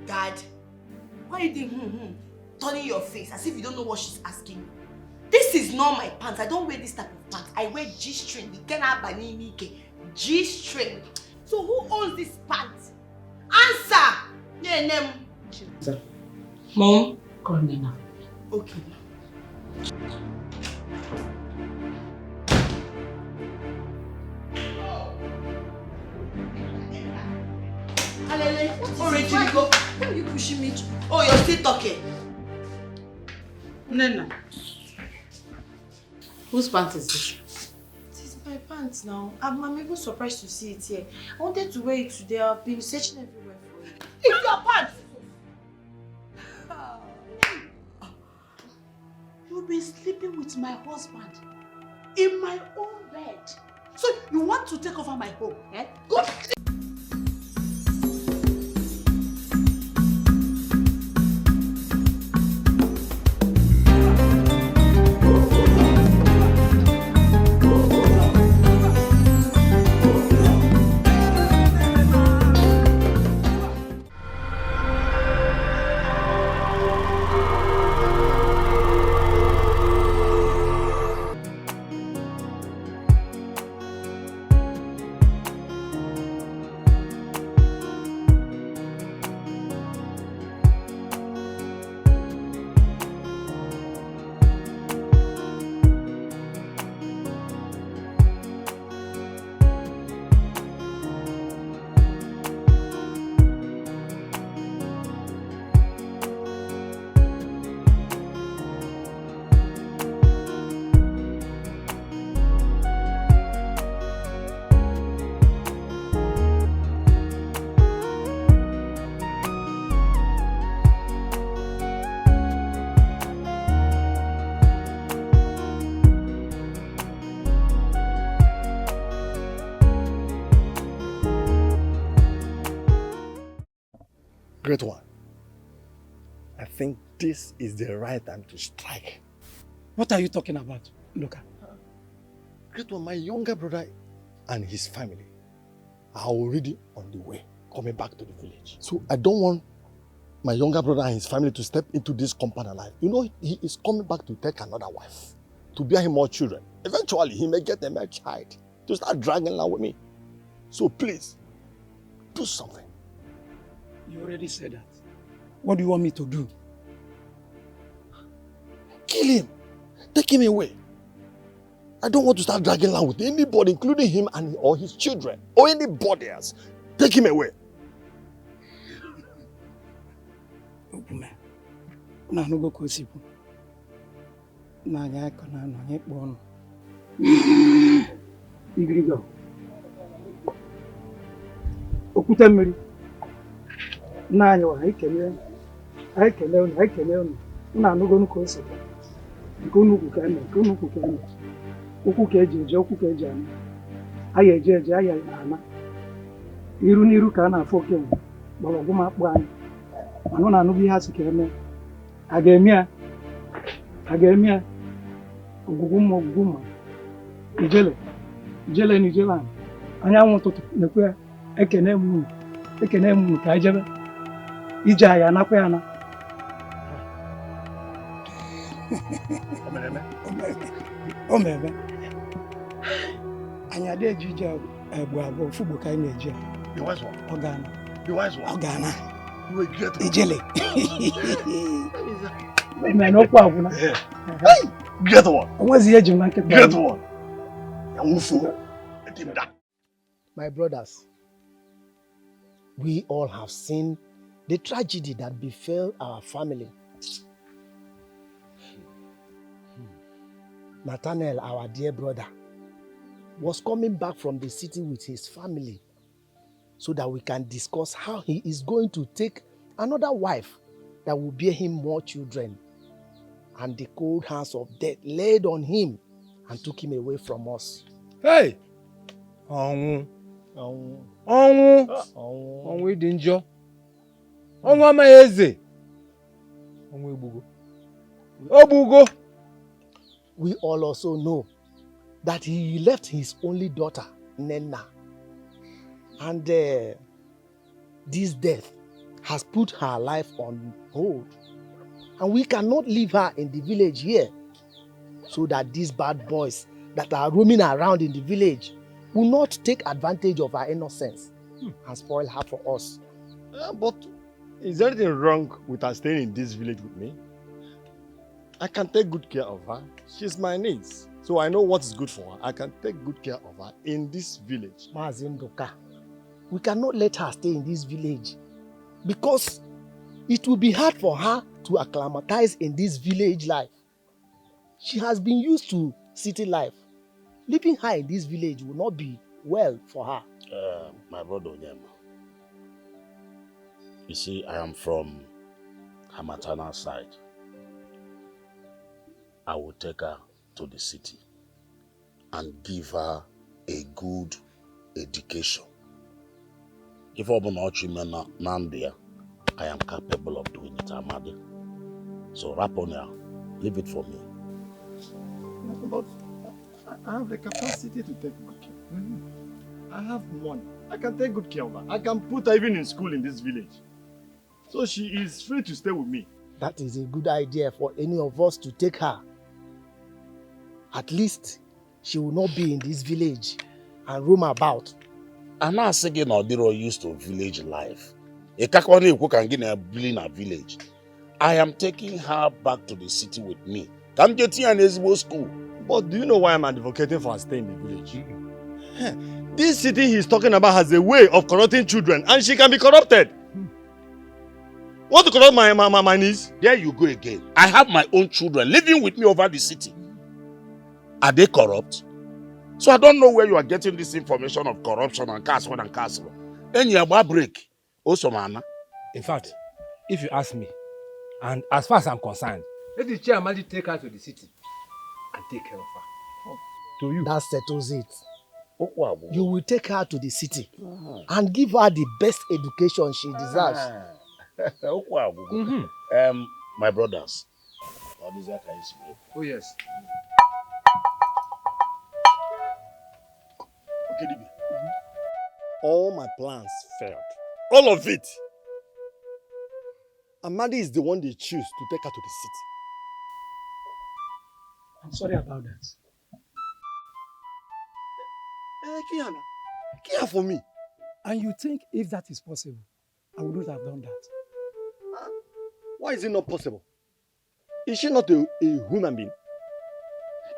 Dad, why are you doing turning your face as if you don't know what she's asking you? This is not my pants. I don't wear this type of pants. I wear G-string. G-string. So who owns this pants? Answer! Yeah, Sir. Mom, call me now. Okay. Alele, why are you pushing me? Oh, you're still talking. Nena. Whose pants is this? It is my pants now. I'm even surprised to see it here. I wanted to wear it today. I've been searching everywhere for it. It's your pants! You've been sleeping with my husband in my own bed. So you want to take over my home, eh? Go. Great one. I think this is the right time to strike. What are you talking about, Luka? Great one, my younger brother and his family are already on the way, coming back to the village. So I don't want my younger brother and his family to step into this compound alive. You know, he is coming back to take another wife, to bear him more children. Eventually, he may get a male child to start dragging along with me. So please, do something. You already said that. What do you want me to do? Kill him. Take him away. I don't want to start dragging along with anybody, including him and or his children, or anybody else. Take him away. Opume. Na no go kosipu. Na nya ko na no nye kpo no. Igrigo. Okuta mmiri. Na anya wa ikele unu. Na no go nuko osipu. Ko nuku ka na. Okwu ka eji eje, okwu ka eji ana. Aya eje, aya ana. Iru n'iru ka a na-afọ okenye gbara ọgwụm akpụ anyị. Mana na anụghị ihe asị ka eme. A ga-eme ya. Ogwugwu mma. Ijele na anyanwụ ụtụtụ na-ekwe ya. Ekene m ka ijebe. Ije aya anakwa ya na. Omeme. Anya de ejije egbu abụọ fugbo ka anyị na-eje. The wise one. Ogana. The wise one. Ogana. You will get one. Ijele. Man, no problem. Get one. Onwezi eji nwa nkịta. Get one. Let him die. My brothers, we all have seen the tragedy that befell our family. Nathaniel, our dear brother, was coming back from the city with his family so that we can discuss how he is going to take another wife that will bear him more children. And the cold hands of death laid on him and took him away from us. Hey! Ọnwụ dị njọ. Ọnwụ amaghị eze. Ọnwụ egbugo. Ogbugo. We all also know that he left his only daughter, Nena. And this death has put her life on hold. And we cannot leave her in the village here so that these bad boys that are roaming around in the village will not take advantage of her innocence and spoil her for us. But is there anything wrong with her staying in this village with me? I can take good care of her. She's my niece. So I know what is good for her. I can take good care of her in this village. Mazindoka, we cannot let her stay in this village because it will be hard for her to acclimatize in this village life. She has been used to city life. Leaving her in this village will not be well for her. My brother Onyema, you see, I am from her maternal side. I will take her to the city and give her a good education. If I am capable of doing it, Amadi. So Raponia, leave it for me. But I have the capacity to take good care. I have money. I can take good care of her. I can put her even in school in this village. So she is free to stay with me. That is a good idea for any of us to take her. At least she will not be in this village and roam about. I'm not saying Odiro used to village life. In a village. I am taking her back to the city with me. Come get here in Ezbo school. But do you know why I'm advocating for her staying in the village? This city he's talking about has a way of corrupting children, and she can be corrupted. Want to corrupt my niece? There you go again. I have my own children living with me over the city. Are they corrupt? So I don't know where you are getting this information of corruption and caste one and caste one. Any break. Also, man. In fact, if you ask me, and as far as I'm concerned, let the chairman take her to the city and take care of her. To you. That settles it. You will take her to the city and give her the best education she deserves. My brothers. Oh yes. Okay, all my plans failed. All of it. Amadi is the one they choose to take her to the city. I'm sorry about that. Kiana, care for me. And you think if that is possible, I wouldn't have done that. Why is it not possible? Is she not a human being?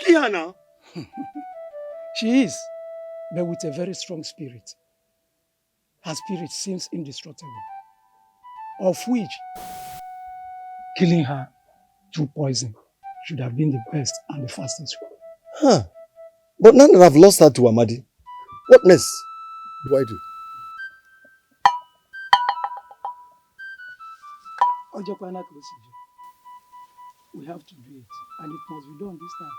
Kiana! She is, but with a very strong spirit. Her spirit seems indestructible, of which killing her through poison should have been the best and the fastest way. Huh. But now that I've lost her to Amadi, what next do I do? We have to do it, and it must be done this time.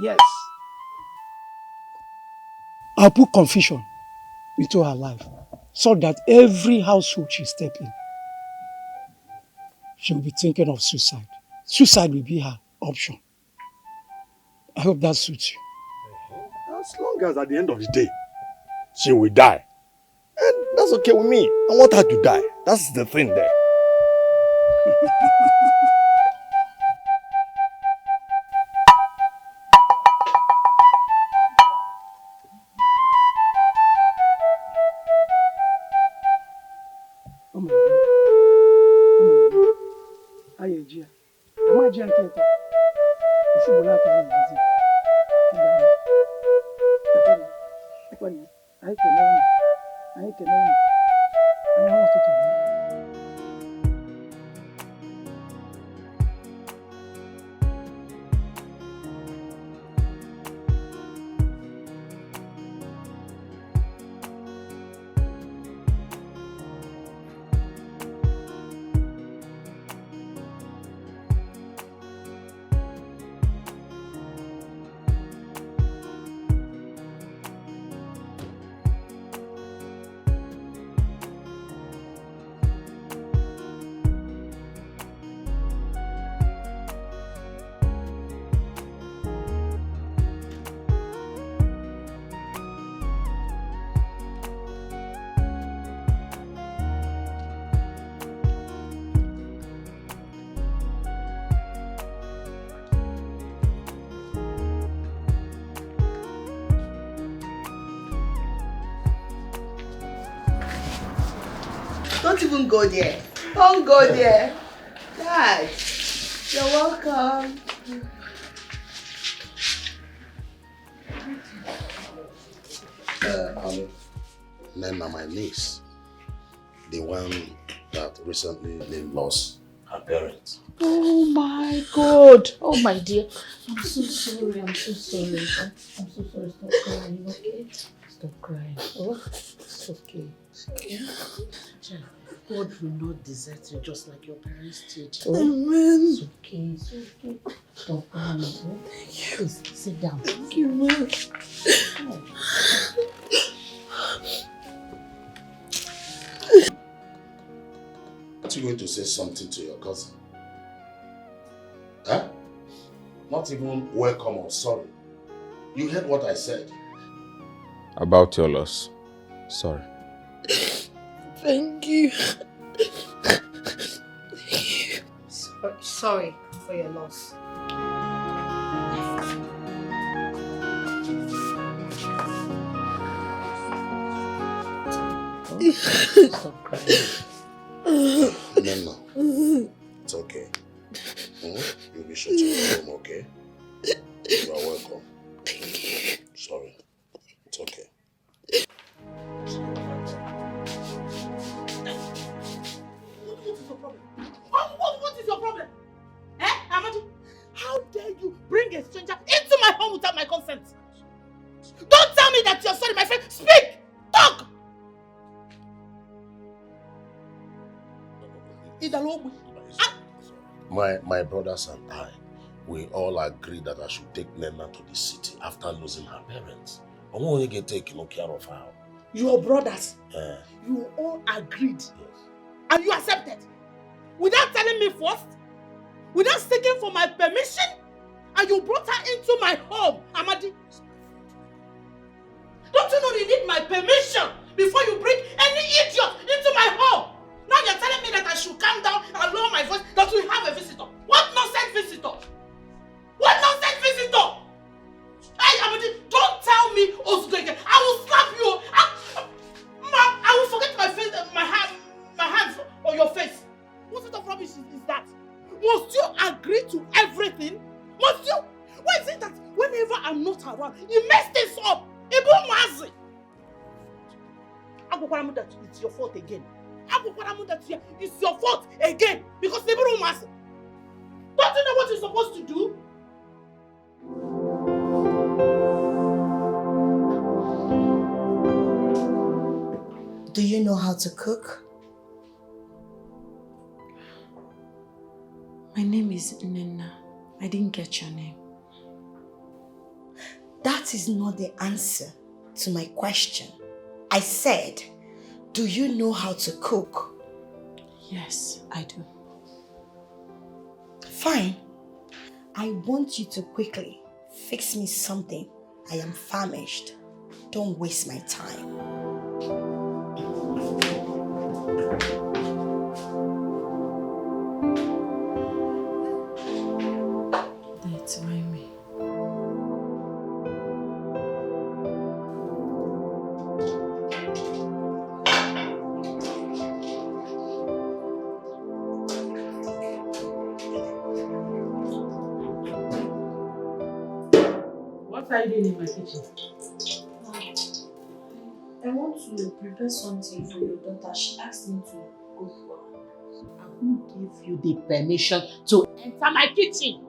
Yes. I'll put confusion into her life so that every household she steps in, she'll be thinking of suicide. Suicide will be her option. I hope that suits you. As long as at the end of the day, she will die. And that's okay with me. I want her to die. That's the thing there. Don't even go there. Don't go there. Dad, you're welcome. Nena, my niece, the one that recently lost her parents. Oh my God. Oh my dear. I'm so sorry. I'm so sorry. I'm so sorry. Stop crying, okay? Stop crying. Oh, it's okay. Child, God will not desert you just like your parents did. Oh, Amen. it's okay. It's okay. Stop crying. Oh, please sit down. Thank you, man. Oh. Aren't you going to say something to your cousin? Huh? Not even welcome or sorry. You heard what I said. About your loss. Sorry. Thank you. Sorry for your loss. Oh, stop crying. No. It's okay. You'll be sure to go home, okay? You are welcome. Thank you. Sorry. It's okay. What is your problem? Eh, Amadi? How dare you bring a stranger into my home without my consent? Don't tell me that you're sorry, my friend. Speak! Talk! My brothers and I, we all agreed that I should take Nena to the city after losing her parents. I won't only get taken care of her. Your brothers, Uh, you all agreed. yes. And you accepted. Without telling me first, without seeking for my permission, and you brought her into my home, Amadi. Don't you know you need my permission before you bring any idiot into my home? Now you're telling me that I should calm down and lower my voice, that we have a visitor. What nonsense visitor? What nonsense visitor? Hey, Amadi, don't tell me Ozuko again. I will slap you. I will forget my face, my hands on your face. What sort of rubbish is that? Must you agree to everything? Must you? Why is it that whenever I'm not around, you mess this up? Ibu Mazi. That it's your fault again. That it's your fault again because Ibu Mazi. Don't you know what you're supposed to do? Do you know how to cook? My name is Nena. I didn't get your name. That is not the answer to my question. I said, do you know how to cook? Yes, I do. Fine. I want you to quickly fix me something. I am famished. Don't waste my time. That's why me. What are you doing in my kitchen? I want to prepare something for your daughter. She asked me to go for her. Who gave you the permission to enter my kitchen?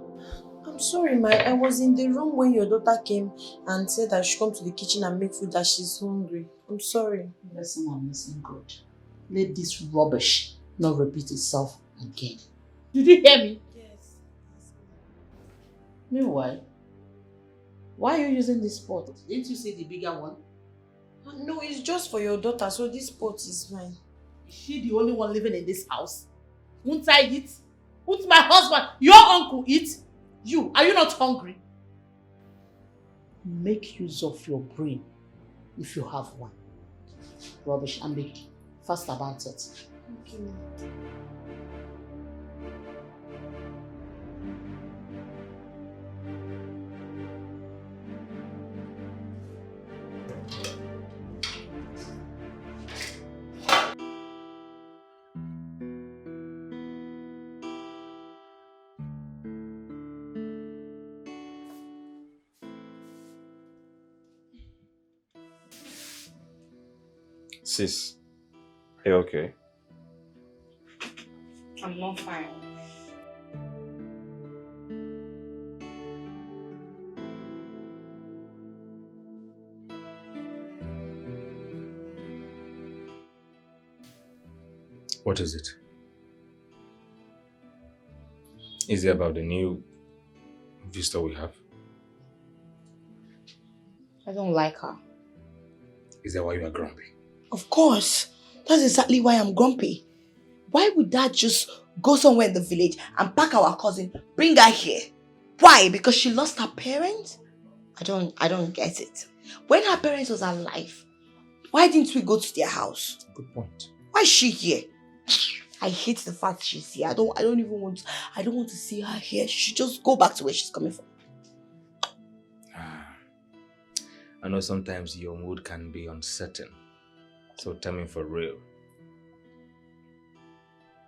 I'm sorry, I was in the room when your daughter came and said I should come to the kitchen and make food, that she's hungry. I'm sorry. Listen and listen good. Let this rubbish not repeat itself again. Did you hear me? Yes. Meanwhile, why are you using this pot? Didn't you see the bigger one? No, it's just for your daughter, so this pot is fine. Is she the only one living in this house? Won't I eat? Won't my husband, your uncle, eat? You, are you not hungry? Make use of your brain if you have one. Rubbish, and be fast about it. Thank you. Sis, are you okay? I'm not fine. What is it? Is it about the new visitor we have? I don't like her. Is that why you are grumpy? Of course. That's exactly why I'm grumpy. Why would Dad just go somewhere in the village and pack our cousin, bring her here? Why? Because she lost her parents? I don't get it. When her parents was alive, why didn't we go to their house? Good point. Why is she here? I hate the fact she's here. I don't want to see her here. She should just go back to where she's coming from. I know sometimes your mood can be uncertain. So tell me for real.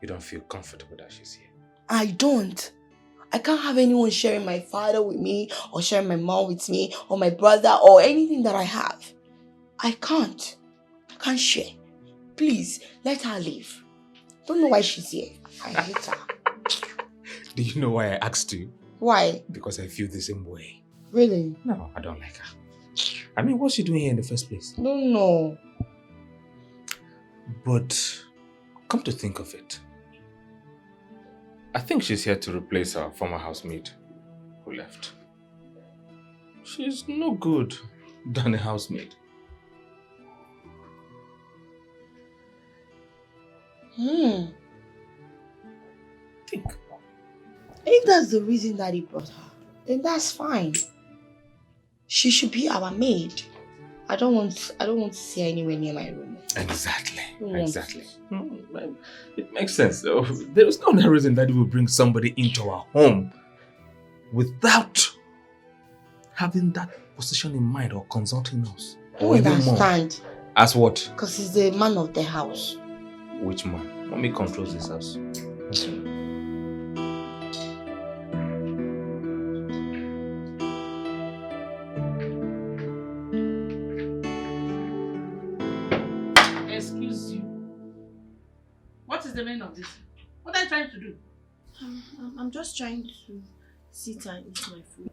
You don't feel comfortable that she's here? I don't. I can't have anyone sharing my father with me or sharing my mom with me or my brother or anything that I have. I can't. I can't share. Please, let her leave. Don't know why she's here. I hate her. Do you know why I asked you? Why? Because I feel the same way. Really? No, I don't like her. I mean, what's she doing here in the first place? No. But come to think of it, I think she's here to replace our former housemate who left. She's no good than a housemaid. Think. If that's the reason that he brought her, then that's fine. She should be our maid. I don't want to see her anywhere near my room. Exactly. It makes sense though. There is no reason that we will bring somebody into our home without having that position in mind or consulting us. Or even understand. More. As what? Because he's the man of the house. Which man? Mommy controls this house. Excuse you. What is the meaning of this? What are you trying to do? I'm just trying to sit and eat my food.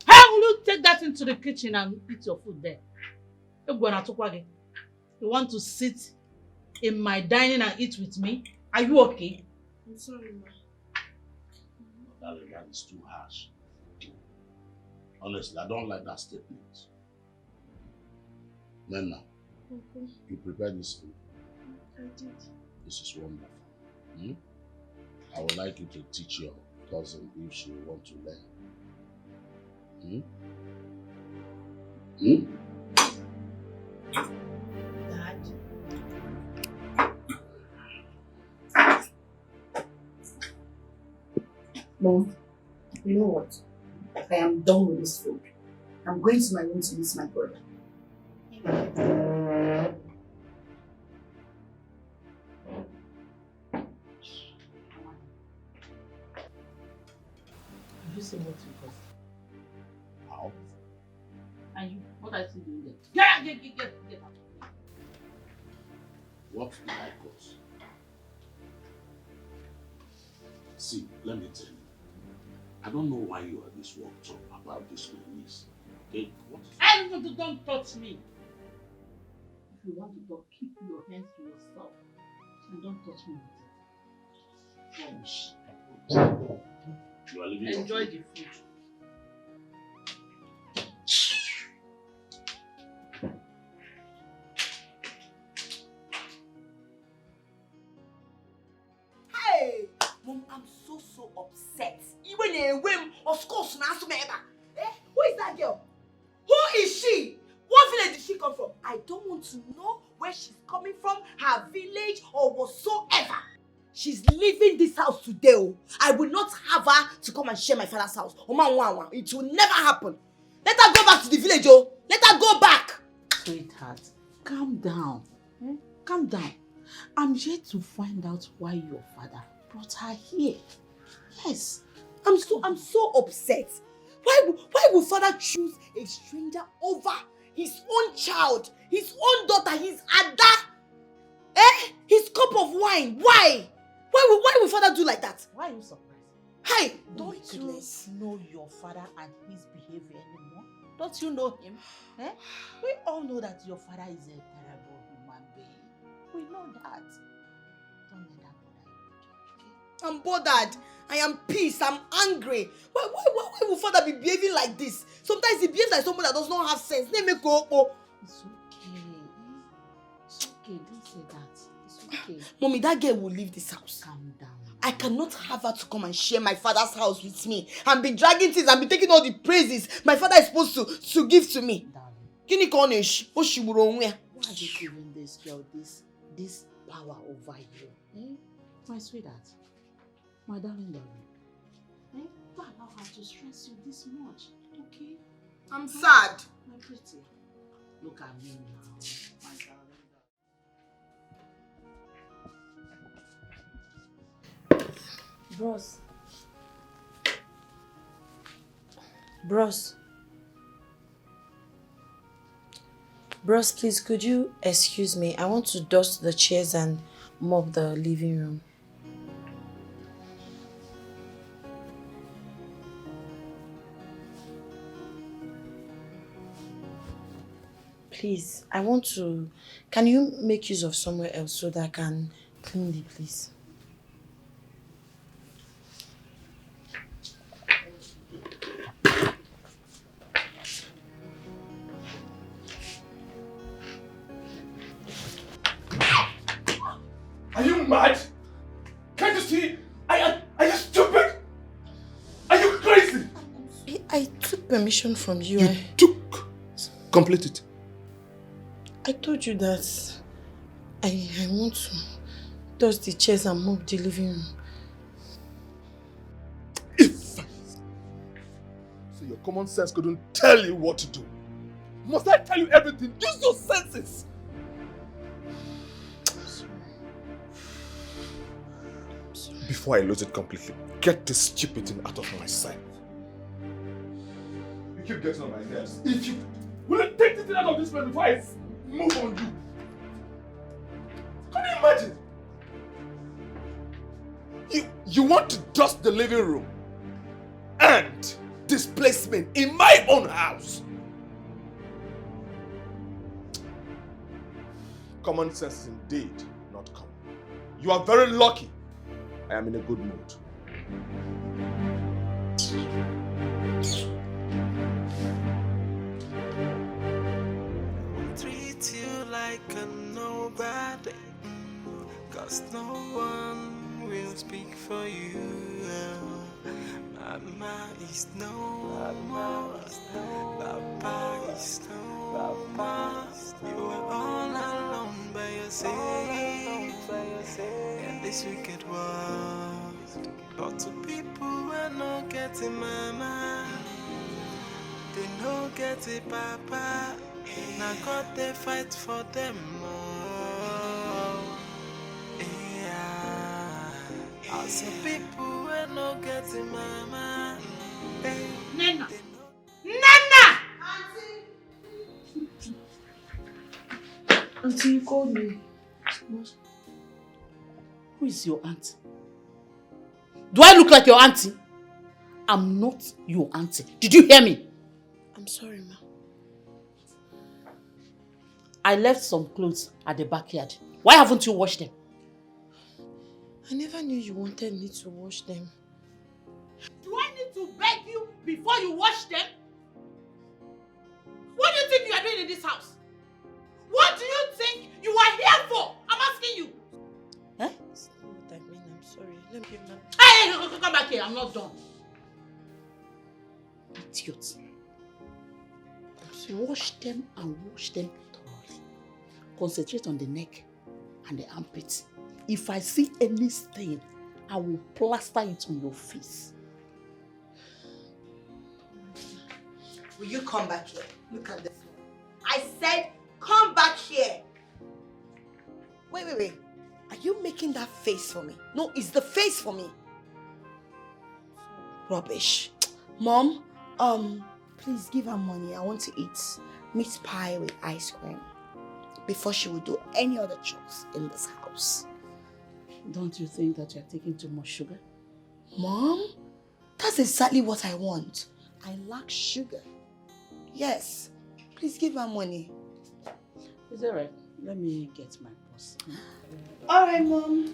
How will you take that into the kitchen and eat your food there? You want to sit in my dining and eat with me? Are you okay? I'm sorry, ma. That is too harsh. Honestly, I don't like that statement. Nana, you prepared this food? I did. This is wonderful. I would like you to teach your cousin if she wants to learn. Dad. Mom, you know what? I am done with this food. I'm going to my room to meet my brother. You say what you cause? How? And you, what are you doing there? Get out. What did I cause? See, let me tell you. I don't know why you are this worked up about this my niece. Okay? What? Don't touch me. If you want to talk, keep your hands to yourself. And don't touch me with it. You are leaving. Enjoy the food. Hey! Mom, I'm so upset. Even a whim of course now. Who is that girl? Who is she? What village did she come from? I don't want to know where she's coming from, her village or whatsoever. She's leaving this house today. I will not have her to come and share my father's house. It will never happen. Let her go back to the village. Let her go back. Sweetheart, calm down. Calm down. I'm here to find out why your father brought her here. Yes. I'm so upset. Why would father choose a stranger over his own child, his own daughter, his Ada? His cup of wine. Why? Why will father do like that? Why are you surprised? Hey! Don't you know your father and his behavior anymore? Don't you know him? We all know that your father is a terrible human being. We know that. Don't let that bother you, okay? I'm bothered. I am pissed. I'm angry. Why will father be behaving like this? Sometimes he behaves like someone that does not have sense. Let me go. It's okay. It's okay. Don't say that. It's okay. Mommy, that girl will leave this house. Calm down. I cannot have her to come and share my father's house with me and be dragging things and be taking all the praises my father is supposed to give to me. Darling. Why are you giving this girl this power over you? My sweetheart. My darling. Don't allow her to stress you this much. Okay? I'm sad. My pretty. Look at me now. My darling. Bros, please, could you excuse me? I want to dust the chairs and mop the living room. Please, I want to... Can you make use of somewhere else so that I can clean the place? Are you mad? Can't you see? Are you stupid? Are you crazy? I took permission from you. You took? Complete it. I told you that I want to dust the chairs and mop the living room. So your common sense couldn't tell you what to do. Must I tell you everything? Use your senses. Before I lose it completely, get this stupid thing out of my sight. You keep getting on my nerves. If you will you take this thing out of this place before I move on you. Can you imagine? You want to dust the living room and displacement in my own house. Common sense is indeed not common. You are very lucky. I am in a good mood. Treat you like a nobody, 'cause no one will speak for you. Mama is no more, Papa is no more. You are all alone by yourself in this wicked world. Lots of people are not getting mama, they no get it papa. Now God they fight for them more. Yeah, lots of people are not getting mama. Nana! Nana! Auntie, you called me. Who is your auntie? Do I look like your auntie? I'm not your auntie. Did you hear me? I'm sorry, ma. I left some clothes at the backyard. Why haven't you washed them? I never knew you wanted me to wash them. Do I need to beg you before you wash them? What do you think you are doing in this house? What do you think you are here for? I'm asking you. That's not what I mean. I'm sorry. Let me give my... Hey, come back here. I'm not done. Idiot. Wash them and wash them thoroughly. Concentrate on the neck and the armpits. If I see any stain, I will plaster it on your face. Will you come back here? Look at this one. I said, come back here. Wait. Are you making that face for me? No, it's the face for me. Rubbish. Mom, please give her money. I want to eat meat pie with ice cream. before she will do any other chores in this house. Don't you think that you're taking too much sugar? Mom, that's exactly what I want. I lack sugar. Yes. Please give her money. It's alright. Let me get my purse. Alright, Mom.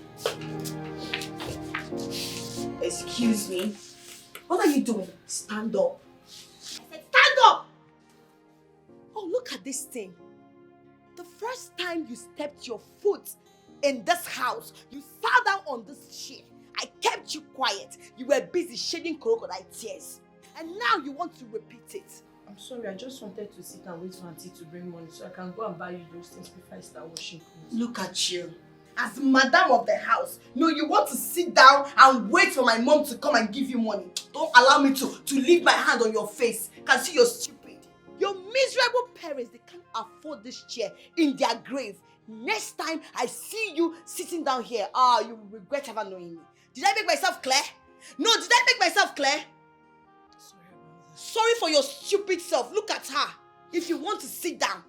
Excuse me. What are you doing? Stand up. I said stand up! Oh, look at this thing. The first time you stepped your foot in this house, you sat down on this chair. I kept you quiet. You were busy shedding crocodile tears. And now you want to repeat it. I'm sorry, I just wanted to sit and wait for Auntie to bring money so I can go and buy you those things before I start washing clothes. Look at you. As madam of the house, no, you want to sit down and wait for my mom to come and give you money. Don't allow me to leave my hand on your face. Can see you're stupid. Your miserable parents, they can't afford this chair in their grave. Next time I see you sitting down here, you will regret ever knowing me. Did I make myself clear? No, did I make myself clear? Sorry for your stupid self. Look at her. If you want to sit down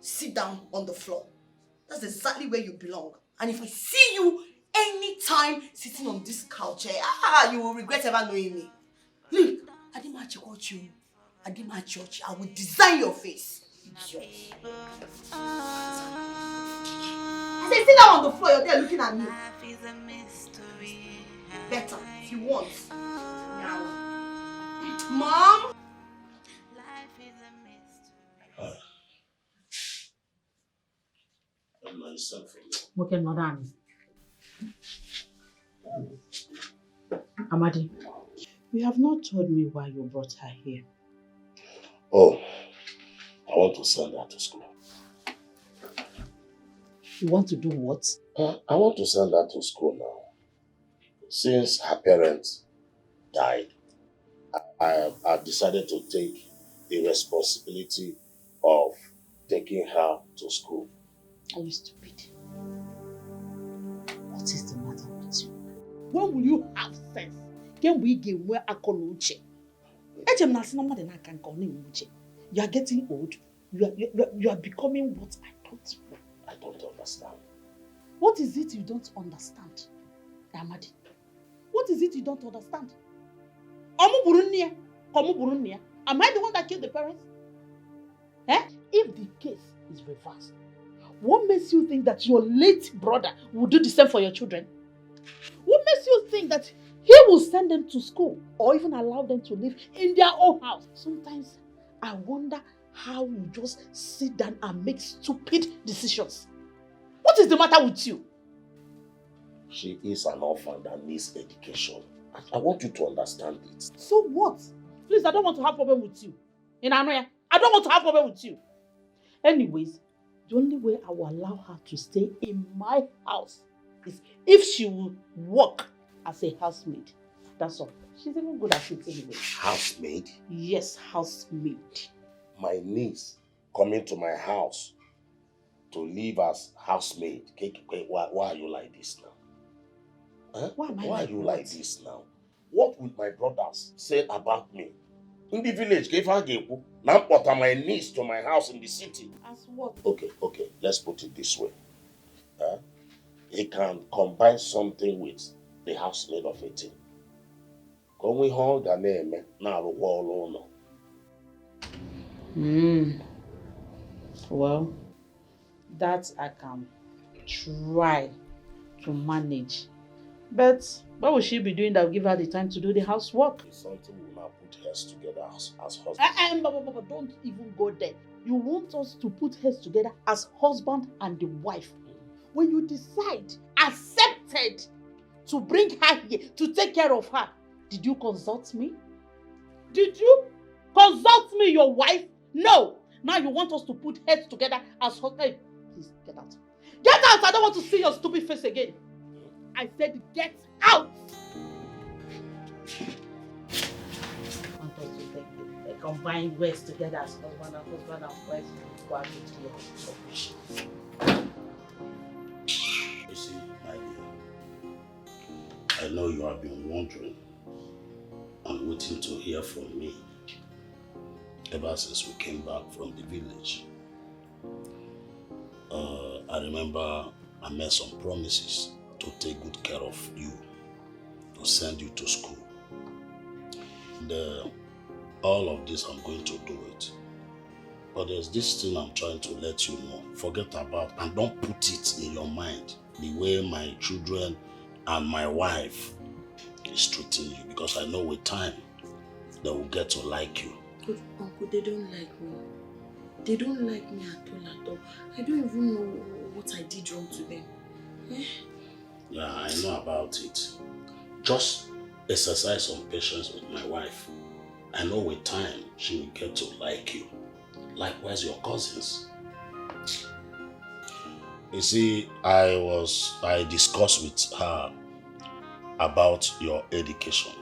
on the floor. That's exactly where you belong. And if I see you anytime sitting on this couch, you will regret ever knowing me. Look, I didn't match you. I didn't match you. I will design your face. Idiot. I said, sit down on the floor. You're there looking at me. Better, if you want. Mom? Okay, madam. Amadi, you have not told me why you brought her here. Oh, I want to send her to school. You want to do what? I want to send her to school now. Since her parents died, I've decided to take the responsibility of taking her to school. Are you stupid? What is the matter with you? When will you have sense? Can we get where I can uche? You are getting old. You are becoming what I thought. I don't understand. What is it you don't understand, Amadi? What is it you don't understand? Am I the one that killed the parents? If the case is reversed, what makes you think that your late brother will do the same for your children? What makes you think that he will send them to school or even allow them to live in their own house? Sometimes I wonder how you just sit down and make stupid decisions. What is the matter with you? She is an orphan that needs education. I want you to understand it. So what? Please, I don't want to have problem with you. I don't want to have problem with you. Anyways, the only way I will allow her to stay in my house is if she will work as a housemaid. That's all. She's even good at it anyway. Housemaid? Yes, housemaid. My niece coming to my house to live as housemaid. Why are you like this now? Huh? Why are you like this now? What would my brothers say about me? In the village, now put my niece to my house in the city. As what? Okay, let's put it this way. He can combine something with the housemaid of 18. Going home, the name now wall. Well, that I can try to manage. But what will she be doing that will give her the time to do the housework? It's something we now put heads together as husband. Don't even go there. You want us to put heads together as husband and the wife. When you decide, accepted to bring her here, to take care of her, did you consult me? Did you consult me, your wife? No. Now you want us to put heads together as husband. Hey, please, get out. Get out! I don't want to see your stupid face again. I said, get out! I want us to take the combined words together as husband and wife. Go out into your You see, my dear, I know you have been wondering and waiting to hear from me ever since we came back from the village. I remember I made some promises to take good care of you, to send you to school. And all of this, I'm going to do it. But there's this thing I'm trying to let you know. Forget about, and don't put it in your mind the way my children and my wife is treating you, because I know with time they will get to like you. But Uncle, they don't like me. They don't like me at all. I don't even know what I did wrong to them. Eh? Yeah, I know about it. Just exercise some patience with my wife. I know with time she will get to like you. Likewise your cousins. You see, I discussed with her about your education.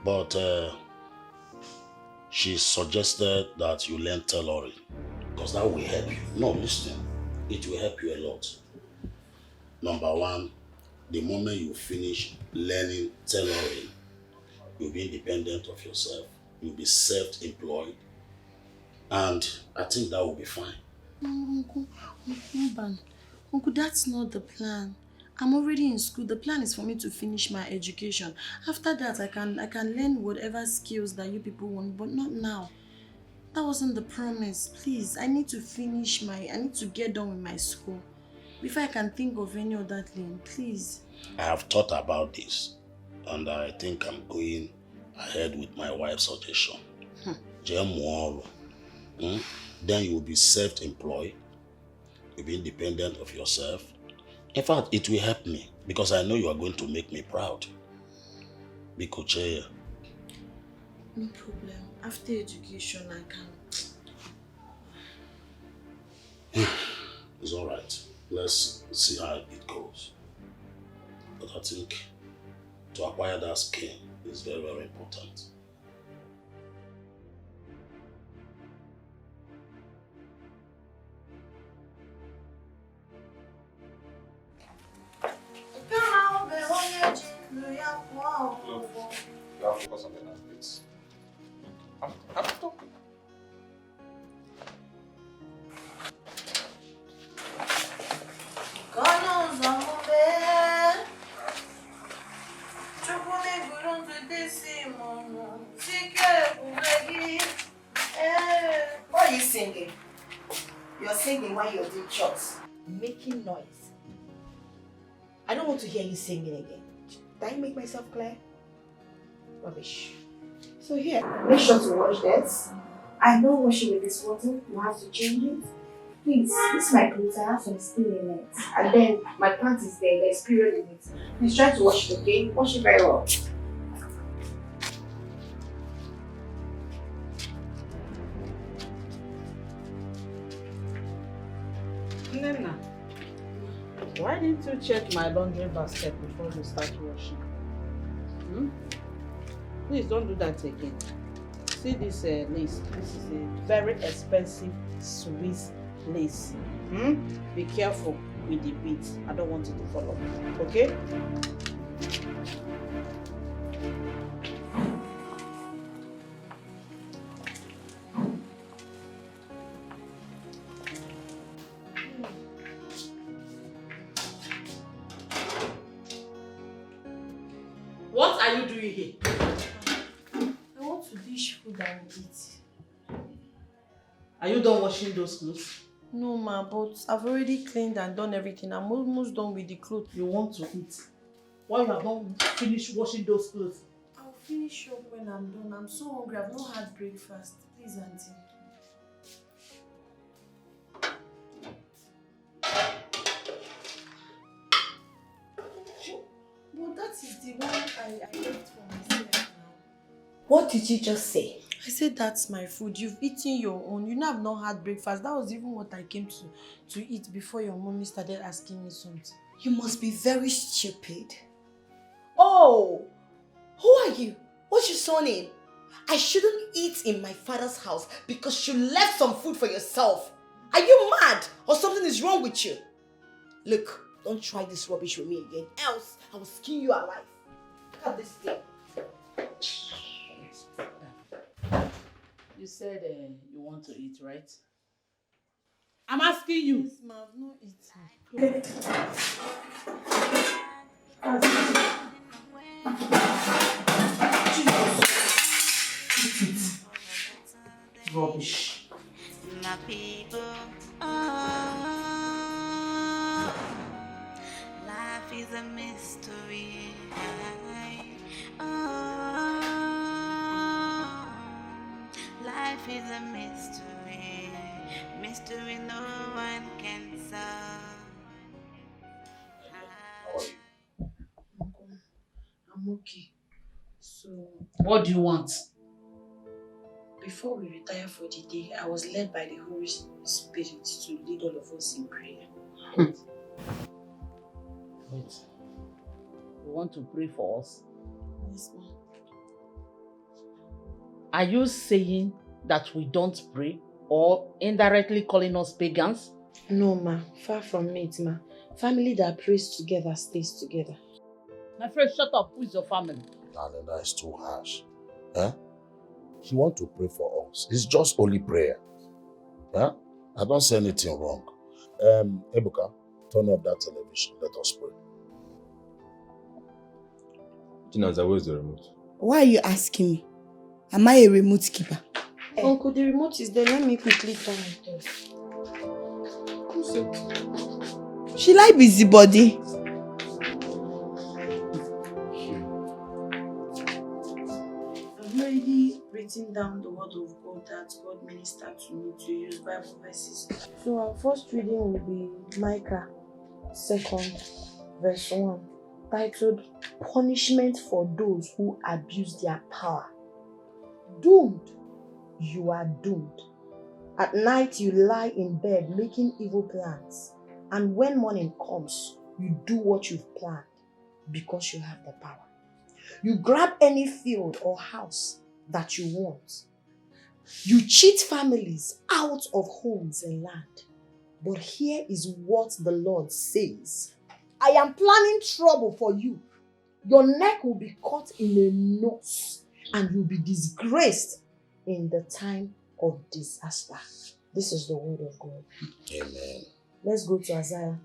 But she suggested that you learn tailoring, because that will help you. No, listen, it will help you a lot. Number one, the moment you finish learning tailoring, you'll be independent of yourself. You'll be self-employed. And I think that will be fine. Uncle, that's not the plan. I'm already in school. The plan is for me to finish my education. After that, I can learn whatever skills that you people want, but not now. That wasn't the promise. Please, I need to get done with my school before I can think of any other thing. Please. I have thought about this, and I think I'm going ahead with my wife's suggestion. Then you will be self-employed. You'll be independent of yourself. In fact, it will help me, because I know you are going to make me proud. Bikoche. No problem. After education, I can. It's all right. Let's see how it goes. But I think to acquire that skill is very, very important. Look, you have to focus on the now, please. I'm talking. Why are you singing? You're singing while you're doing shots. Making noise. I don't want to hear you singing again. Did I make myself clear? Rubbish. So here, make sure to wash this. I don't wash it with this water. You have to change it. Please, this is my clothes. I have some stain in it. And then my pants is there. There's period in it. Please try to wash it, okay? Wash it very well. Nena, why didn't you check my laundry basket before you start washing? Please don't do that again. See this lace. This is a very expensive Swiss lace. Be careful with the beads. I don't want it to fall off. Okay? What are you doing here? I want to dish food and eat. Are you done washing those clothes? No, ma, but I've already cleaned and done everything. I'm almost done with the clothes. You want to eat? Why you have not finished washing those clothes? I'll finish up when I'm done. I'm so hungry. I've not had breakfast. Please, auntie. But that is the one I left for myself now. What did you just say? I said that's my food. You've eaten your own. You know I've not had breakfast. That was even what I came to eat before your mommy started asking me something. You must be very stupid. Oh! Who are you? What's your surname? I shouldn't eat in my father's house because you left some food for yourself. Are you mad? Or something is wrong with you? Look, don't try this rubbish with me again. Else, I will skin you alive. Look at this thing. You said you want to eat, right? I'm asking you. Yes, ma, I've not eaten. Rubbish. My people, life is a mystery. Life is a mystery. Mystery no one can solve. I'm okay. So, What do you want? before we retire for the day, I was led by the Holy Spirit to lead all of us in prayer. Wait. You want to pray for us? Yes, ma'am. Are you saying that we don't pray or indirectly calling us pagans? No, ma. Far from it, ma. Family that prays together stays together. My friend, shut up. Who is your family? Darling, that is too harsh. Huh? He want to pray for us. It's just only prayer. Huh? I don't say anything wrong. Ebuka, turn off that television. Let us pray. Chinaza, where's the remote? Why are you asking me? Am I a remote keeper? Uncle, the remote is there. Let me quickly turn it off. Who said? She like busybody. I've already written down the word of God that God ministered to me to use Bible verses. So our first reading will be Micah 2 verse 1, titled Punishment for Those Who Abuse Their Power. Doomed. You are doomed. At night you lie in bed making evil plans, and when morning comes, you do what you've planned because you have the power. You grab any field or house that you want. You cheat families out of homes and land. But here is what the Lord says. I am planning trouble for you. Your neck will be caught in a noose and you'll be disgraced in the time of disaster. This is the word of God. Amen. Let's go to Isaiah.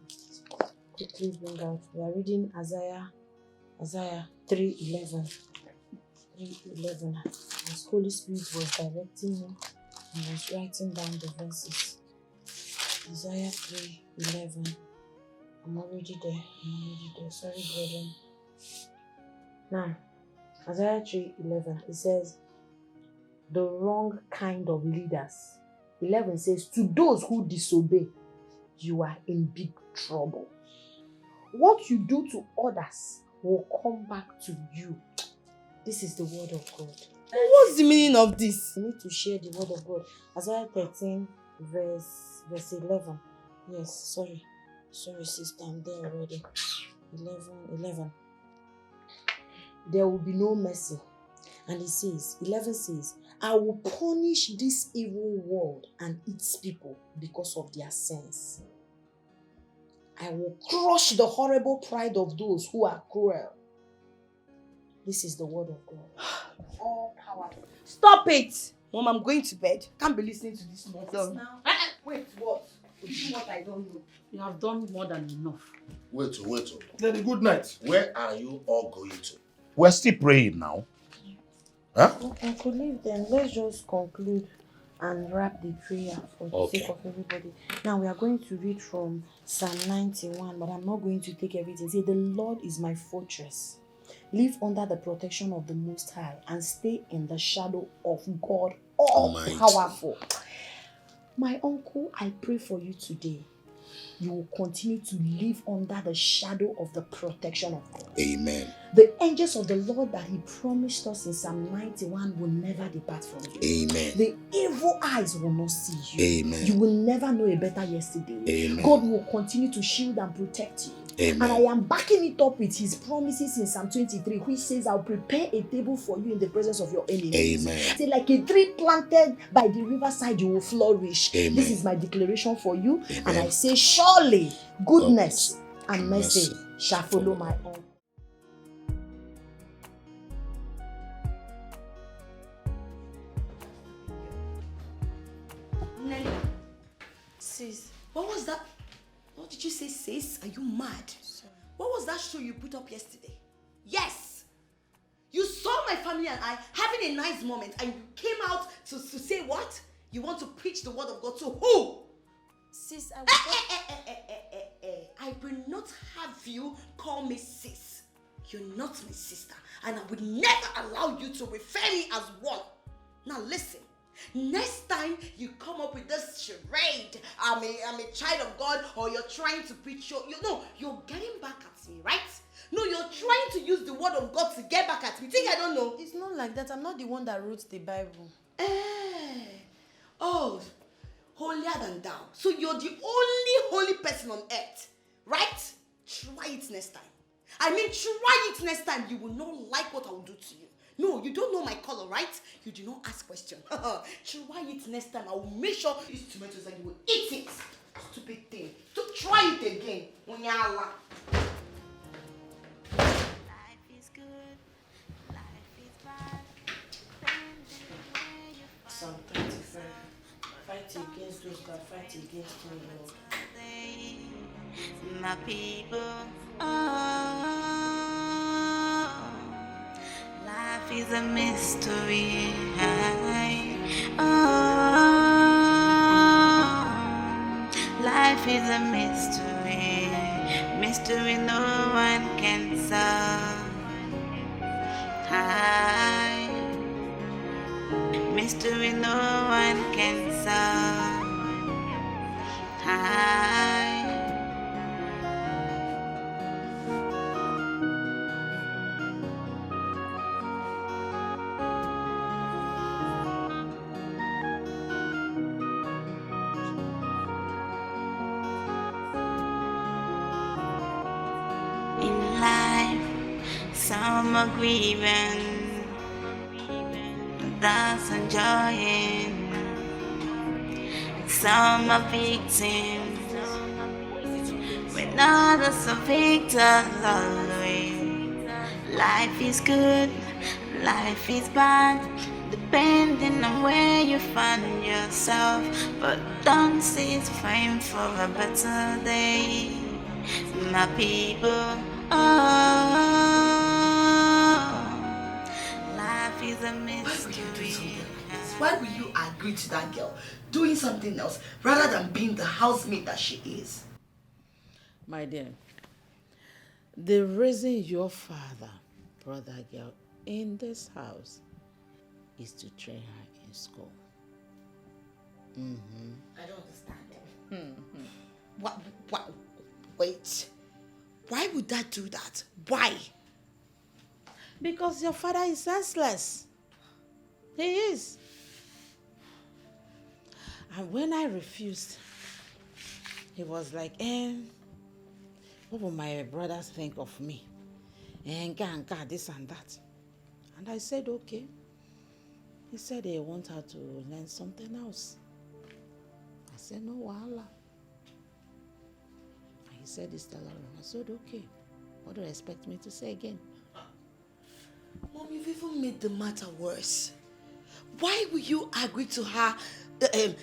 Quickly bring out. We are reading Isaiah 3:11. 3:11. As Holy Spirit was directing me, I was writing down the verses. Isaiah 3:11. I'm already there. Sorry, brethren. Now, Isaiah 3:11. It says, the wrong kind of leaders. 11 says, to those who disobey, you are in big trouble. What you do to others will come back to you. This is the word of God. What's the meaning of this? You need to share the word of God. Isaiah 13 verse 11. Yes, sorry sister, I'm there already. 11. There will be no mercy. And it says, 11 says, I will punish this evil world and its people because of their sins. I will crush the horrible pride of those who are cruel. This is the word of God. All power. Stop it! Mom, I'm going to bed. Can't be listening to this nonsense. Now, Wait, what? Do what I don't know. You have done more than enough. Wait. Daddy, good night. Where are you all going to? We're still praying now. Huh? I could leave them. Let's just conclude and wrap the prayer for the sake of everybody. Now we are going to read from Psalm 91, but I'm not going to take everything. Say, the Lord is my fortress. Live under the protection of the Most High and stay in the shadow of God all-powerful. My uncle, I pray for you today. You will continue to live under the shadow of the protection of God. Amen. The angels of the Lord that He promised us in Psalm 91 will never depart from you. Amen. The evil eyes will not see you. Amen. You will never know a better yesterday. Amen. God will continue to shield and protect you. Amen. And I am backing it up with His promises in Psalm 23, which says, I'll prepare a table for you in the presence of your enemies. Amen. Say, like a tree planted by the riverside, you will flourish. Amen. This is my declaration for you. Amen. And I say, surely goodness and mercy shall follow my own. sis. What was that? What did you say, sis? Are you mad? Sorry. What was that show you put up yesterday? Yes! You saw my family and I having a nice moment and you came out to say what? You want to preach the word of God to who? Sis, I I will not have you call me sis. You're not my sister and I would never allow you to refer me as one. Now listen. Next time you come up with this charade, I'm a child of God, or you're trying to preach you're getting back at me, right? No, you're trying to use the word of God to get back at me. Think I don't know? It's not like that. I'm not the one that wrote the Bible. Oh, holier than thou. So you're the only holy person on earth, right? Try it next time. I mean, try it next time. You will not like what I will do to you. No, you don't know my color, right? You do not ask questions. Try it next time. I will make sure these tomatoes and you will eat it. Stupid thing. So try it again. Onyala. Life is good, life is bad. Psalm 25. Fight against those that fight against me, Lord. My people, life is a mystery. Life is a mystery. Mystery no one can solve. Mystery no one can solve. In life, some are grieving, that's enjoying. Some are victims, when others are victors always. Life is good, life is bad, depending on where you find yourself. But don't cease praying for a better day, my people. Life is a mystery. Why will you agree to that girl doing something else rather than being the housemaid that she is? My dear, the reason your father brought that girl in this house is to train her in school. I don't understand it. Wait. Why would that do that? Why? Because your father is senseless. He is. And when I refused, he was like, what will my brothers think of me? This and that. And I said, okay. He said they want her to learn something else. I said, no, wahala. And he said, it's tailoring. I said, okay. What do you expect me to say again? Mom, you've even made the matter worse. Why will you agree to her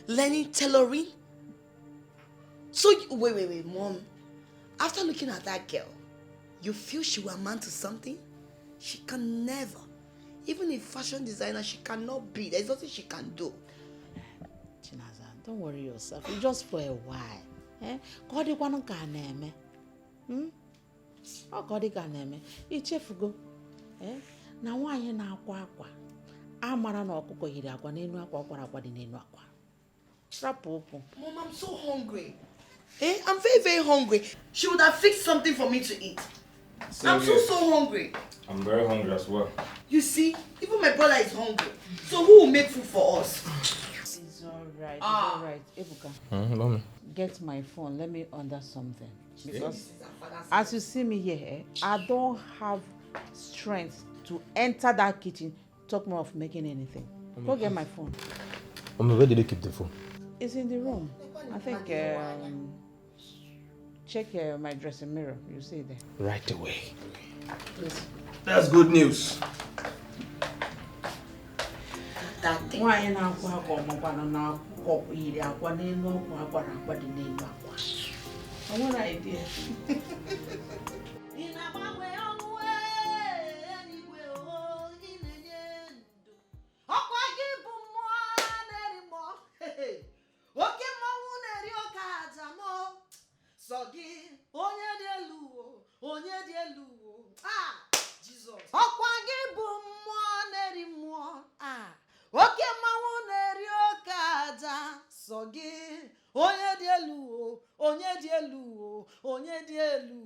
learning tailoring? So, wait, Mom. After looking at that girl, you feel she will amount to something? She can never. Even a fashion designer, she cannot be. There's nothing she can do. Chinaza, don't worry yourself. It's just for a while. God, you want to go. Oh, God, you can go. Na why na akwa akwa. Amara na okuko yiri akwa n'enu akwa akwara akwa dị n'enu akwa. Rapopo. Mom, I'm so hungry. I'm very, very hungry. She would have fixed something for me to eat. I'm so hungry. I'm very hungry as well. You see, even my brother is hungry. So who will make food for us? It's alright. It's alright. Ebuka. Mommy. Get my phone. Let me order something. Because as you see me here, I don't have strength to enter that kitchen, talk more of making anything. Go get my phone. Mommy, where did they keep the phone? It's in the room. I think, check my dressing mirror. You see it there. Right away. Please. That's good news. That thing. Why now? Kọkwa iri akwa n'elu ọkwa akwara akwa dị n'elu akwa. I want an idea. Jesus. Ọkwa gị bụ mmụọ na-eri mmụọ. Oke mmanwụ na-eri oke aja. Sọ gị onye dị elu, onye dị elu, onye dị elu.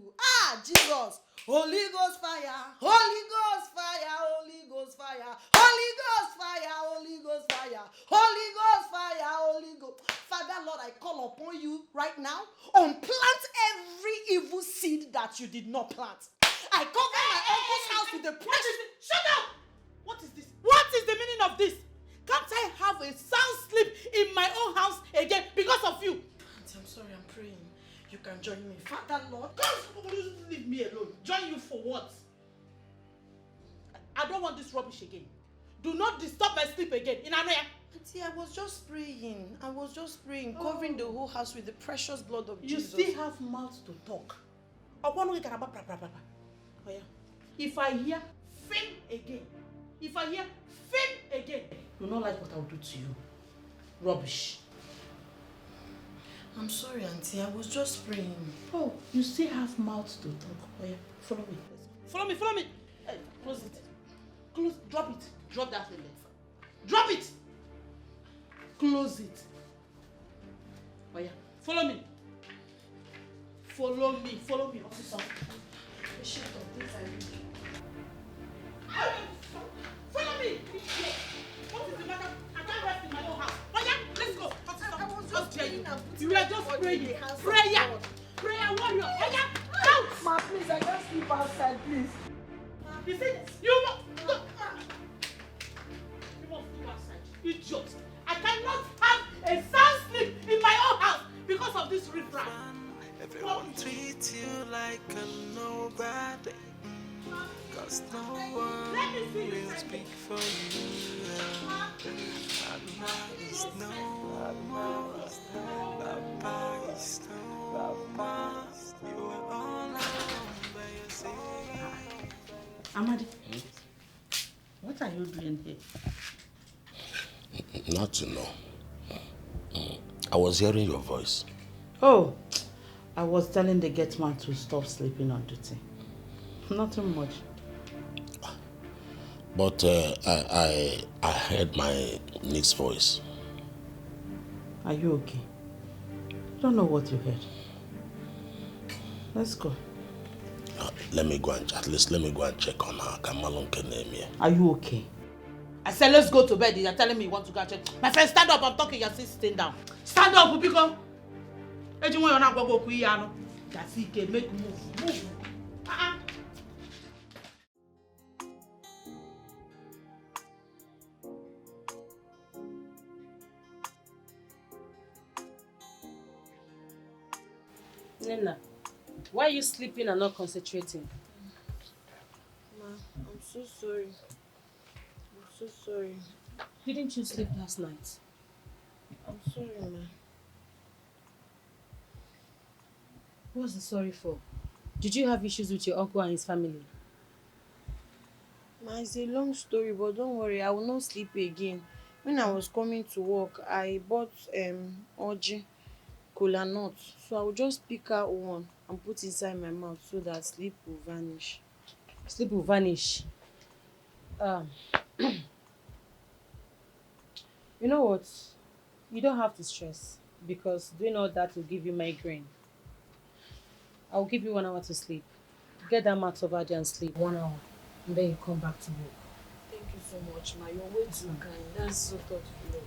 Jesus. Holy Ghost fire, Holy Ghost fire, Holy Ghost fire, Holy Ghost fire, Holy Ghost fire, Holy Ghost fire, Holy Ghost. Father Lord, I call upon you right now. Unplant every evil seed that you did not plant. I cover my uncle's house with the precious. Shut up! What is this? What is the meaning of this? Can't I have a sound sleep in my own house again because of you? Auntie, I'm sorry, I'm praying. You can join me. Father Lord, Don't leave me alone. Join you for what? I don't want this rubbish again. Do not disturb my sleep again. In Anoya. Auntie, I was just praying. Covering the whole house with the precious blood of Jesus. You still have mouth to talk. Oh yeah. If I hear fame again, you don't like what I'll do to you. Rubbish. I'm sorry, Auntie. I was just praying. Oh, you still have mouth to talk. Oh yeah. Follow me. Follow me. Hey, close it. Drop it. Drop that thing there. Drop it. Close it. Oh yeah. Follow me. Officer. Shut up. This I need. Follow me. What is the matter? I can't rest in my own house. Oh yeah. Let's go. You were just praying. Prayer warrior. Oh yeah. Out. Ma, please, I can't sleep outside, please. You see, you must sleep outside. Idiot. I cannot have a sound sleep in my own house because of this riffraff. Everyone treats you like a nobody. Cause no one will speak for you. Mama is no more. Papa is no more. You are all alone by yourself. Amadi, what are you doing here? Not to know. I was hearing your voice. Oh, I was telling the gate man to stop sleeping on duty. Nothing much. But I heard my niece's voice. Are you okay? I don't know what you heard. Let's go. Let me go and check on her. Are you okay? I said let's go to bed. You're telling me you want to go and check. My friend, stand up. I'm talking. You're still sitting down. Stand up, Upiko. Make move. Nena, why are you sleeping and not concentrating? Ma, I'm so sorry. Didn't you sleep last night? I'm sorry, ma. What's the sorry for? Did you have issues with your uncle and his family? Ma, it's a long story, but don't worry, I will not sleep again. When I was coming to work, I bought orgy, cola nut. So I will just pick out one and put inside my mouth so that sleep will vanish. Sleep will vanish. You know what? You don't have to stress because doing all that will give you migraine. I'll give you 1 hour to sleep. Get that mat over there and sleep 1 hour. And then you come back to work. Thank you so much, ma. You're way too kind. That's so thoughtful.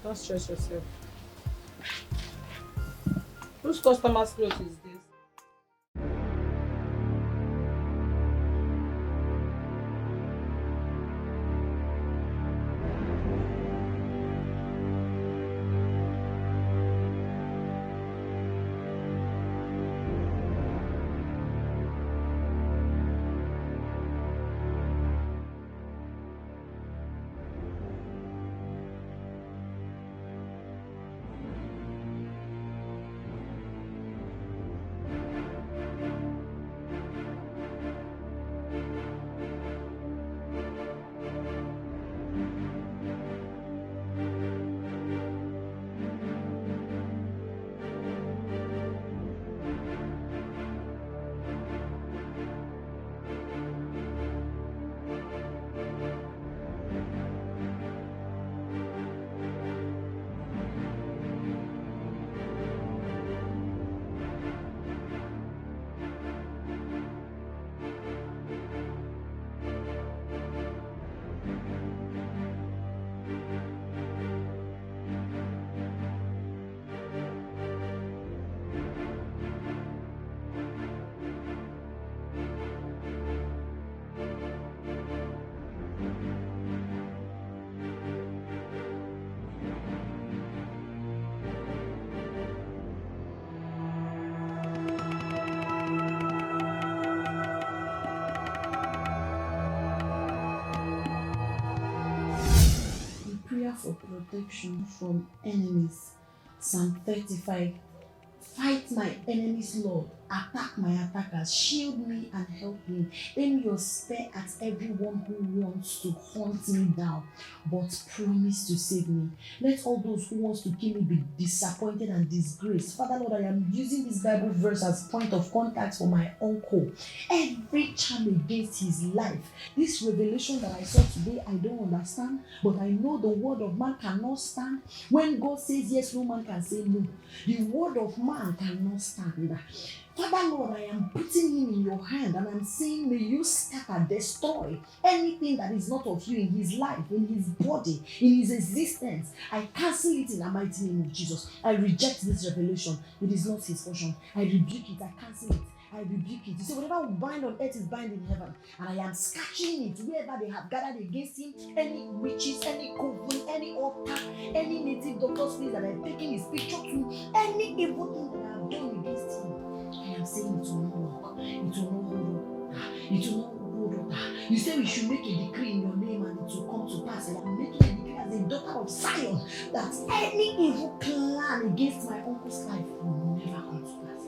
Don't stress yourself. Whose customer's clothes is this? for protection from enemies. Psalm 35. Fight my enemies, Lord. Attack my attackers. Shield me and help me. Aim your spear at everyone who wants to hunt me down, but promise to save me. Let all those who want to kill me be disappointed and disgraced. Father Lord, I am using this Bible verse as point of contact for my uncle. Every charm against his life. This revelation that I saw today, I don't understand, but I know the word of man cannot stand. When God says yes, no man can say no. The word of man cannot stand. Father Lord, I am putting him in your hand and I'm saying, may you scatter, destroy anything that is not of you in his life, in his body, in his existence. I cancel it in the mighty name of Jesus. I reject this revelation. It is not his portion. I rebuke it. I cancel it. I rebuke it. You see, whatever we bind on earth is bind in heaven. And I am scratching it wherever they have gathered against him. Any witches, any coven, any altar, any native doctor's place that I've taken his picture to, any evil thing that I have done against him. I am saying it will not work. It will not hold up. It will not hold up. You say we should make a decree in your name and it will come to pass. And I'm making a decree as a daughter of Zion that any evil plan against my uncle's life will never come to pass.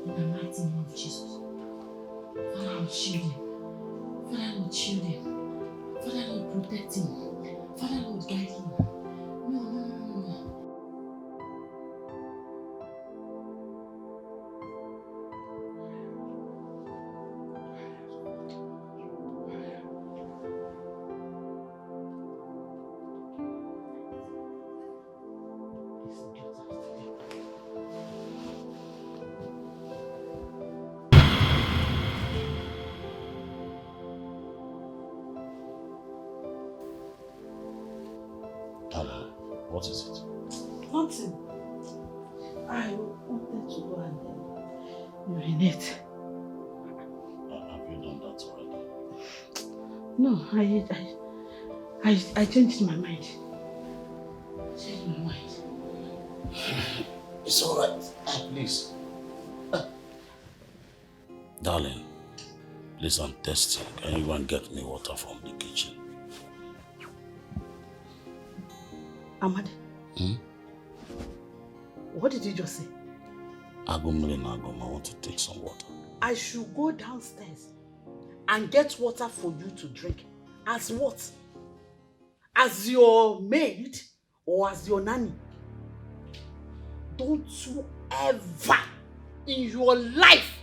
In the mighty name of Jesus. Father Lord, shield him. Father Lord, shield him. Father Lord, protect him. Father Lord, guide him. No. What is it? Nothing. I wanted to go and urinate. Have you done that already? No, I changed my mind. Changed my mind. It's alright. Please. Darling, please, I'm thirsty. Can you go and get me water from the kitchen? Ahmad, what did you just say? I want to take some water. I should go downstairs and get water for you to drink. As what? As your maid or as your nanny? Don't you ever in your life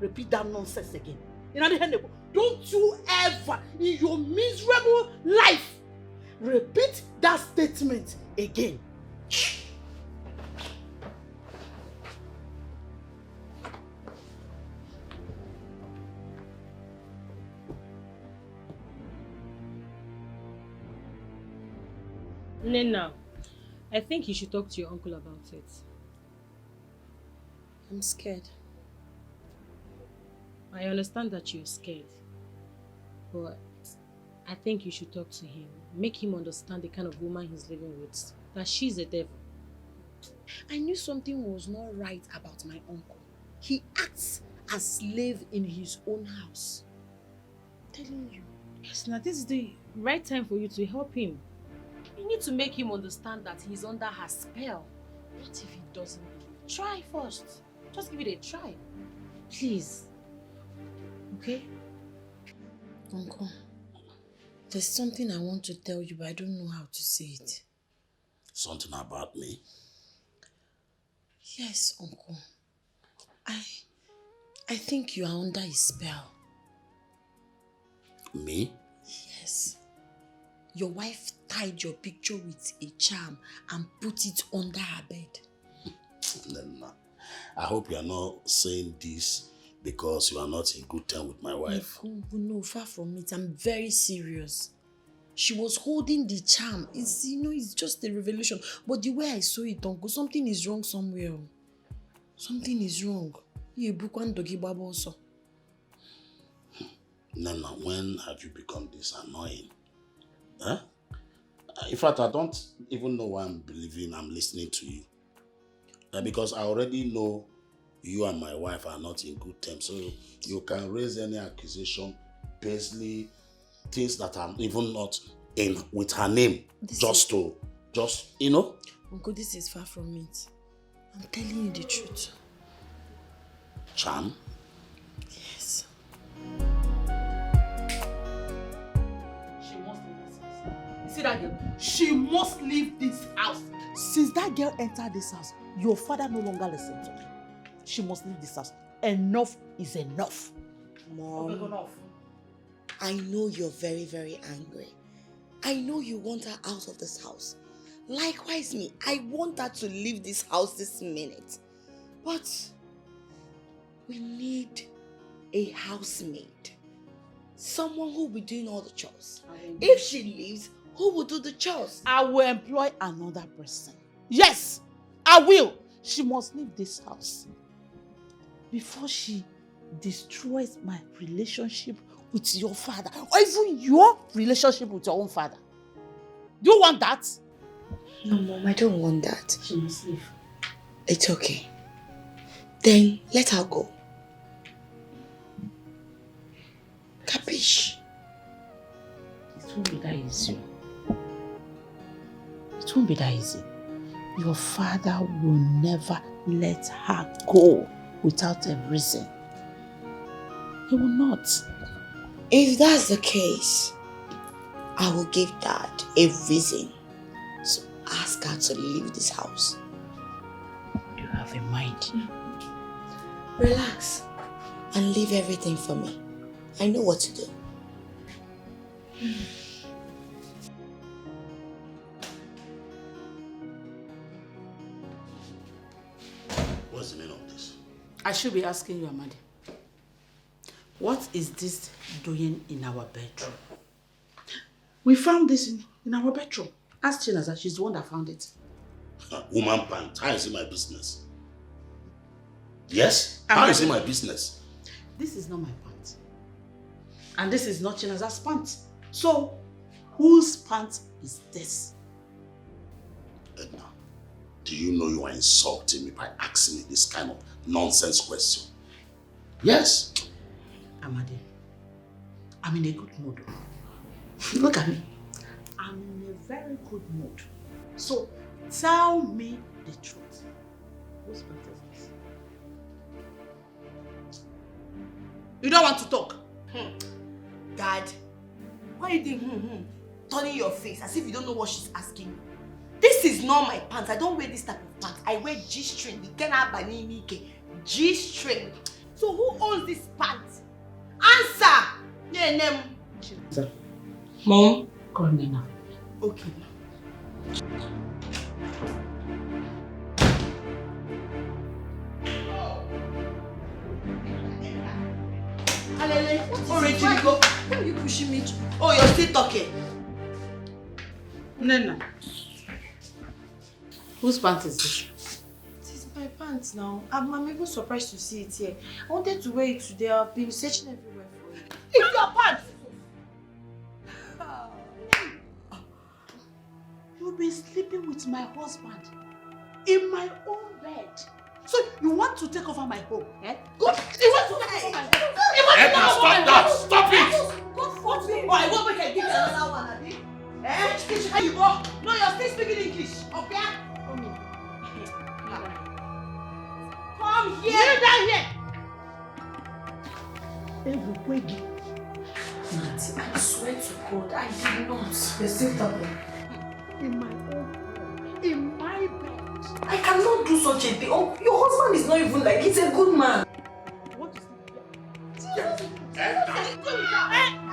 repeat that nonsense again. Don't you ever in your miserable life repeat that statement again. Nena, I think you should talk to your uncle about it. I'm scared. I understand that you're scared, but I think you should talk to him. Make him understand the kind of woman he's living with. That she's a devil. I knew something was not right about my uncle. He acts as slave in his own house. I'm telling you. Yes, now this is the right time for you to help him. You need to make him understand that he's under her spell. What if he doesn't believe? Try first. Just give it a try. Please. Okay? Uncle, there's something I want to tell you, but I don't know how to say it. Something about me? Yes, Uncle. I think you are under his spell. Me? Yes. Your wife tied your picture with a charm and put it under her bed. Nena, I hope you are not saying this because you are not in good time with my wife. No, far from it. I'm very serious. She was holding the charm. It's just a revelation. But the way I saw it, Uncle, something is wrong somewhere. Something is wrong. Nana, when have you become this annoying? Huh? In fact, I don't even know why I'm listening to you. Because I already know you and my wife are not in good terms. So you can raise any accusation, basically things that are even not in with her name just you know. Uncle, this is far from it. I'm telling you the truth. Charm? Yes. She must leave this house. You see that girl? She must leave this house. Since that girl entered this house, your father no longer listens to her. She must leave this house. Enough is enough. Mom, Okay, enough. I know you're very, very angry. I know you want her out of this house. Likewise me, I want her to leave this house this minute. But we need a housemaid. Someone who will be doing all the chores. If she leaves, who will do the chores? I will employ another person. Yes, I will. She must leave this house before she destroys my relationship with your father, or even your relationship with your own father. Do you want that? No, Mom, I don't want that. She must leave. It's okay. Then let her go. Capiche? It won't be that easy. It won't be that easy. Your father will never let her go without a reason. He will not. If that's the case, I will give Dad a reason to ask her to leave this house. You have a mind. Relax and leave everything for me. I know what to do. What's the meaning of this? I should be asking you, Amadi. What is this doing in our bedroom? We found this in our bedroom. Ask Chinaza, she's the one that found it. Woman pant, how is it my business? Yes? How is it my business? This is not my pant. And this is not Chinaza's pant. So, whose pant is this? Edna, do you know you are insulting me by asking me this kind of nonsense question? Yes. Amadi, I'm in a good mood. Look at me. I'm in a very good mood. So, tell me the truth. Whose pant is this? You don't want to talk? Dad, why are you doing turning your face as if you don't know what she's asking you? This is not my pants. I don't wear this type of pants. I wear G-string. G-string. So who owns this pants? Answer! Yeah, Sir. Mom? Call me now. Okay. Why are you pushing me? Oh, you're still talking. Nena. Whose pants is this? It is my pants now. I'm even surprised to see it here. I wanted to wear it today. I've been searching everywhere for it. It's your pants! You've been sleeping with my husband in my own bed. So you want to take over my home, eh? Go! You want to take over my home? Edna, stop that! Stop it! What me? Oh, I won't make a give you another one, Abi. Eh? Teach how you go. No, you're still speaking English. Okay? Come here. Come here. Kneel down here. Everybody. Nancy, I swear to God, I did not. You're still talking. In my own home, in my bed. I cannot do such a thing. Oh, your husband is not even like, he's a good man. What is Edna,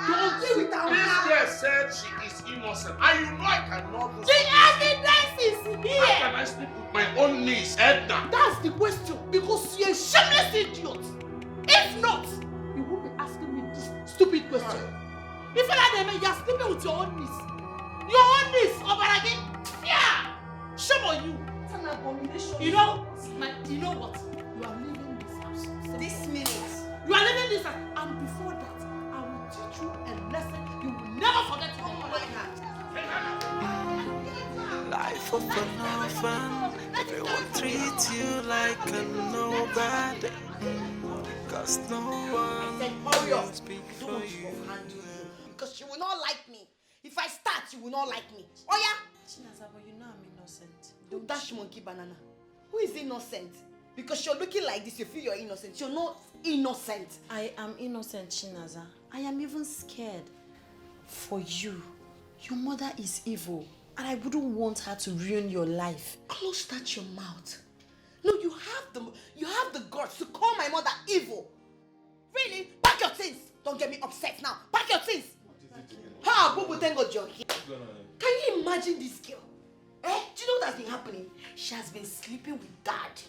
don't deal with her. this girl said she is innocent. And you know I cannot do The something. evidence is How here. can I sleep with my own niece, Edna? That's the question. Because you're a shameless idiot. If not, you won't be asking me this stupid question. If you're sleeping with your own niece. Your own niece, Obaragi. Yeah. Shame on you. It's an abomination. You know what? You are leaving this house. This minute. You are leaving this house. And before that, I will teach you a lesson you will never forget. Life of an orphan, everyone treats you like a nobody. Cause no one will speak for you. Because she will not like me. If I start, you will not like me. Oh yeah? Chinaza, but you know I'm innocent. Don't dash monkey banana. Who is innocent? Because you're looking like this, you feel you're innocent. You're not innocent. I am innocent, Chinaza. I am even scared. For you. Your mother is evil. And I wouldn't want her to ruin your life. Close that your mouth. No, you have the guts to call my mother evil. Really? Pack your things. Don't get me upset now. Pack your things. Ha, Bubu Tengo Jockey. Can you imagine this girl? Eh? Do you know what's been happening? She has been sleeping with Dad.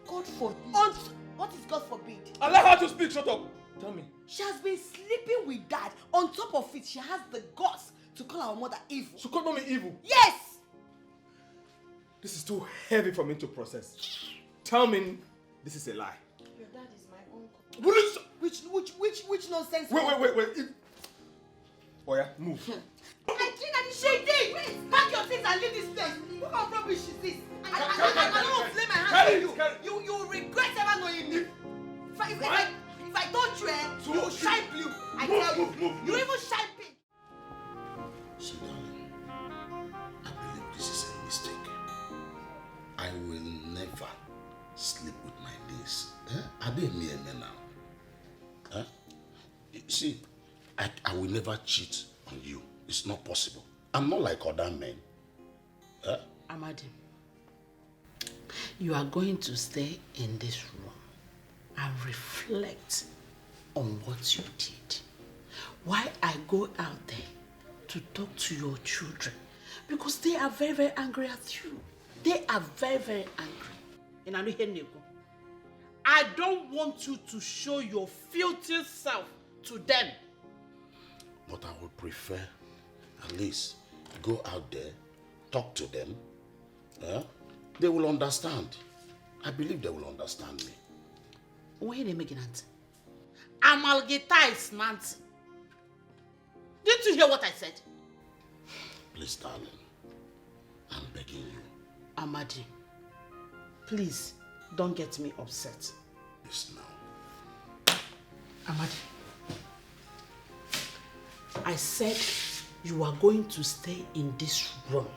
God forbid. What is God forbid? Allow her to speak. Shut up. Tell me. She has been sleeping with Dad. On top of it, she has the guts to call our mother evil. She called mommy evil? Yes! This is too heavy for me to process. Tell me this is a lie. Your dad is my uncle. Which nonsense? Wait. Oh yeah, move. I think that she did. Pack your things and leave this place. What kind of rubbish is this? I don't lay my hands on you. You will regret ever knowing me. If I don't you will shine blue. I tell you. You even shine pink. See, darling, I believe this is a mistake. I will never sleep with my niece. Are they near me now? See, I will never cheat on you. It's not possible. I'm not like other men. Amadi, you are going to stay in this room and reflect on what you did. Why I go out there to talk to your children, because they are very, very angry at you. They are very, very angry. I don't want you to show your filthy self to them. But I would prefer at least go out there, talk to them. They will understand. I believe they will understand me. Wait a minute. Amalgata is Nancy. Didn't you hear what I said? Please, darling, I'm begging you. Amadi, please don't get me upset. Yes, now. Amadi, I said you are going to stay in this room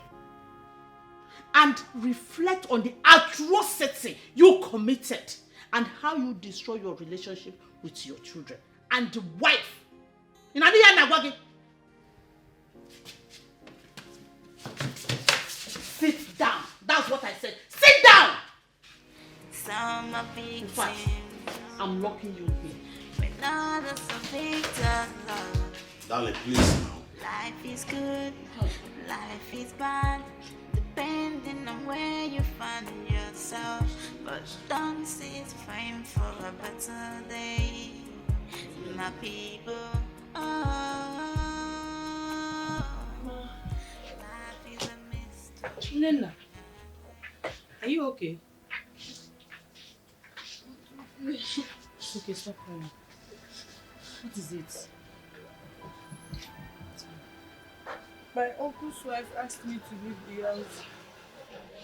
and reflect on the atrocity you committed and how you destroy your relationship with your children and the wife. Sit down. That's what I said. Sit down! In fact, I'm locking you here. Darling, please now. Life is good, life is bad, depending on where you find yourself. But don't sit praying for a better day, my people. Life is a mist. Nena, are you okay? It's okay, stop crying. What is it? My uncle's wife asked me to leave the house.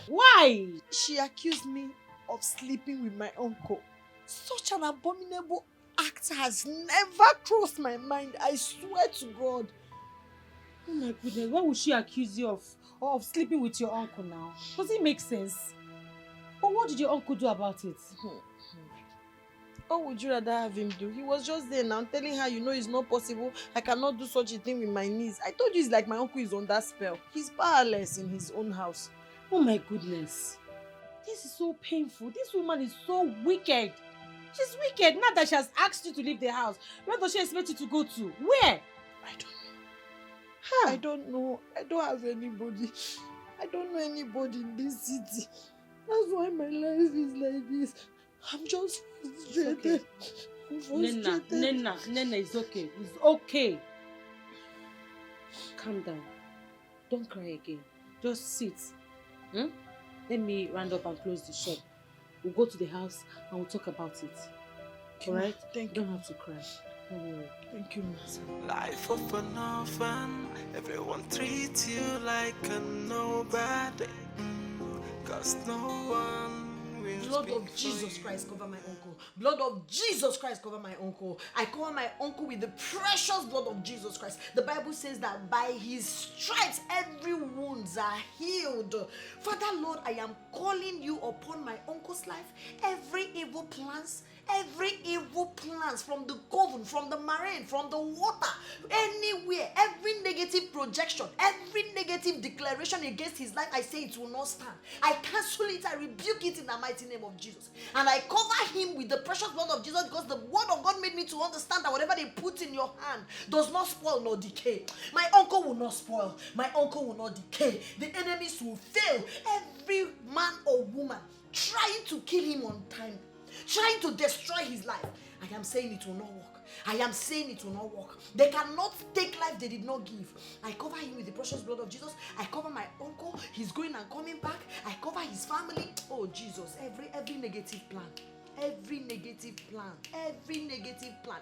Why? She accused me of sleeping with my uncle. Such an abominable act has never crossed my mind. I swear to God. Oh my goodness, why would she accuse you of sleeping with your uncle now? Does it make sense? But what did your uncle do about it? What would you rather have him do? He was just there now telling her, you know, it's not possible. I cannot do such a thing with my niece. I told you it's like my uncle is on that spell. He's powerless in his own house. Oh my goodness. This is so painful. This woman is so wicked. She's wicked. Now that she has asked you to leave the house, where does she expect you to go to? Where? I don't know. Huh? I don't know. I don't have anybody. I don't know anybody in this city. That's why my life is like this. I'm just frustrated. Okay. Nena, it's okay. It's okay. Calm down. Don't cry again. Just sit. Let me round up and close the shop. We'll go to the house and we'll talk about it. Alright? Thank you. Don't have to cry. Don't worry. Thank you, Mom. Life of an orphan, everyone treats you like a nobody. Cause no one will Blood speak of Jesus Christ cover my uncle. uncle. Blood of Jesus Christ cover my uncle. I cover my uncle with the precious blood of Jesus Christ. The Bible says that by his stripes every wounds are healed. Father Lord, I am calling you upon my uncle's life. Every evil plans from the coven, from the marine, from the water, anywhere, every negative projection, every negative declaration against his life, I say it will not stand. I cancel it, I rebuke it in the mighty name of Jesus. And I cover him with the precious blood of Jesus, because the word of God made me to understand that whatever they put in your hand does not spoil nor decay. My uncle will not spoil. My uncle will not decay. The enemies will fail. Every man or woman trying to kill him on time, trying to destroy his life, I am saying it will not work. I am saying it will not work. They cannot take life they did not give. I cover him with the precious blood of Jesus. I cover my uncle. He's going and coming back. I cover his family. Oh Jesus, every negative plan. Every negative plan,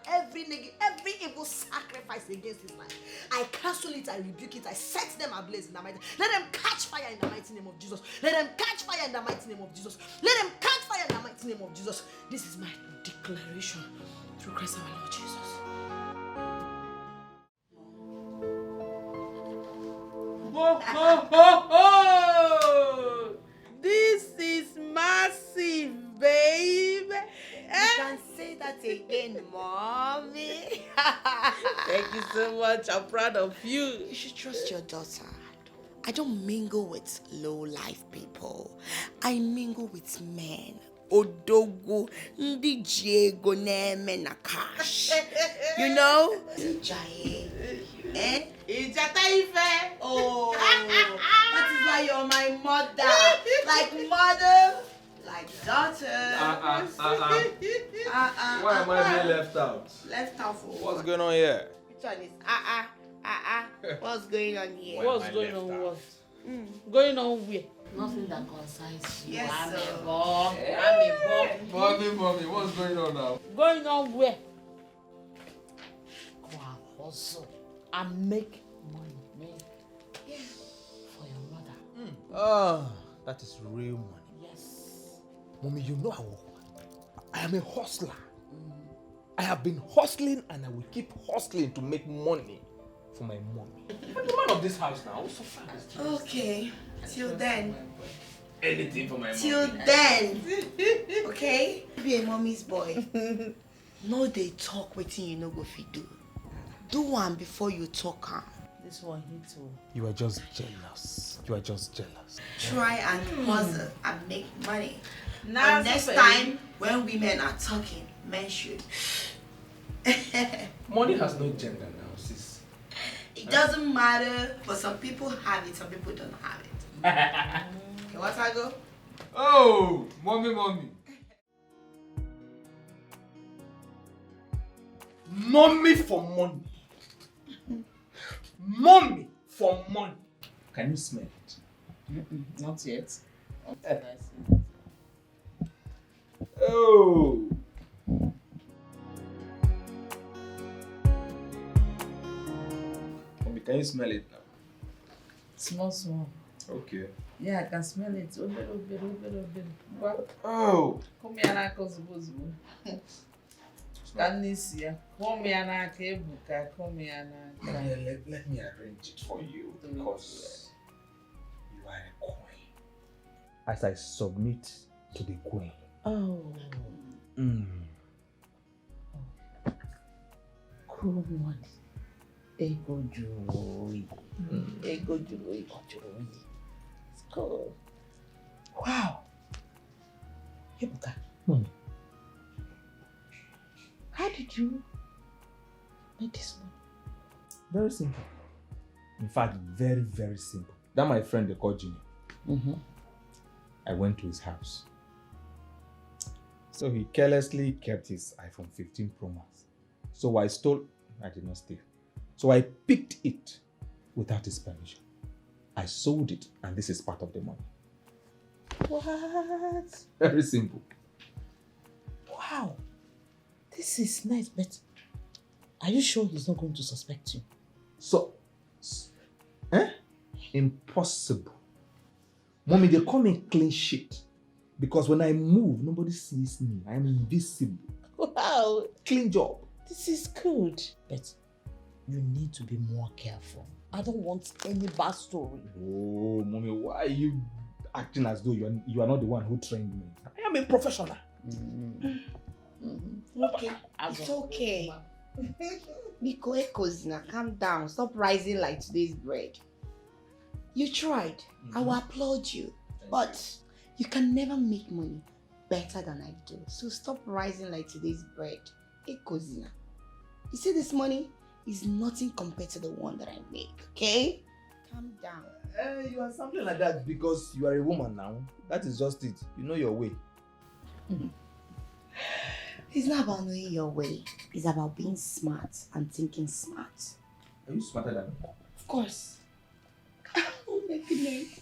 every evil sacrifice against his life, I cancel it, I rebuke it, I set them ablaze in the mighty. Let them catch fire in the mighty name of Jesus. Let them catch fire in the mighty name of Jesus. Let them catch fire in the mighty name of Jesus. This is my declaration through Christ our Lord Jesus. Ho, ho, ho, ho! This is massive, babe. You can say that again, mommy. Thank you so much. I'm proud of you. You should trust your daughter. I don't mingle with low-life people. I mingle with men. Odogo, ndi Diego neme na cash. You know? Ijaye. Eh? Ijataife. Oh, that is why you're my mother. Like mother, like daughter. Why am I being left out? Left out for What's what? going on here? Which one is what's going on here? What's going on? What? Going on where? Nothing that concerns you. Yes, I'm sir. a bomb. Mommy, what's going on now? Going on where? Go and hustle and make money. For your mother. Ah, that is real money. Yes. Mommy, you know I am a hustler. I have been hustling and I will keep hustling to make money for my mommy. I'm the man of this house now. So fast. Okay, till then. Anything for my Till mommy. then. Okay? Be a mommy's boy. No, they talk wetin you no go fit do. Do one before you talk am. This one hits you. You are just jealous. You are just jealous. Try and hustle and make money. Now, But next time, when women are talking, men should. Money has no gender now, sis. It doesn't matter, but some people have it, some people don't have it. Okay, what I go? Oh, mommy. Mommy for money. Mommy for money. Can you smell it? Not yet. Oh. Mommy, can you smell it now? Small. Okay. Yeah, I can smell it. A little bit. But Oh. come here and Zubu. Can you see? Come here and Kebuka. Come here and Let me arrange it for you because you are a queen. As I submit to the queen. oh, cool one. Ego joy. Ego joy. It's cool. Wow. Kebuka. How did you make this money? Very simple. In fact, very, very simple. That my friend they called Jimmy. I went to his house. So he carelessly kept his iPhone 15 Pro Max. So I did not steal. So I picked it without his permission. I sold it and this is part of the money. What? Very simple. Wow. This is nice, but are you sure he's not going to suspect you? So, impossible. Mommy, they call me clean sheet. Because when I move, nobody sees me. I am invisible. Wow, Clean job. this is good. But you need to be more careful. I don't want any bad story. Oh, mommy, why are you acting as though you are not the one who trained me? I am a professional. Okay, it's okay. Biko Ekozina, calm down. Stop rising like today's bread. You tried. I will applaud you. But you can never make money better than I do. So stop rising like today's bread. Ekozina. You see this money is nothing compared to the one that I make, okay? Calm down. You are something like that because you are a woman now. That is just it. You know your way. It's not about knowing your way. It's about being smart and thinking smart. Are you smarter than me? Of course. Oh my goodness.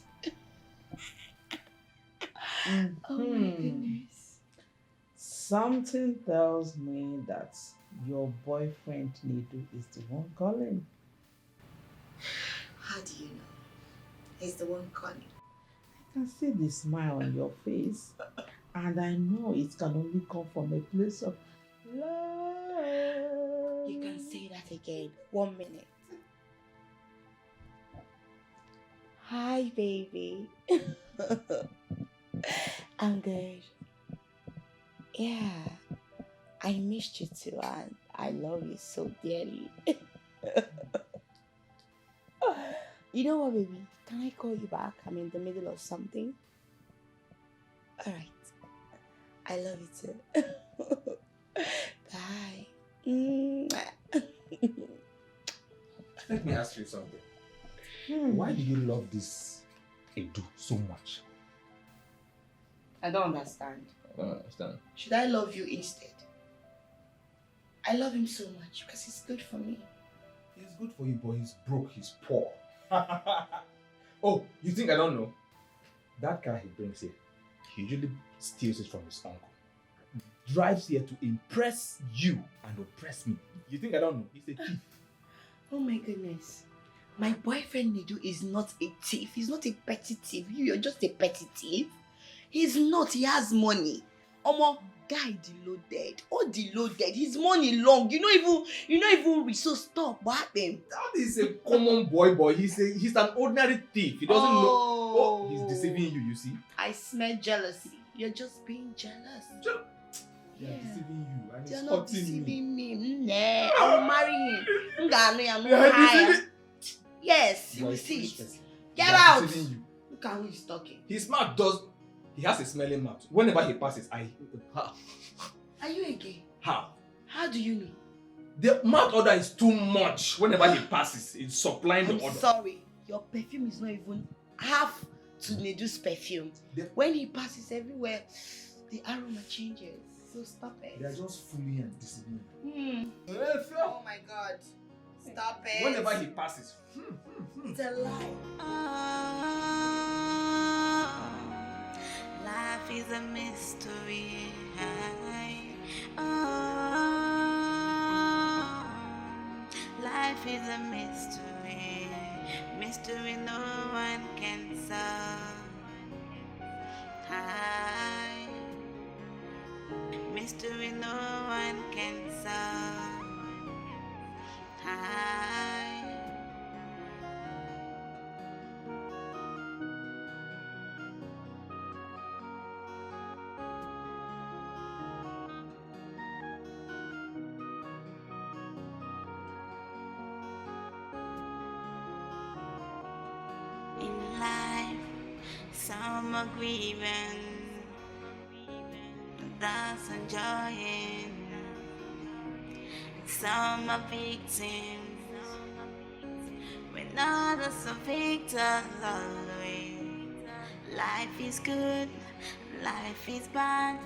Oh my goodness. Something tells me that your boyfriend Nidu is the one calling. How do you know? He's the one calling. I can see the smile on your face, and I know it can only come from a place of love. You can say that again. 1 minute. Hi, baby. I'm good. Yeah, I missed you too, and I love you so dearly. You know what, baby? Can I call you back? I'm in the middle of something. All right. I love you too. Bye. Let me ask you something. Why do you love this Edu so much? I don't understand. I don't understand. Should I love you instead? I love him so much because he's good for me. He's good for you, but he's broke, he's poor. Oh, you think I don't know? That car he brings here, he usually steals it from his uncle. Drives here to impress you and oppress me. You think I don't know? He's a thief. Oh my goodness. My boyfriend Nidu is not a thief. He's not a petty thief. You're just a petty thief. He's not. He has money. Omo, guy deloaded. Oh, deloaded. His money long. You know even rich. So stop. What happened? That is a common boy. He's an ordinary thief. He doesn't know. Oh, he's deceiving you, you see? I smell jealousy. You're just being jealous. Yeah, deceiving you. And You're he's not hurting deceiving me. me. Nah, I will marry him. Higher. Yes, you will see it. Get out. Deceiving you. Look at who he's talking. His mouth does. He has a smelling mouth. Whenever he passes, Are you a gay? How? How do you know? The mouth odor is too much. Whenever he passes, it's supplying the I'm odor. sorry. Your perfume is not even half to Nedu's perfume. When he passes everywhere, the aroma changes. So stop it. They are just fooling and deceiving you. Oh my God. Stop it. Whenever he passes. It's a lie. Life is a mystery. Life is a mystery. Mystery no one can solve. Mystery no one can solve. In life, some are grieving, that's enjoying. Some are victims, when others are victors always. Life is good, life is bad,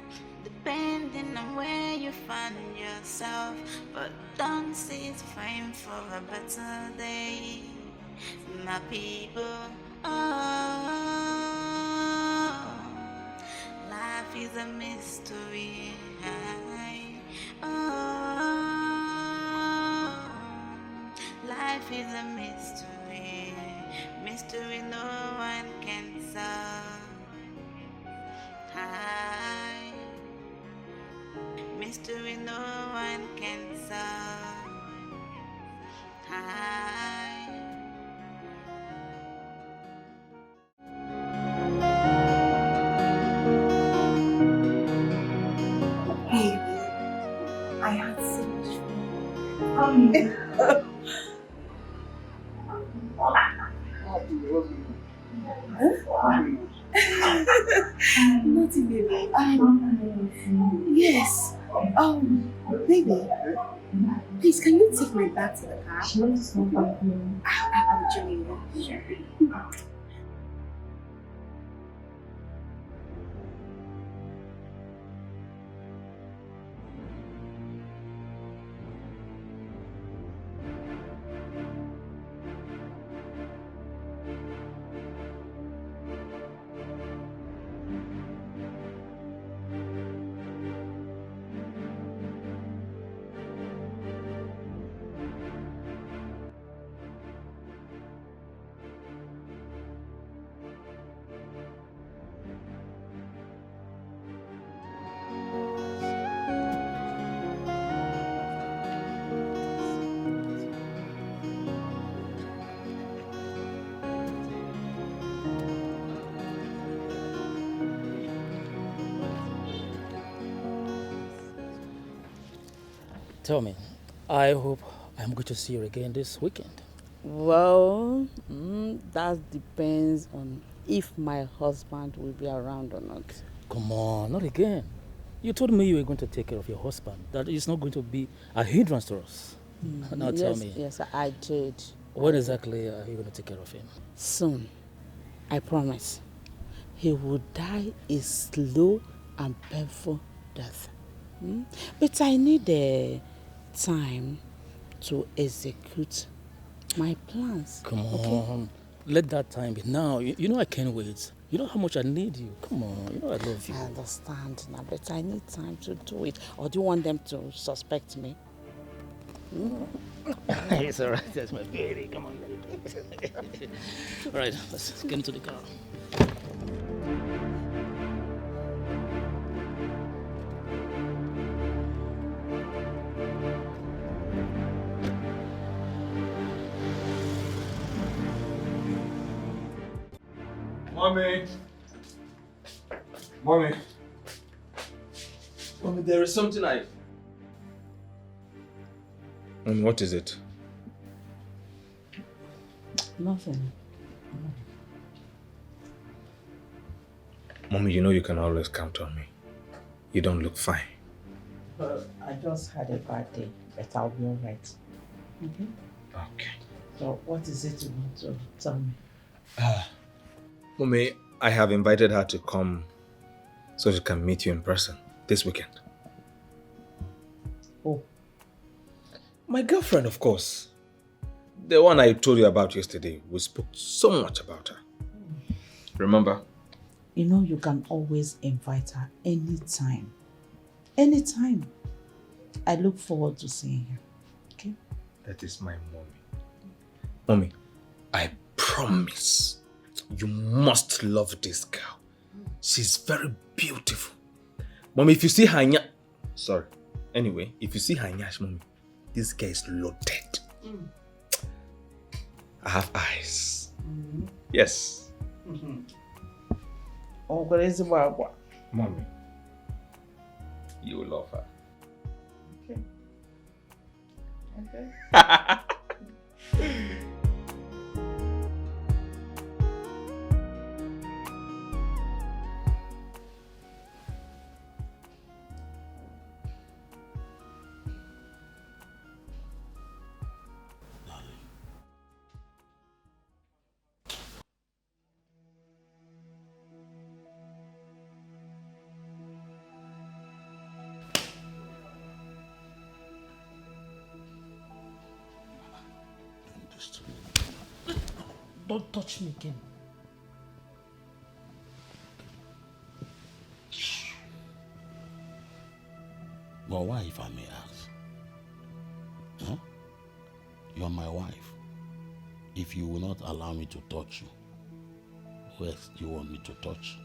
depending on where you find yourself. But don't cease praying for a better day, my people. Life is a mystery. Life is a mystery. Mystery no one can solve. High mystery no one can solve. High. Baby, I had so much fun. Nothing, baby. Yes. Baby, please, can you take my bag to the car? I'll join you. Sure. Tell me, I hope I'm going to see you again this weekend. Well, that depends on if my husband will be around or not. Come on, not again. You told me you were going to take care of your husband. That is not going to be a hindrance to us. Now tell me. Yes, I did. When exactly are you going to take care of him? Soon. I promise. He will die a slow and painful death. But I need time to execute my plans. Come on. Okay? Let that time be now. You know I can't wait. You know how much I need you. Come on. You know I love you. I understand now, but I need time to do it. Or do you want them to suspect me? It's all right. That's my baby. Come on. All right. Let's get into the car. Mommy! Mommy! Mommy, there is something Mommy, what is it? Nothing. Mommy, you know you can always count on me. You don't look fine. I just had a bad day, but I'll be all right. Okay? Okay. So what is it you want to tell me? Mommy, I have invited her to come so she can meet you in person this weekend. Oh. My girlfriend, of course. The one I told you about yesterday. We spoke so much about her. Remember? You know you can always invite her anytime. Anytime. I look forward to seeing you. Okay? That is my mommy. Mommy, I promise you must love this girl. She's very beautiful. Mommy, if you see her Sorry. Anyway, if you see her nyash, Mommy, this girl is loaded. I have eyes. Yes. Oh, crazy Baba. Mommy, you will love her. Okay. Okay. Don't touch me again. But why, if I may ask? Huh? You're my wife. If you will not allow me to touch you, who else do you want me to touch?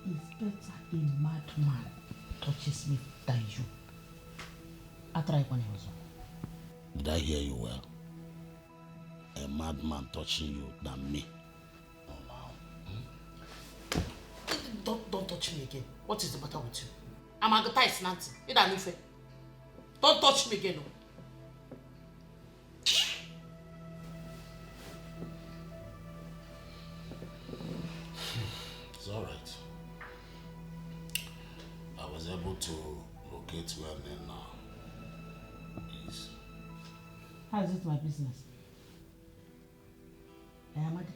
It's better a madman touches me than you. Did I hear you well? A madman touching you than me. Oh, wow. Don't touch me again. What is the matter with you? I'm Agatha is Nancy. Don't touch me again. No. It's all right. I was able to locate where Nena is. How is it my business?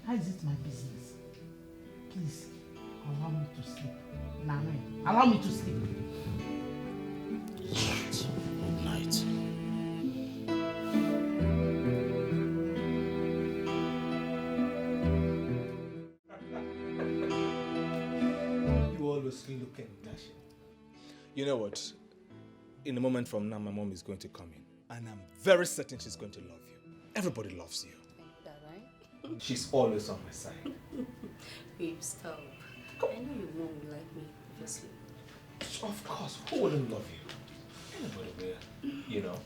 How is it my business? Please, allow me to sleep. Nana, allow me to sleep. Good night. You always looking dashing. You know what? In a moment from now, my mom is going to come in. And I'm very certain she's going to love you. Everybody loves you. That right? She's always on my side. Babe, stop. I know your mom will like me, obviously. Of course, who wouldn't love you? Anybody will, you know.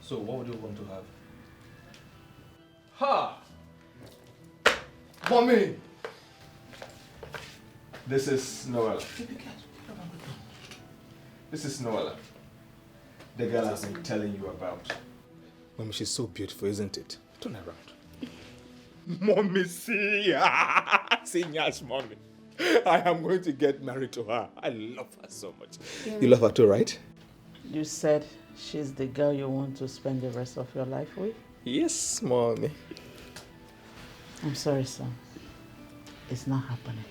So what would you want to have? Ha! Mommy! This is Noella. This is Noella. The girl I've been telling you about. Mommy, she's so beautiful, isn't it? Turn around. Mommy, see? See, yes, Mommy. I am going to get married to her. I love her so much. Yeah. You love her too, right? You said she's the girl you want to spend the rest of your life with? Yes, Mommy. I'm sorry, son. It's not happening.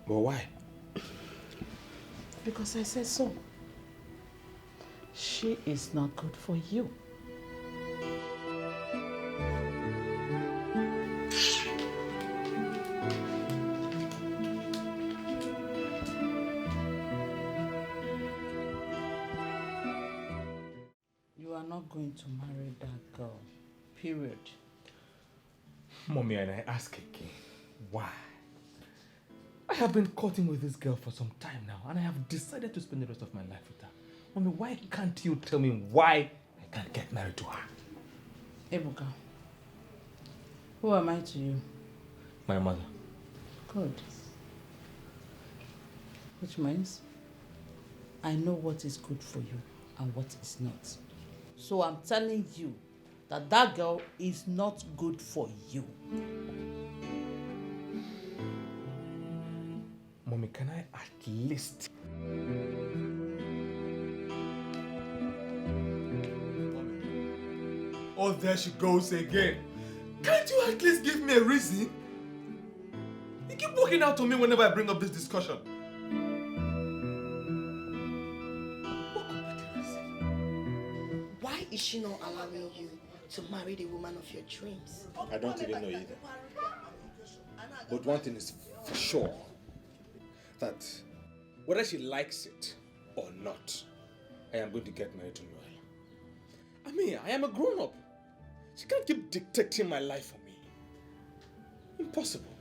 But why? Because I said so. She is not good for you. You are not going to marry that girl. Period. Mommy, and I ask again, why? I have been courting with this girl for some time now, and I have decided to spend the rest of my life with her. Mommy, why can't you tell me why I can't get married to her? Ebuka, who am I to you? My mother. Good. Which means I know what is good for you and what is not. So I'm telling you that that girl is not good for you. Mommy, can I at least... Oh, there she goes again. Can't you at least give me a reason? You keep walking out to me whenever I bring up this discussion. What could be the reason? Why is she not allowing you to marry the woman of your dreams? I don't even know either. But one thing is for sure, that whether she likes it or not, I am going to get married to Noella. I mean, I am a grown-up. She can't keep dictating my life for me. Impossible.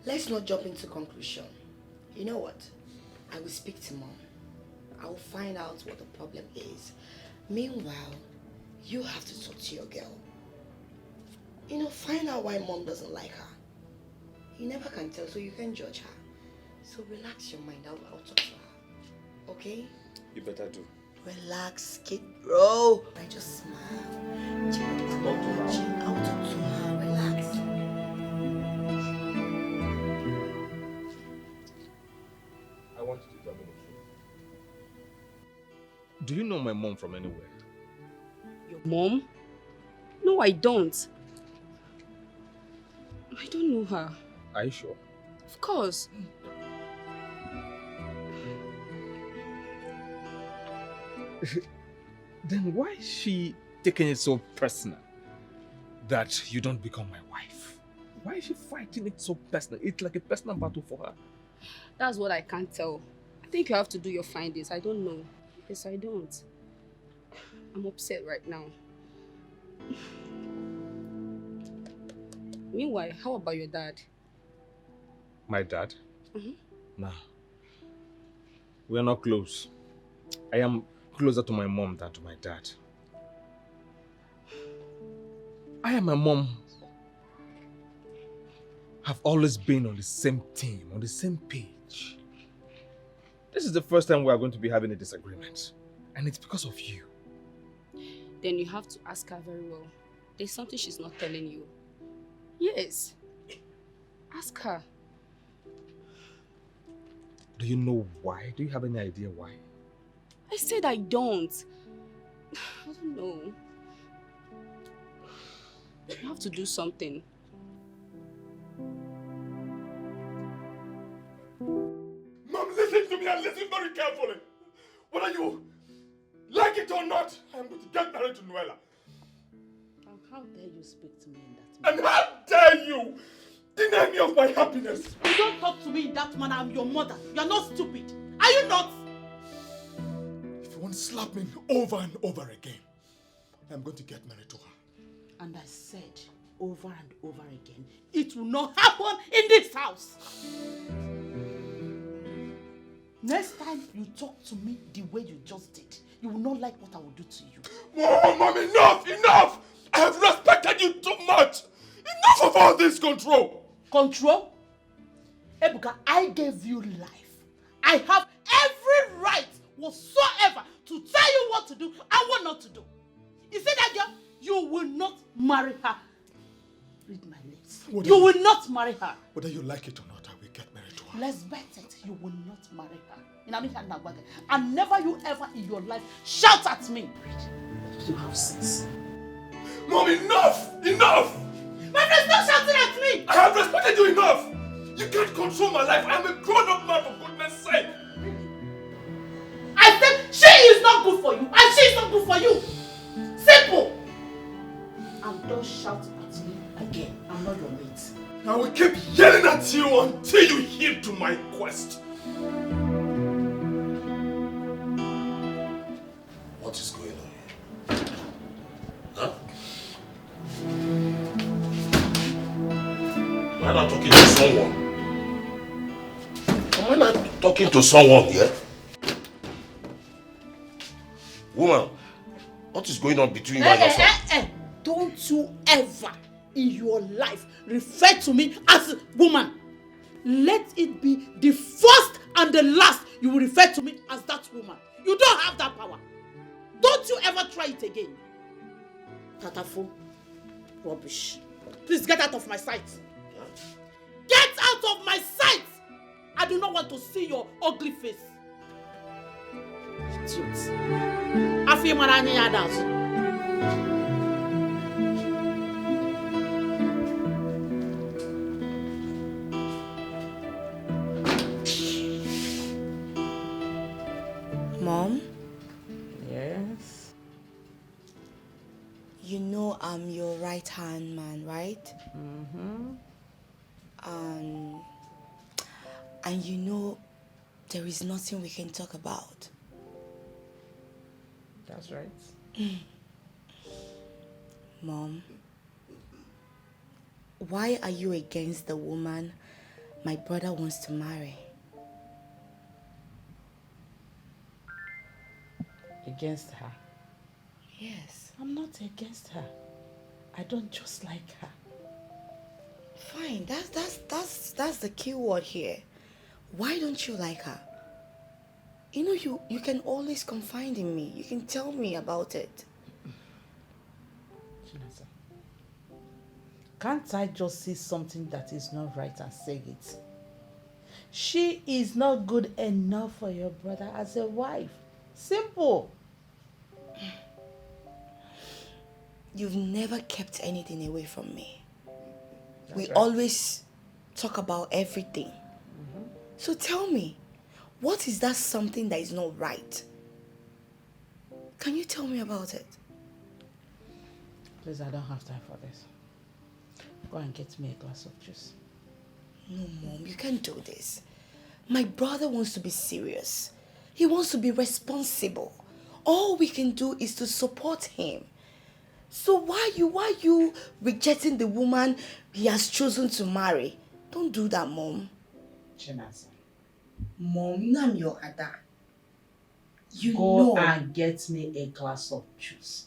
Let's not jump into conclusion. You know what? I will speak to Mom. I will find out what the problem is. Meanwhile, you have to talk to your girl. You know, find out why Mom doesn't like her. You never can tell, so you can judge her. So relax your mind. I'll talk to her. Okay? You better do. Relax, kid, bro. I just smile. I'll talk to her. Relax. I want you to tell me the truth. Do you know my mom from anywhere? Your mom? No, I don't. I don't know her. Are you sure? Of course. Then why is she taking it so personal that you don't become my wife? Why is she fighting it so personal? It's like a personal battle for her. That's what I can't tell. I think you have to do your findings. I don't know. Yes, I don't. I'm upset right now. Meanwhile, how about your dad? My dad? Mhm. Nah. We are not close. I am closer to my mom than to my dad. I and my mom have always been on the same team, on the same page. This is the first time we are going to be having a disagreement. And it's because of you. Then you have to ask her very well. There's something she's not telling you. Yes. Ask her. Do you know why? Do you have any idea why? I said I don't. I don't know. You have to do something. Mom, listen to me and listen very carefully. Whether you like it or not, I'm going to get married to Noella. And how dare you speak to me in that And how dare you deny me of my happiness? You don't talk to me in that manner. I'm your mother. You're not stupid. Are you not? If you want to slap me over and over again, I'm going to get married to her. And I said over and over again, it will not happen in this house. Next time you talk to me the way you just did, you will not like what I will do to you. Mom, enough! Enough! I have respected you too much! Enough of all this control! Control? Ebuka, I gave you life. I have every right whatsoever to tell you what to do and what not to do. You see that girl? You will not marry her. Read my lips. You will not marry her. Whether you like it or not, I will get married to her. Let's bet it. You will not marry her. And never you ever in your life shout at me. You have sense. Mom, enough! Enough! My friend's not shouting at me! I have respected you enough! You can't control my life. I'm a grown-up man, for goodness sake! I said she is not good for you and she is not good for you. Simple. And don't shout at me again. I'm not your mate. I will keep yelling at you until you heed to my quest. What is going on here? Huh? Am I not talking to someone? Am I not talking to someone here? Woman, what is going on between you and your son? Don't you ever in your life refer to me as a woman. Let it be the first and the last you will refer to me as that woman. You don't have that power. Don't you ever try it again. Tatafo. Rubbish. Please get out of my sight. Get out of my sight! I do not want to see your ugly face. Idiot. Afi marani adults. Mom? Yes? You know I'm your right-hand man, right? Mm-hmm. And you know there is nothing we can talk about. That's right. Mom, why are you against the woman my brother wants to marry? Against her? Yes. I'm not against her. I don't just like her. Fine, that's the key word here. Why don't you like her? You know, you can always confide in me. You can tell me about it. Can't I just see something that is not right and say it? She is not good enough for your brother as a wife. Simple. You've never kept anything away from me. We right. always talk about everything. So tell me, what is that something that is not right? Can you tell me about it? Please, I don't have time for this. Go and get me a glass of juice. No, Mom, you can't do this. My brother wants to be serious. He wants to be responsible. All we can do is to support him. So why you rejecting the woman he has chosen to marry? Don't do that, Mom. Chinasa. Mom, you know I'm your Ada. You Go know. and get me a glass of juice.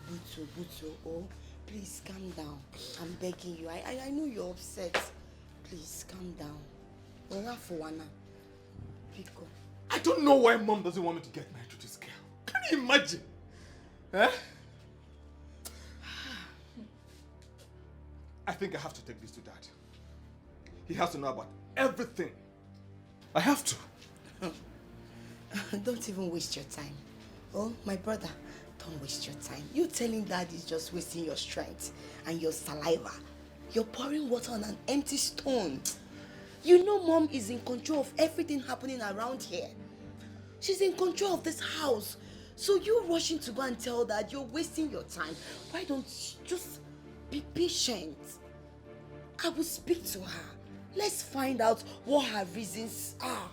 Buto, oh, please calm down. I'm begging you. I know you're upset. Please calm down. I don't know why Mom doesn't want me to get married to this girl. Can you imagine? Eh? I think I have to take this to Dad. He has to know about everything. I have to. Don't even waste your time. Oh, my brother, don't waste your time. You telling Dad is just wasting your strength and your saliva. You're pouring water on an empty stone. You know Mom is in control of everything happening around here. She's in control of this house. So you rushing to go and tell Dad you're wasting your time. Why don't you just be patient? I will speak to her. Let's find out what her reasons are.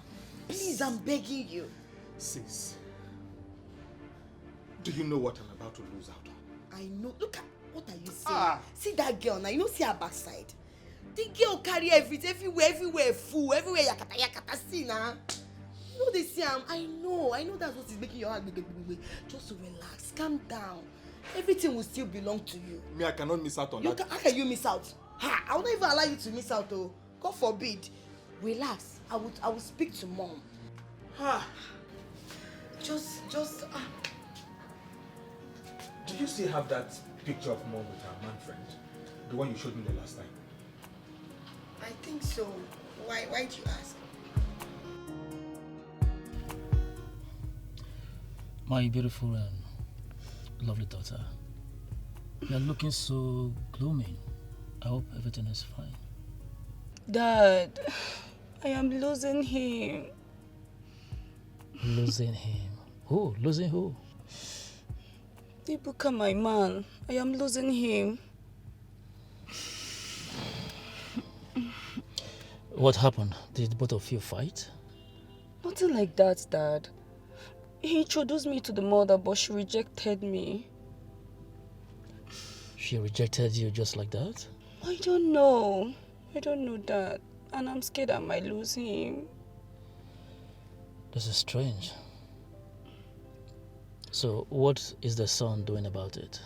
Please, I'm begging you. Sis, do you know what I'm about to lose out on? I know. Look at, what are you saying? See that girl now, you know, see her backside. The girl carry everything, everywhere full, everywhere yakata, see now. You know they see I know that's what is making your heart big. Just relax, calm down. Everything will still belong to you. Me, I cannot miss out on that. How can you miss out? I will not even allow you to miss out, oh. God forbid. Relax. I will speak to Mom. Just. Do you still have that picture of Mom with her man friend? The one you showed me the last time? I think so. Why do you ask? My beautiful and lovely daughter, you're looking so gloomy. I hope everything is fine. Dad, I am losing him. Losing him? Who? Losing who? Ibuka, my man. I am losing him. What happened? Did both of you fight? Nothing like that, Dad. He introduced me to the mother, but she rejected me. She rejected you just like that? I don't know, Dad. And I'm scared I might lose him. This is strange. So, what is the son doing about it?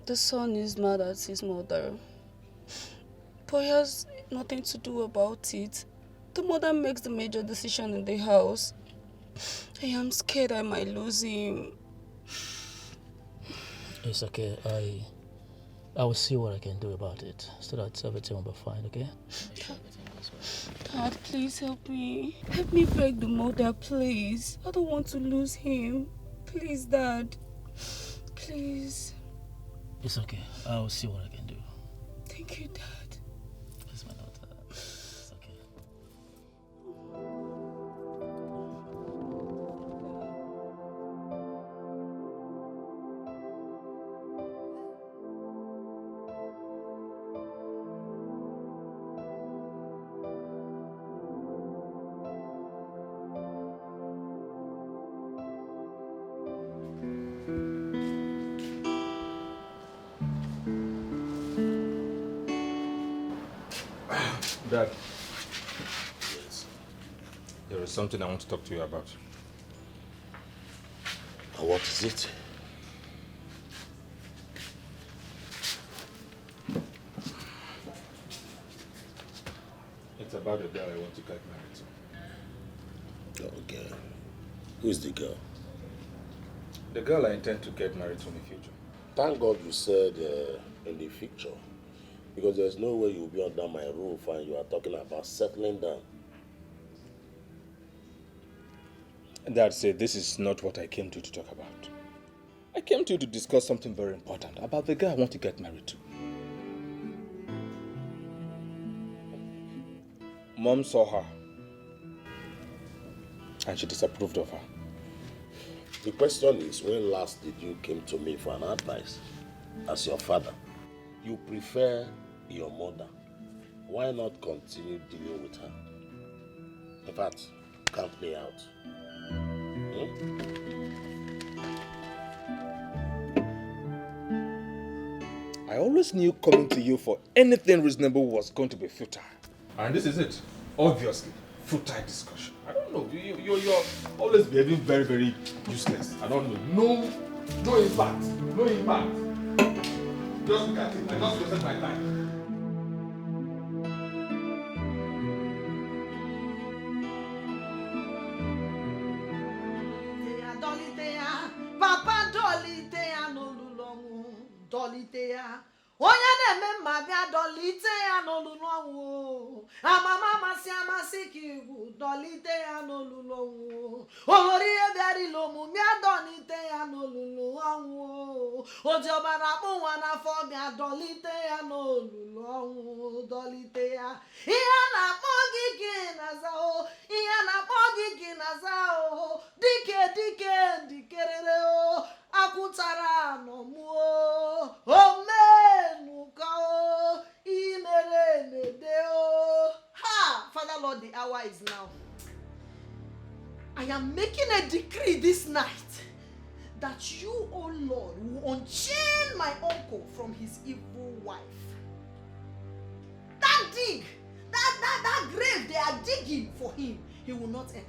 The son is mad at his mother. But he has nothing to do about it. The mother makes the major decision in the house. I am scared I might lose him. It's okay. I will see what I can do about it so that everything will be fine, okay? Dad, please help me. Help me beg the mother, please. I don't want to lose him. Please, Dad. Please. It's okay. I will see what I can do. Thank you, Dad. It's my daughter. It's okay. Dad. Yes. There is something I want to talk to you about. What is it? It's about a girl I want to get married to. Okay. Who is the girl? The girl I intend to get married to in the future. Thank God you said in the future. Because there's no way you'll be under my roof and you are talking about settling down. Dad said this is not what I came to talk about. I came to discuss something very important about the girl I want to get married to. Mom saw her and she disapproved of her. The question is, when last did you came to me for an advice? As your father, you prefer your mother. Why not continue dealing with her? In fact, count me out. I always knew coming to you for anything reasonable was going to be futile. And this is it. Obviously, futile discussion. I don't know. You're always behaving very, very useless. I don't know. No impact. No impact. Just look at it. I just wasted my time. Papa dolitea n'olulonwu, dolitea. Onye na-eme mma bịa dolite ya n'olulonwu. Amama amasị amasị ka iwu dolite ya n'olulonwu. Olori ihe bịara ilomu bịa dolite ya n'olulonwu. Oji ọbara akpụ nwa n'afọ bịa dolite ya n'olulonwu, dolite ya. Ihe na-akpọ gị gị na-aza o, ihe na-akpọ gị gị na-aza o. Dike dikerere o, akwụtara n'ọmụo, omenuka o, imere nede o. Ha! Father Lord, the hour is now. I am making a decree this night that you, O Lord, will unchain my uncle from his evil wife. That dig, that grave they are digging for him, he will not enter.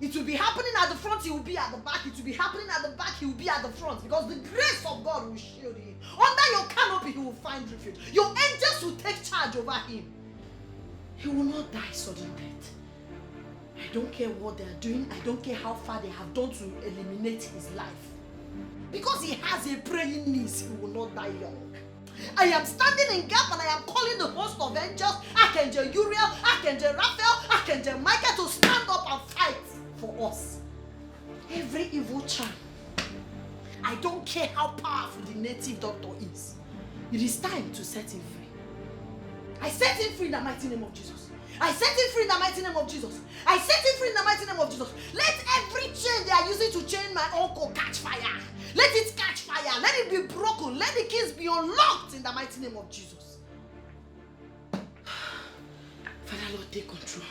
It will be happening at the front, he will be at the back. It will be happening at the back, he will be at the front. Because the grace of God will shield him. Under your canopy, he will find refuge. Your angels will take charge over him. He will not die sudden death. I don't care what they are doing. I don't care how far they have done to eliminate his life. Because he has a praying niece, he will not die young. I am standing in gap and I am calling the host of angels, Archangel Uriel, Archangel Raphael, Archangel Michael to stand up and fight for us. Every evil charm. I don't care how powerful the native doctor is. It is time to set him free. I set him free in the mighty name of Jesus. I set him free in the mighty name of Jesus. I set him free in the mighty name of Jesus. Let every chain they are using to chain my uncle catch fire. Let it catch fire. Let it be broken. Let the keys be unlocked in the mighty name of Jesus. Father Lord, take control.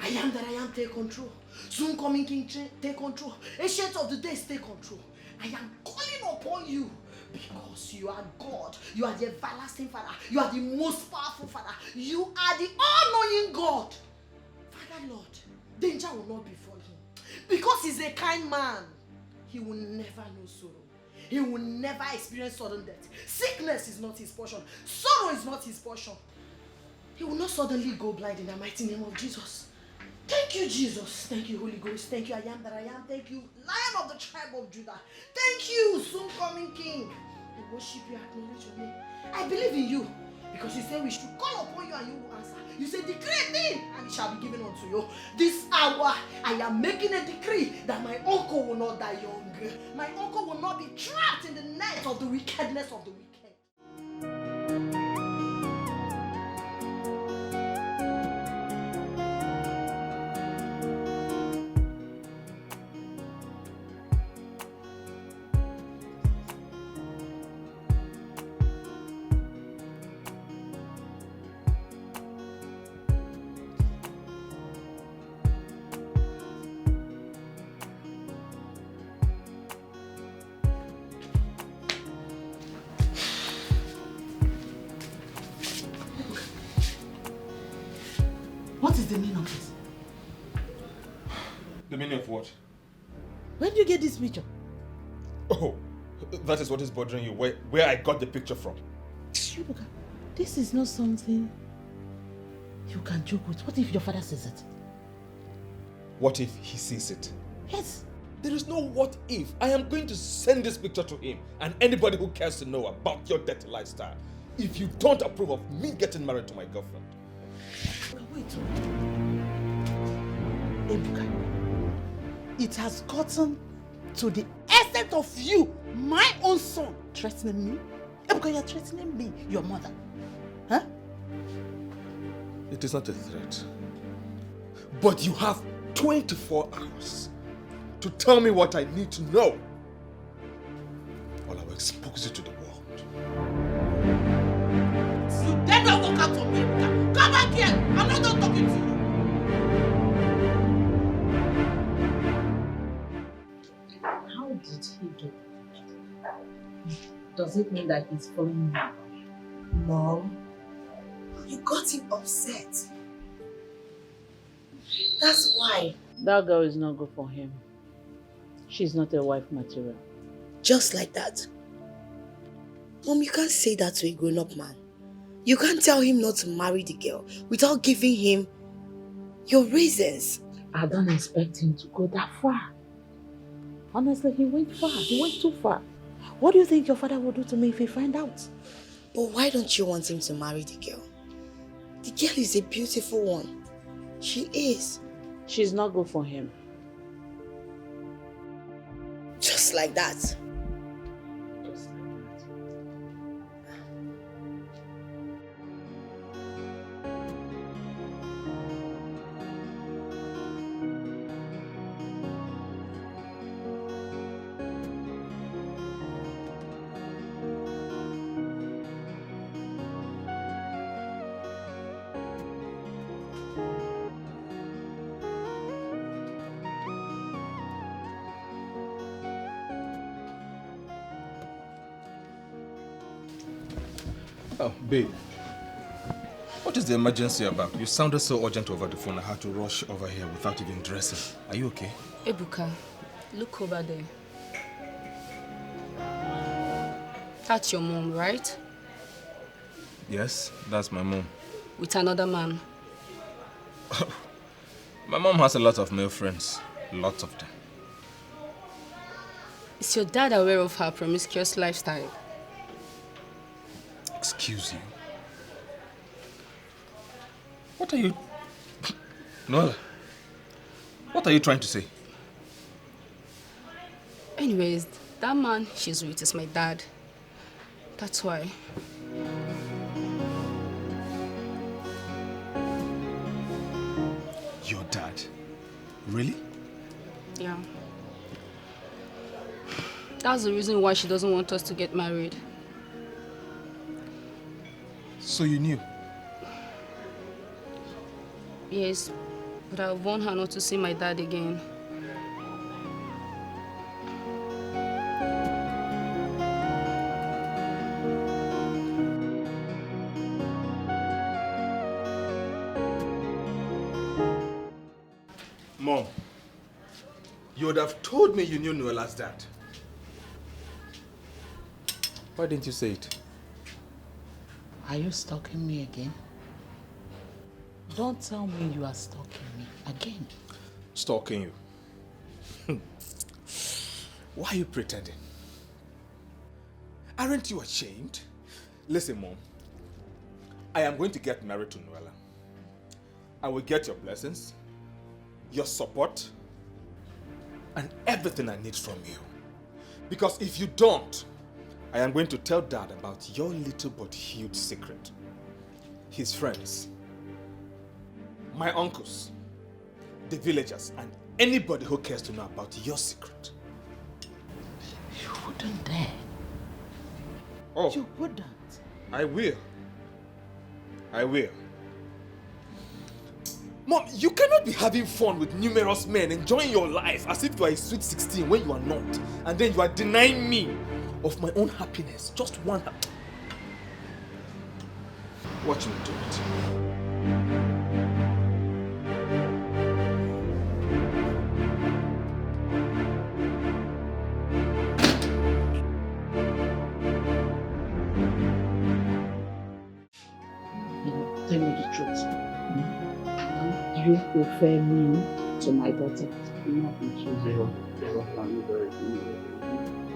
I am that I am, take control. Soon coming King, take control. Ancient of the days, take control. I am calling upon you because you are God. You are the everlasting Father. You are the most powerful Father. You are the all-knowing God. Father Lord, danger will not befall him. Because he's a kind man, he will never know sorrow. He will never experience sudden death. Sickness is not his portion. Sorrow is not his portion. He will not suddenly go blind in the mighty name of Jesus. Thank you, Jesus. Thank you, Holy Ghost. Thank you, I am that I am. Thank you, Lion of the tribe of Judah. Thank you, soon coming King. I worship you, I acknowledge your name. I believe in you because you say we should call upon you and you will answer. You say decree a thing and it shall be given unto you. This hour, I am making a decree that my uncle will not die young. My uncle will not be trapped in the net of the wickedness of the wicked. What is the meaning of this? The meaning of what? Where did you get this picture? Oh, that is what is bothering you, where I got the picture from. Ibuka, this is not something you can joke with. What if your father sees it? What if he sees it? Yes. There is no what if. I am going to send this picture to him and anybody who cares to know about your dirty lifestyle. If you don't approve of me getting married to my girlfriend. Wait. Ebuka, it has gotten to the extent of you, my own son, threatening me. Ebuka, you're threatening me, your mother. Huh? It is not a threat. But you have 24 hours to tell me what I need to know, or I will expose you to the world. You dare not walk out on me, Ebuka. Come back here. I'm not done talking to you. How did he do? Does it mean that he's following me? Mom, you got him upset. That's why. That girl is not good for him. She's not a wife material. Just like that. Mom, you can't say that to a grown-up man. You can't tell him not to marry the girl without giving him your reasons. I don't expect him to go that far. Honestly, he went far. He went too far. What do you think your father will do to me if he find out? But why don't you want him to marry the girl? The girl is a beautiful one. She is. She's not good for him. Just like that. Just like that. Oh, babe. What is the emergency about? You sounded so urgent over the phone. I had to rush over here without even dressing. Are you okay? Ebuka, look over there. That's your mom, right? Yes, that's my mom. With another man. My mom has a lot of male friends. Lots of them. Is your dad aware of her promiscuous lifestyle? Excuse you. What are you... Noella, what are you trying to say? Anyways, that man she's with is my dad. That's why. Your dad? Really? Yeah. That's the reason why she doesn't want us to get married. So you knew? Yes, but I've warned her not to see my dad again. Mom, you would have told me you knew Noella's dad. Why didn't you say it? Are you stalking me again? Don't tell me you are stalking me again. Stalking you? Why are you pretending? Aren't you ashamed? Listen, Mom. I am going to get married to Noella. I will get your blessings, your support, and everything I need from you. Because if you don't, I am going to tell Dad about your little but huge secret. His friends, my uncles, the villagers, and anybody who cares to know about your secret. You wouldn't dare. Oh. You wouldn't. I will. I will. Mom, you cannot be having fun with numerous men, enjoying your life as if you are a sweet 16 when you are not. And then you are denying me of my own happiness. Just one. Watch me do it. Tell me the truth. Do you prefer me to my daughter?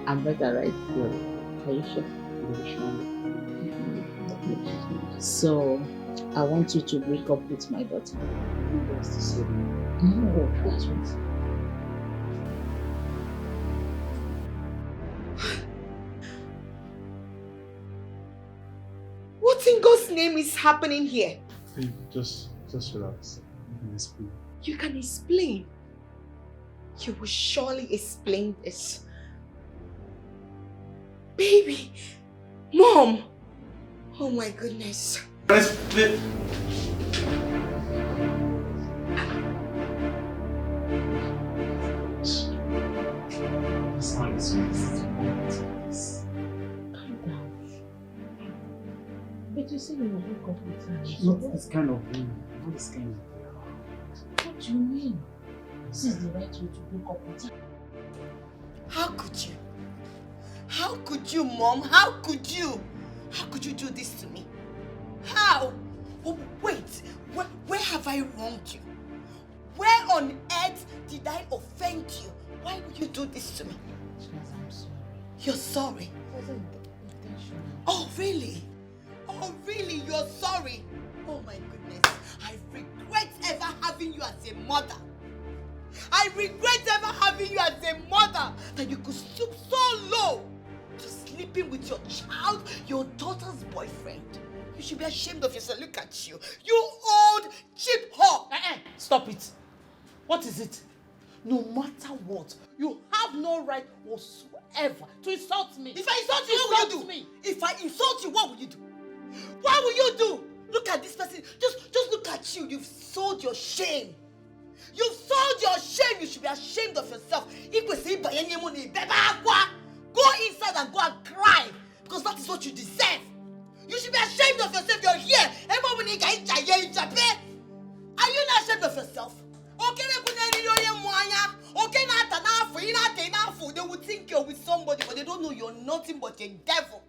I'm better, right? Are you sure? So, I want you to break up with my daughter. No, that's what. What in God's name is happening here? Babe, just relax. You can explain. You can explain. You will surely explain this. Baby! Mom! Oh my goodness. But you said you will break up with her. She's So not this kind of woman. Not this kind of girl. what do you mean? This is the right way to break up with her. How could you? How could you, Mom? How could you? How could you do this to me? How? Oh, wait, where have I wronged you? Where on earth did I offend you? Why would you do this to me? I'm sorry. You're sorry? It wasn't intentional. Oh, really? Oh, really? You're sorry? Oh, my goodness. I regret ever having you as a mother. I regret ever having you as a mother, that you could stoop so low to sleeping with your child, your daughter's boyfriend. You should be ashamed of yourself. Look at you. You old cheap whore. Stop it. What is it? No matter what, you have no right whatsoever to insult me. If I insult you, what will you do? Me. If I insult you, what will you do? What will you do? Look at this person. Just look at you. You've sold your shame. You've sold your shame. You should be ashamed of yourself. Go inside and go and cry, because that is what you deserve. You should be ashamed of yourself. You're here. Are you not ashamed of yourself? They would think you're with somebody, but they don't know you're nothing but a devil.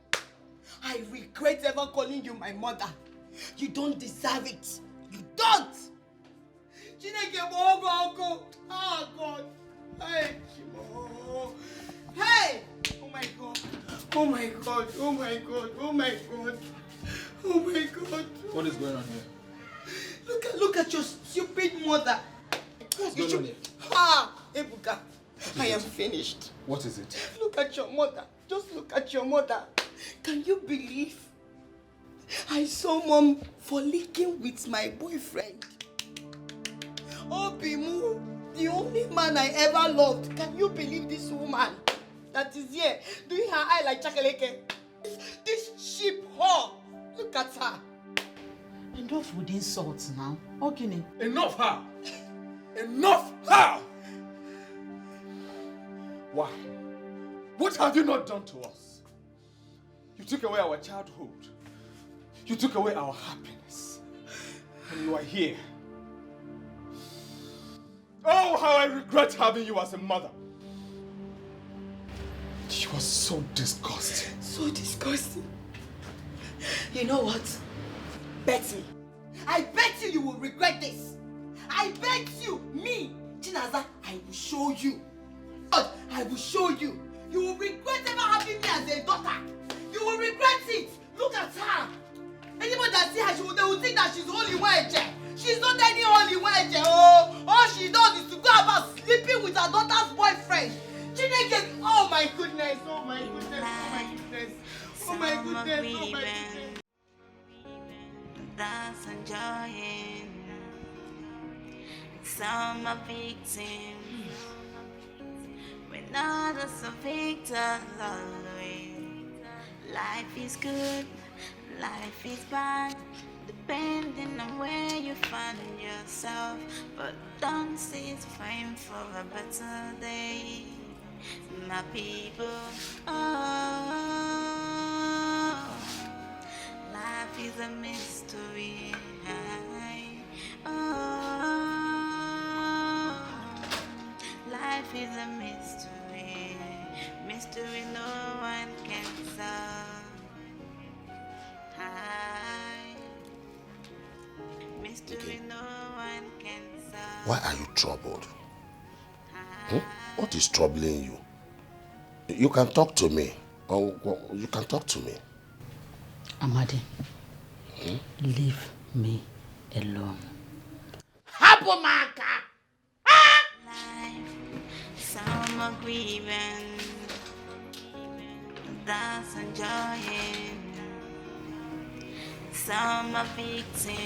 I regret ever calling you my mother. You don't deserve it. You don't. Oh God. Hey, Chimo. Hey. Oh my God. Oh my God. Oh my God. Oh my God. Oh my God. What is going on here? Look at your stupid mother. What's going on here? Ebuka, I am finished. What is it? Look at your mother. Just look at your mother. Can you believe I saw Mom fornicking with my boyfriend? Oh, Bimu, the only man I ever loved. Can you believe this woman that is here doing her eye like chakaleke? This sheep whore. Look at her. Enough with insults now. Okay. Enough how? Enough how? Why? What have you not done to us? You took away our childhood. You took away our happiness. And you are here. Oh, how I regret having you as a mother. You are so disgusting. So disgusting. You know what? Bet me. I bet you will regret this. I bet you, me, Chinaza, I will show you. God, I will show you. You will regret ever having me as a daughter. You will regret it. Look at her. Anybody that see her, they will think that she's holy wager. She's not any holy wager. Oh, all she does is to go about sleeping with her daughter's boyfriend. Chineke, oh my goodness, oh my goodness, oh my goodness, oh my goodness, oh my goodness. That's enjoying. Some are victims, when others are victims always. Life is good, life is bad, depending on where you find yourself. But don't cease praying for a better day, my people. Oh, life is a mystery. Oh, life is a mystery. Mystery no one can solve. Mystery no one can solve. Why are you troubled? What is troubling you? You can talk to me. You can talk to me. Amadi, leave me alone. Habomaka! Life, some are grieving, that's enjoying. Some are victims,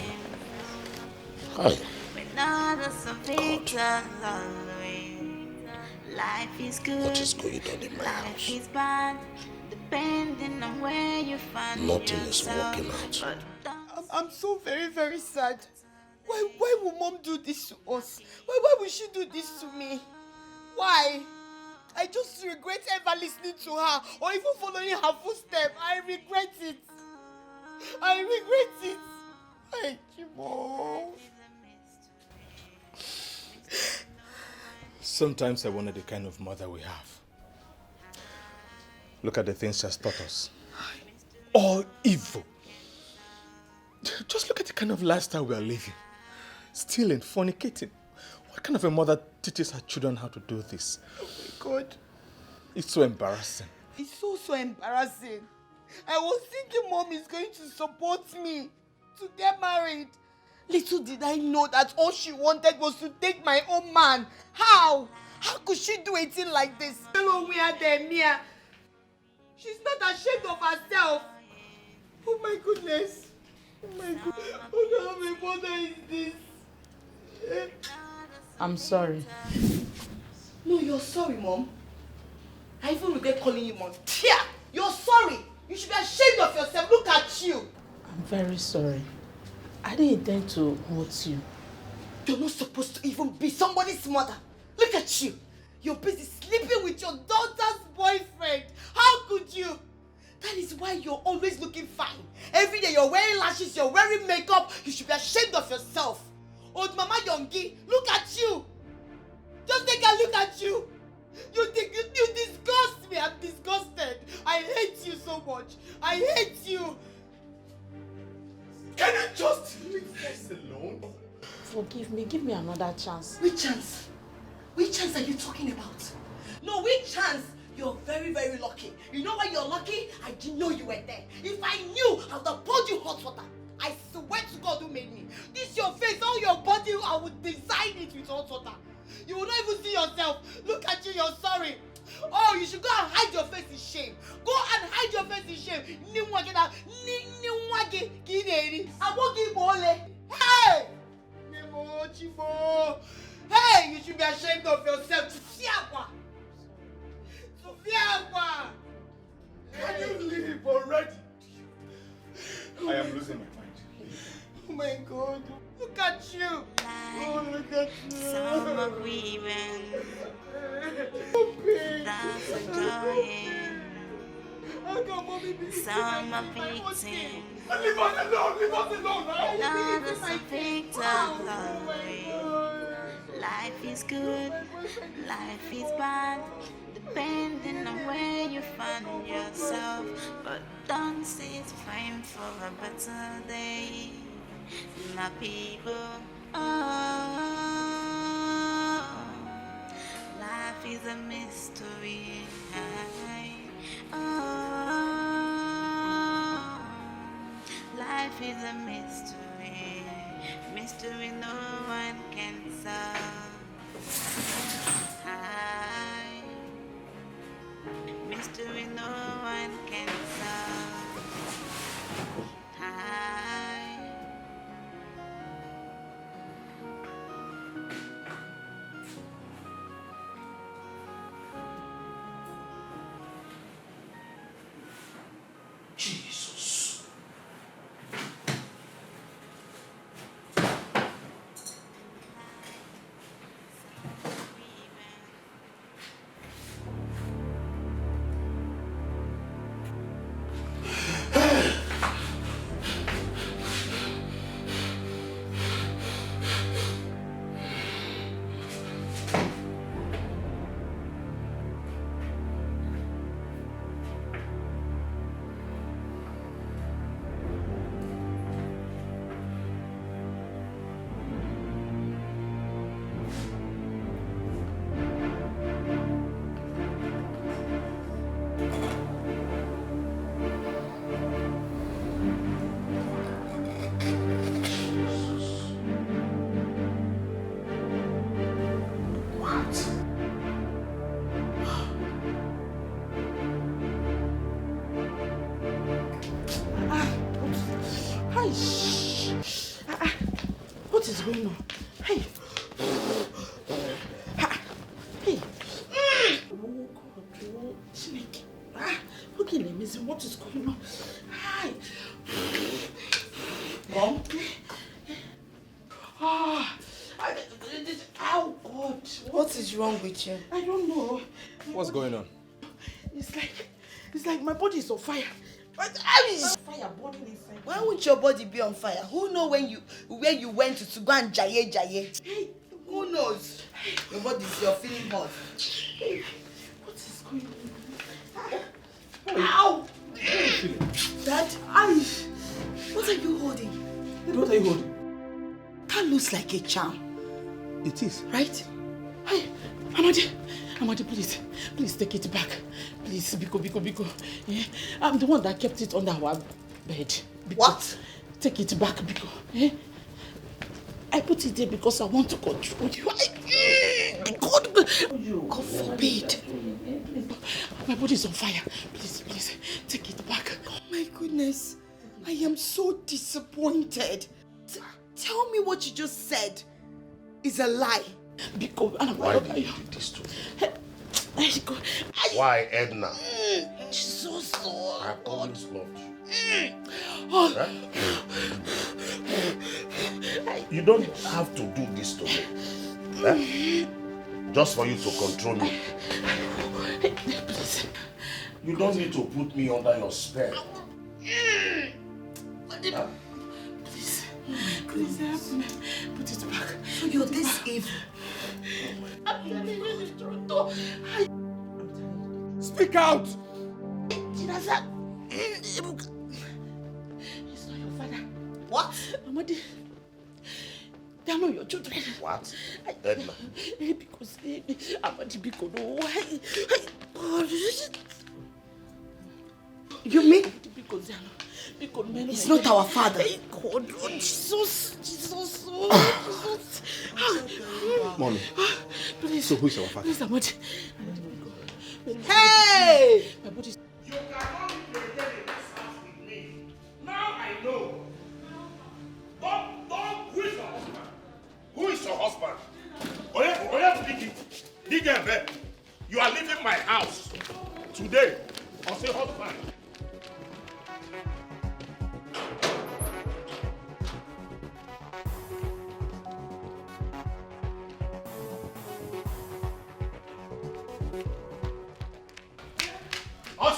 Hi. when others are victims always. Life is good, What is going on in my life house? is bad, depending on where you find Nothing is yourself. working out. I'm so very, very sad. Why will Mom do this to us? Why would she do this to me? Why? I just regret ever listening to her or even following her footsteps. I regret it. I regret it. Thank you, Mom. Sometimes I wonder the kind of mother we have. Look at the things she has taught us. All evil. Just look at the kind of lifestyle we are living. Stealing, fornicating. What kind of a mother teaches her children how to do this? Oh my God. It's so embarrassing. It's so embarrassing. I was thinking Mom is going to support me to get married. Little did I know that all she wanted was to take my own man. How? How could she do a thing like this? Hello, Mia, Mia. She's not ashamed of herself. Oh my goodness. Oh my God. What kind of a mother is this? I'm sorry. No, you're sorry, Mom. I even regret calling you Mom. Tia, you're sorry. You should be ashamed of yourself. Look at you. I'm very sorry. I didn't intend to hurt you. You're not supposed to even be somebody's mother. Look at you. You're busy sleeping with your daughter's boyfriend. How could you? That is why you're always looking fine. Every day you're wearing lashes, you're wearing makeup. You should be ashamed of yourself. Old Mama Yongi, look at you. Just take a look at you. You disgust me. I'm disgusted. I hate you so much. I hate you. Can you just leave us alone? Forgive me. Give me another chance. Which chance? Which chance are you talking about? No, which chance? You're very, very lucky. You know why you're lucky? I didn't know you were there. If I knew, I would have poured you hot water. I swear to God who made me. This your face, all your body, I would design it with hot water. You will not even see yourself. Look at you, you're sorry. Oh, you should go and hide your face in shame. Go and hide your face in shame. Hey! Hey, you should be ashamed of yourself. Can you leave already? I am losing my mind. Oh my God. Look at you. Oh, look at you. Some are grieving. That's enjoying. How come Mommy be some are victim. Leave us alone. Leave us alone. Others are victims. Life is good. Life is bad. Depending on where you find yourself. But don't sit fine for a better day. My people, oh, life is a mystery. Oh, life is a mystery. Mystery no one can solve. Mystery no one can solve. Jesus. What is going on? Hey. Hey. Oh God. Oh, Chineke. Okay, let me see what is going on. Hi. Mom. Oh God. What is wrong with you? I don't know. What's going on? It's like my body is on fire. Fire burning inside. Why won't your body be on fire? Who know where you went to go and jaye? Hey, who knows? Your you're feeling hot. Hey, what is going on? Ow! Dad, what are you holding? What are you holding? That looks like a charm. It is. Right? Hey, Amadi, please take it back. Please, Biko. Yeah? I'm the one that kept it under our bed. Biko. What? Take it back, Biko. Yeah? I put it there because I want to control you. God forbid. My body is on fire. Please, take it back. Oh my goodness. I am so disappointed. Tell me what you just said is a lie. Why did you do this to me? Why, Edna? Jesus, I always loved you. Oh. You don't have to do this to me. Just for you to control me. Please. You don't need to put me under your spell. Please help me. Put it back. So you're this evil. I'm telling you the truth. Speak out! He's not your father. What? Amadi, they are not your children. What? Edna. Because Amadi, because no. You mean? Because they are not. It's not our father. God, Jesus. Mommy. Please. So who is our father? Please, Amadi. Hey! My body is... You cannot maintain in this house with me. Now I know. Don't. Who is your husband? Who is your husband? Oye, you are leaving my house today. I'll say husband.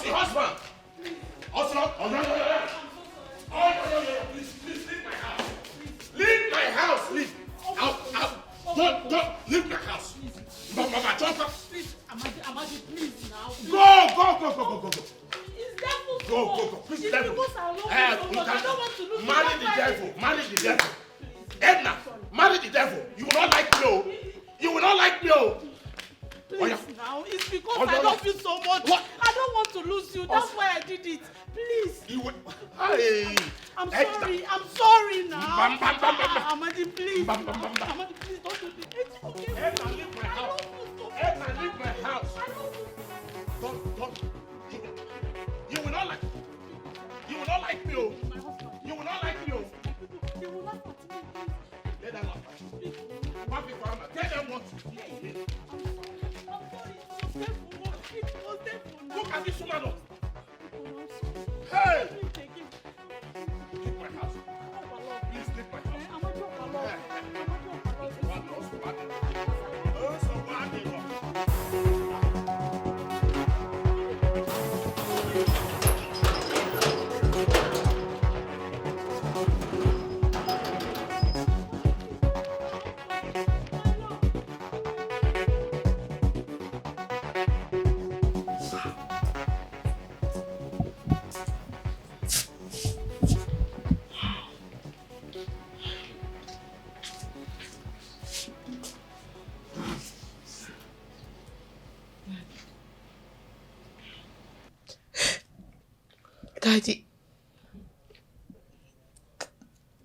Husband! Please, leave my house. Leave my house, leave. Don't leave my house. Mama, jump up. Please, Amadi, please now. Go. It's devil. Go. Please, devil. Because I love you so much. I don't want to lose you. Marry the devil. Edna, marry the devil. You will not like me, oh. Please now, it's because I love you so much. What? I don't want to lose you. That's why I did it. Please. I'm sorry now. Amadi, please. Amadi, please don't do this. It's okay. Edna, leave my house. Don't. You will not like me. You will not like me, oh. You will not like me, oh. They will not participate. Let them not participate. One big farmer. Tell them what. Look at this woman. Hey! Leave my house. Please leave my house.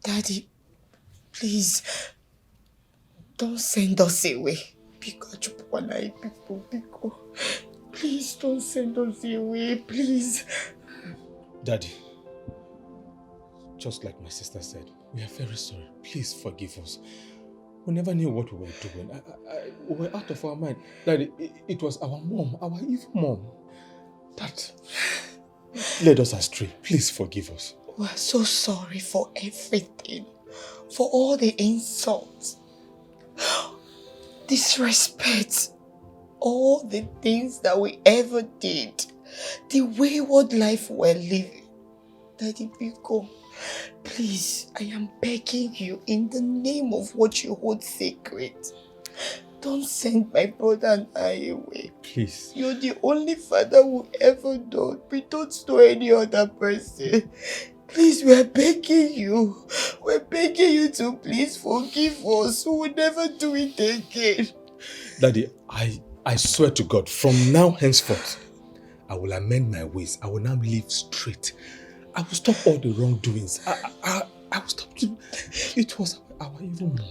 Daddy, please, don't send us away. Biko. Please don't send us away, please. Daddy, just like my sister said, we are very sorry. Please forgive us. We never knew what we were doing. We were out of our mind. Daddy, it was our mom, our evil mom, that led us astray. Please forgive us. We're so sorry for everything. For all the insults, disrespect, all the things that we ever did, the wayward life we're living. Daddy Biko, please, I am begging you in the name of what you hold sacred. Don't send my brother and I away. Please. You're the only father who ever known. We don't know any other person. Please, we're begging you. We're begging you to please forgive us. We will never do it again. Daddy, I swear to God, from now henceforth, I will amend my ways. I will now live straight. I will stop all the wrongdoings. I will stop. It was our evil mom.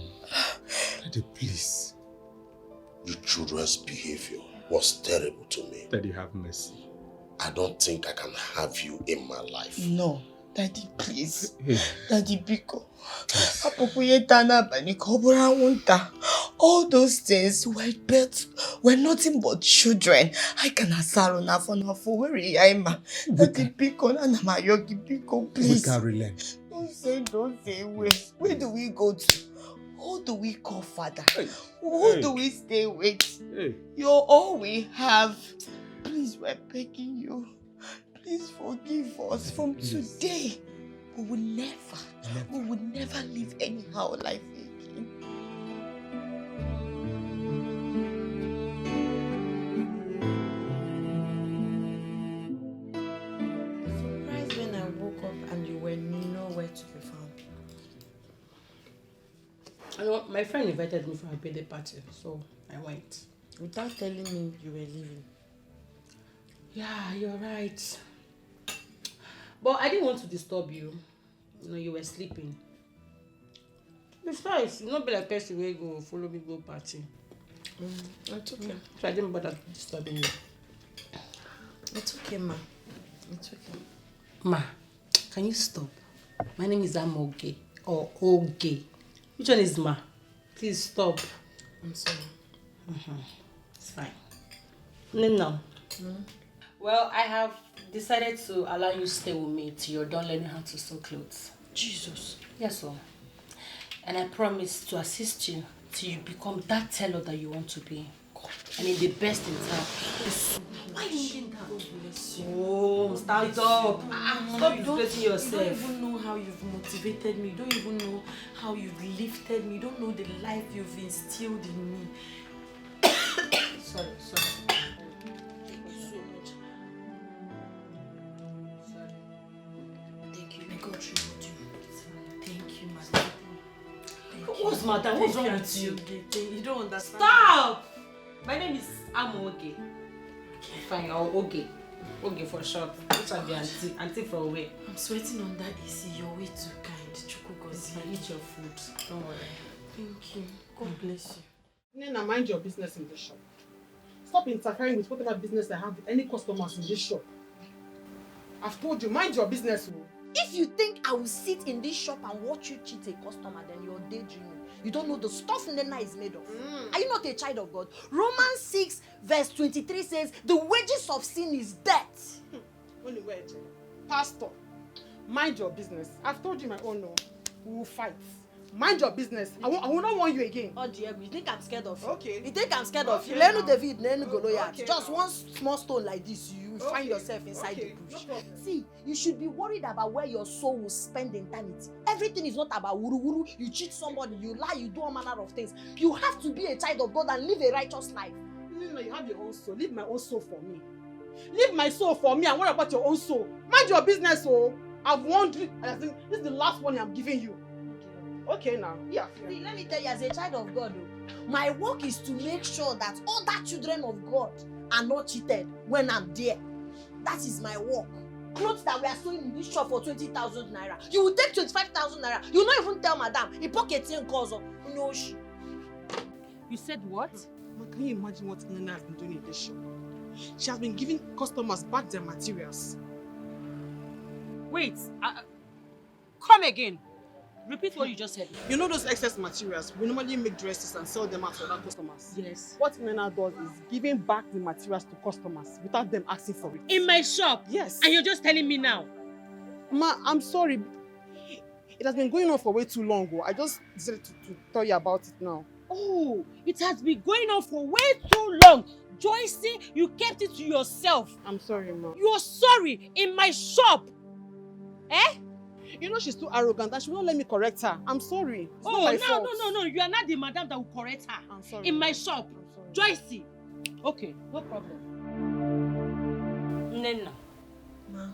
Daddy, please. Your children's behavior was terrible to me. Daddy, have mercy. I don't think I can have you in my life. No. Daddy, please. Hey. Daddy Biko. All those things were nothing but children. I can asaro na for where I Daddy Biko, Biko, please. We can relent. Don't say wait. Where do we go to? Who do we call father? Who do we stay with? You're all we have. Please, we're begging you. Please forgive us from today. We will never live anyhow life again. Surprised when I woke up and you were nowhere to be found. You know, my friend invited me for a birthday party, so I went. Without telling me you were leaving. Yeah, you're right. But I didn't want to disturb you. You know, you were sleeping. Besides, you not be like person where go follow me go party. It's okay. So I didn't bother disturbing you. It's okay, ma. It's okay. Ma, can you stop? My name is Amoge or Oge. Which one is Ma? Please stop. I'm sorry. It's fine. No. Well, I have decided to allow you stay with me till you're done learning how to sew clothes. Jesus. Yes, sir. And I promise to assist you till you become that tailor that you want to be. I mean, the best in town. Why are you doing that? God bless you. Oh, stand up. Stop disgracing yourself. You don't even know how you've motivated me. You don't even know how you've lifted me. You don't know the life you've instilled in me. Sorry. Thank you so much. Sorry. Thank you. May God reward you. Thank you, madam. What's madam? What's wrong with you? You don't understand. Stop! My name is Amoge. Fine, or Oge. Oge for short. Which will be auntie. Auntie for away. I'm sweating on that AC. You're way too kind. Chukugozi. Eat your food. Don't worry. Thank you. God bless you. Nina, mind your business in this shop. Stop interfering with whatever business I have with any customers in this shop. I've told you, mind your business. If you think I will sit in this shop and watch you cheat a customer, then you're daydreaming. You don't know the stuff Nena is made of. Are you not a child of God? Romans 6 verse 23 says, the wages of sin is death. Only word. Pastor, mind your business. I've told you my own no. We will fight. Mind your business. I will not warn you again. Oh dear, you think I'm scared of you? Okay. You think I'm scared of you? Okay, Lenu now. David, Lenu Goliath. Okay, Just now. one small stone like this, you will find yourself inside the bush. No. See, you should be worried about where your soul will spend eternity. Everything is not about wuru wuru. You cheat somebody, you lie, you do all manner of things. You have to be a child of God and live a righteous life. No, you have your own soul. Leave my own soul for me. Leave my soul for me and what about your own soul? Mind your business, oh. I've warned you. I think this is the last one I'm giving you. Okay now. Yeah. See, let me tell you, as a child of God, my work is to make sure that other children of God are not cheated when I'm there. That is my work. Clothes that we are sewing in this shop for 20,000 naira. You will take 25,000 naira. You will not even tell madam. He pocket in cause of no. You said what? Ma, can you imagine what Nana has been doing in this shop? She has been giving customers back their materials. Wait. Come again. Repeat what you just said. You know those excess materials, we normally make dresses and sell them out to other customers. Yes. What Nana does is giving back the materials to customers without them asking for it. In my shop? Yes. And you're just telling me now? Ma, I'm sorry. It has been going on for way too long ago. I just decided to tell you about it now. Oh, it has been going on for way too long. Joycey, you kept it to yourself. I'm sorry, Ma. You're sorry in my shop. Eh? You know she's too arrogant and she won't let me correct her. I'm sorry. It's not Oh, my no, fault. no. You are not the madam that will correct her. I'm sorry. In my shop. Joycey. Okay, no problem. Nena. Ma.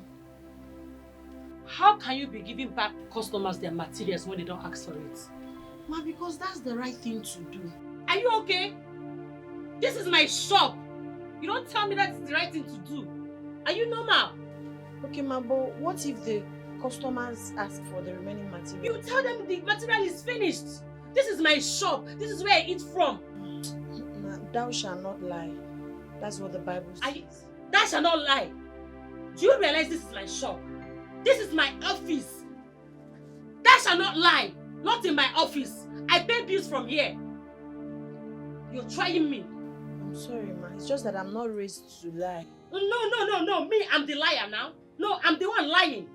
How can you be giving back customers their materials when they don't ask for it? Ma, because that's the right thing to do. Are you okay? This is my shop. You don't tell me that's the right thing to do. Are you normal? Okay, ma, but what if the customers ask for the remaining material? You tell them the material is finished. This is my shop. This is where I eat from. Ma, thou shalt not lie. That's what the Bible says. Thou shalt not lie. Do you realize this is my shop? This is my office. Thou shalt not lie. Not in my office. I pay bills from here. You're trying me. I'm sorry, ma. It's just that I'm not raised to lie. No. Me, I'm the liar now. No, I'm the one lying.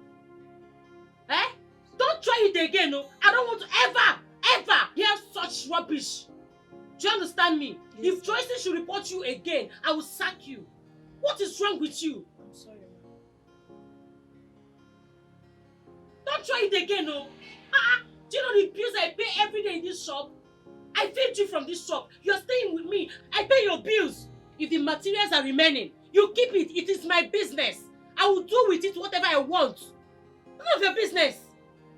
Eh? Don't try it again, no. I don't want to ever hear such rubbish. Do you understand me? Yes. If Joyce should report you again, I will sack you. What is wrong with you? I'm sorry, ma. Don't try it again, no. Do you know the bills I pay every day in this shop? I feed you from this shop. You're staying with me. I pay your bills. If the materials are remaining, you keep it. It is my business. I will do with it whatever I want. None of your business.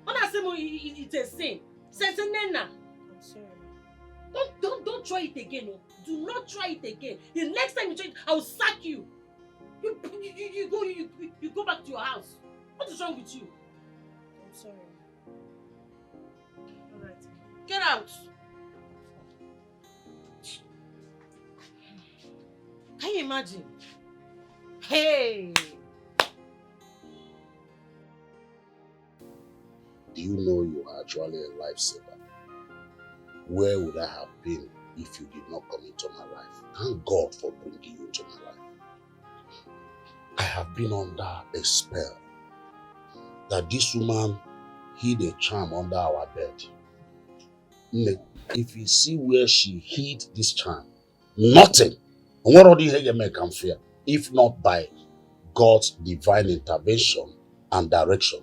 It's a sin. Sensenena. I'm sorry. Don't try it again. No. Do not try it again. The next time you try it, I will sack you. You go back to your house. What is wrong with you? I'm sorry. Alright. Get out. Can you imagine? Hey! Do you know you are actually a lifesaver? Where would I have been if you did not come into my life? Thank God for bringing you into my life. I have been under a spell that this woman hid a charm under our bed. If you see where she hid this charm, nothing. What are you make and fear? If not by God's divine intervention and direction.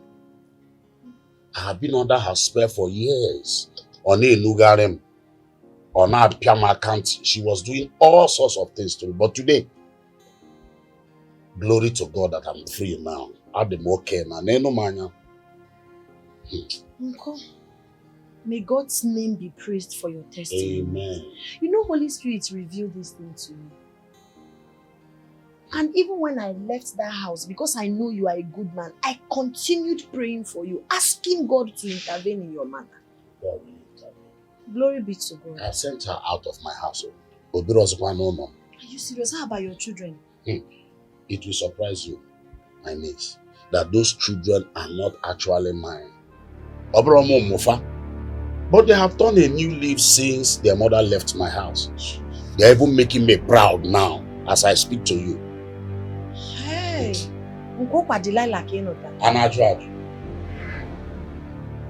I have been under her spell for years. On a Nugarem, on a Piama County. She was doing all sorts of things to me. But today, glory to God that I'm free now. I'm okay now. Uncle, may God's name be praised for your testimony. Amen. You know, Holy Spirit revealed this thing to me. And even when I left that house, because I know you are a good man, I continued praying for you, asking God to intervene in your matter. God will intervene. Glory be to God. I sent her out of my household. Are you serious? How about your children? It will surprise you, my niece, that those children are not actually mine. But they have turned a new leaf since their mother left my house. They're even making me proud now as I speak to you. Hey, I'm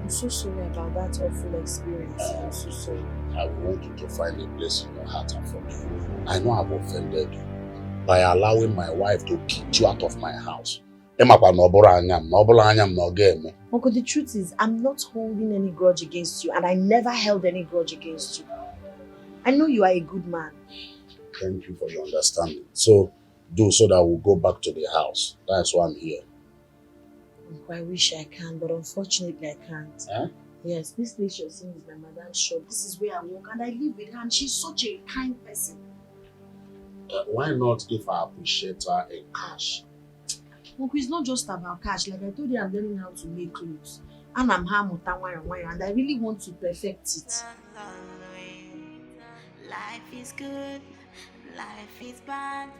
so sorry about that awful experience. I'm so sorry. I want you to find a place in your heart and forgive. I know I've offended you by allowing my wife to kick you out of my house. Uncle, the truth is, I'm not holding any grudge against you, and I never held any grudge against you. I know you are a good man. Thank you for your understanding. So that we'll go back to the house. That's why I'm here. Uncle, I wish I can, but unfortunately I can't. Huh? Yes, this place you're seeing is my madam's shop. This is where I work, and I live with her, and she's such a kind person. Why not give her appreciator a cash? Uncle, it's not just about cash. Like I told you, I'm learning how to make clothes. And I'm and I really want to perfect it. Life is good, life is bad,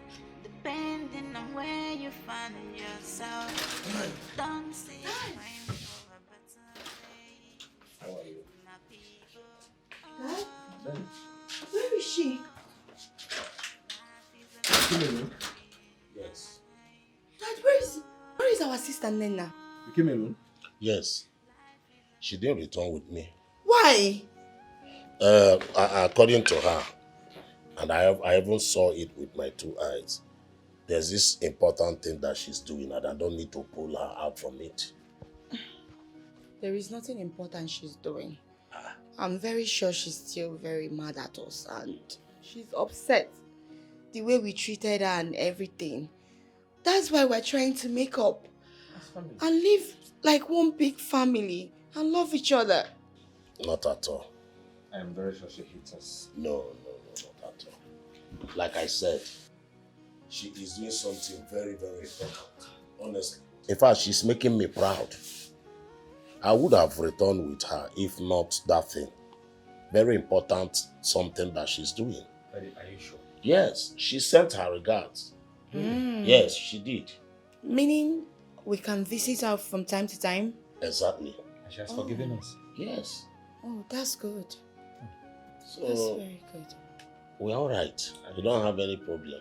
depending on where you find yourself. Don't say time for a better day. How are you? My people. Dad? Where is she? Yes. Dad, where is our sister Nena? You came alone? Yes. She didn't return with me. Why? According to her, and I even saw it with my 2 eyes, there's this important thing that she's doing and I don't need to pull her out from it. There is nothing important she's doing. I'm very sure she's still very mad at us and she's upset. The way we treated her and everything. That's why we're trying to make up. And live like one big family and love each other. Not at all. I am very sure she hates us. No, not at all. Like I said, she is doing something very, very important. Honestly. In fact, she's making me proud. I would have returned with her if not that thing. Very important something that she's doing. Are you sure? Yes, she sent her regards. Yes, she did. Meaning we can visit her from time to time? Exactly. And she has forgiven us. Yes. Oh, that's good. So, That's very good. we're all right. We don't have any problem.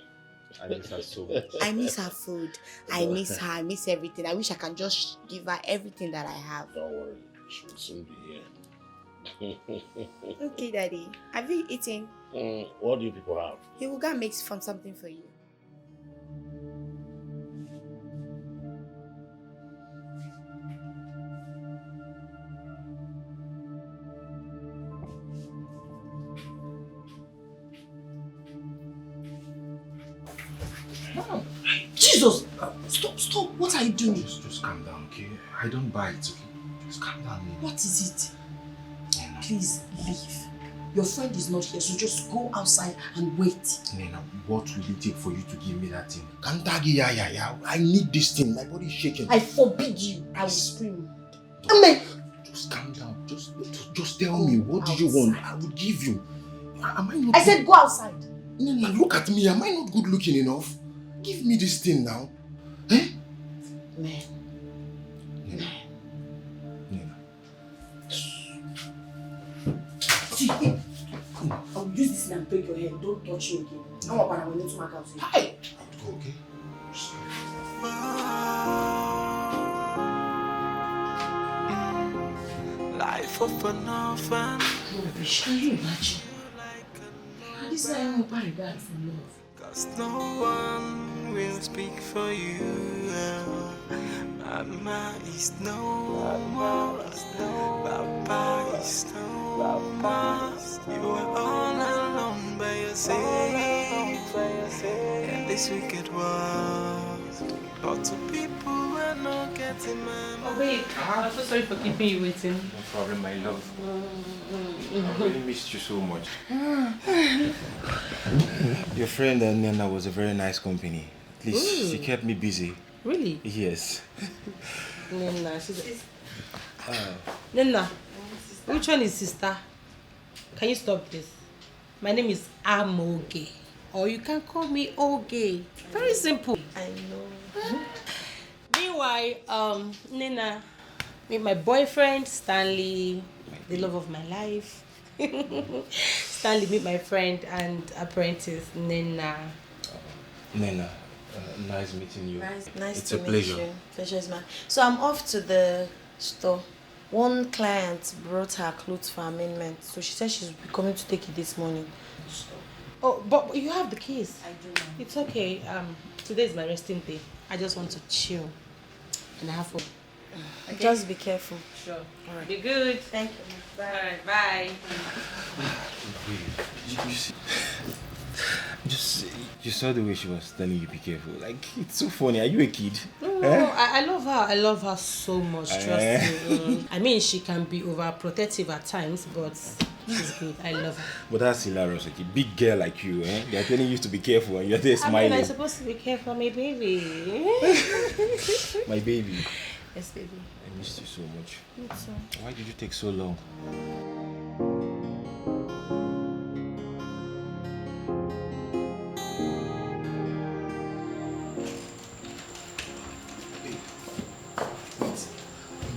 I miss her so much. I miss her food. I miss her. I miss everything. I wish I can just give her everything that I have. Don't worry. She will soon be here. Okay, Daddy. Have you eaten? What do you people have? He will go and make from something for you. Jesus! Stop! What are you doing? Just calm down, okay? I don't bite, okay? Just calm down, Nina. What is it? Please leave. Your friend is not here, so just go outside and wait. Nina, what will it take for you to give me that thing? Kantagi, I need this thing. My body is shaking. I forbid you. I will scream. Amen. Just calm down. Just tell me, what do you want? I will give you. Am I not? I said go outside. Nina, look at me. Am I not good looking enough? Give me this thing now. Eh? Man. Nina. See, I'll use this thing and break your head. Don't touch me again. I'm up and I will need to mark out. Hi! Go, okay? Life of an orphan. Can you imagine? This is why I regard for love. Cause no one will speak for you. Mama is no more. Papa is no more. You are all alone by yourself in this wicked world. But to people we're not getting my Oh babe, I'm so sorry for keeping you waiting. No problem, my love. I really missed you so much. Your friend Nena was a very nice company. At least she kept me busy. Really? Yes. Nena, Nena, which one is sister? Can you stop this? My name is Amoge. Or you can call me Oge. Very simple. I know. Meanwhile, Nena, meet my boyfriend, Stanley, the love of my life. Stanley, meet my friend and apprentice, Nena. Nena, nice meeting you. Nice it's to a pleasure. meet you. Pleasure is mine. So I'm off to the store. One client brought her clothes for amendment. So she said she's coming to take it this morning. Oh, but you have the keys. I do know. It's okay. Today is my resting day. I just want to chill and have fun. Okay. Just be careful. Sure. All right. Be good. Thank you. Bye. All right, bye. You saw the way she was telling you be careful. Like, it's so funny. Are you a kid? No, I love her. I love her so much. Trust me. I mean, she can be overprotective at times, but she's good. I love her. But that's hilarious. Like a big girl like you, eh? They're telling you to be careful and you're there smiling. I mean, I'm supposed to be careful, my baby. My baby. Yes, baby. I missed you so much. Me too. Why did you take so long?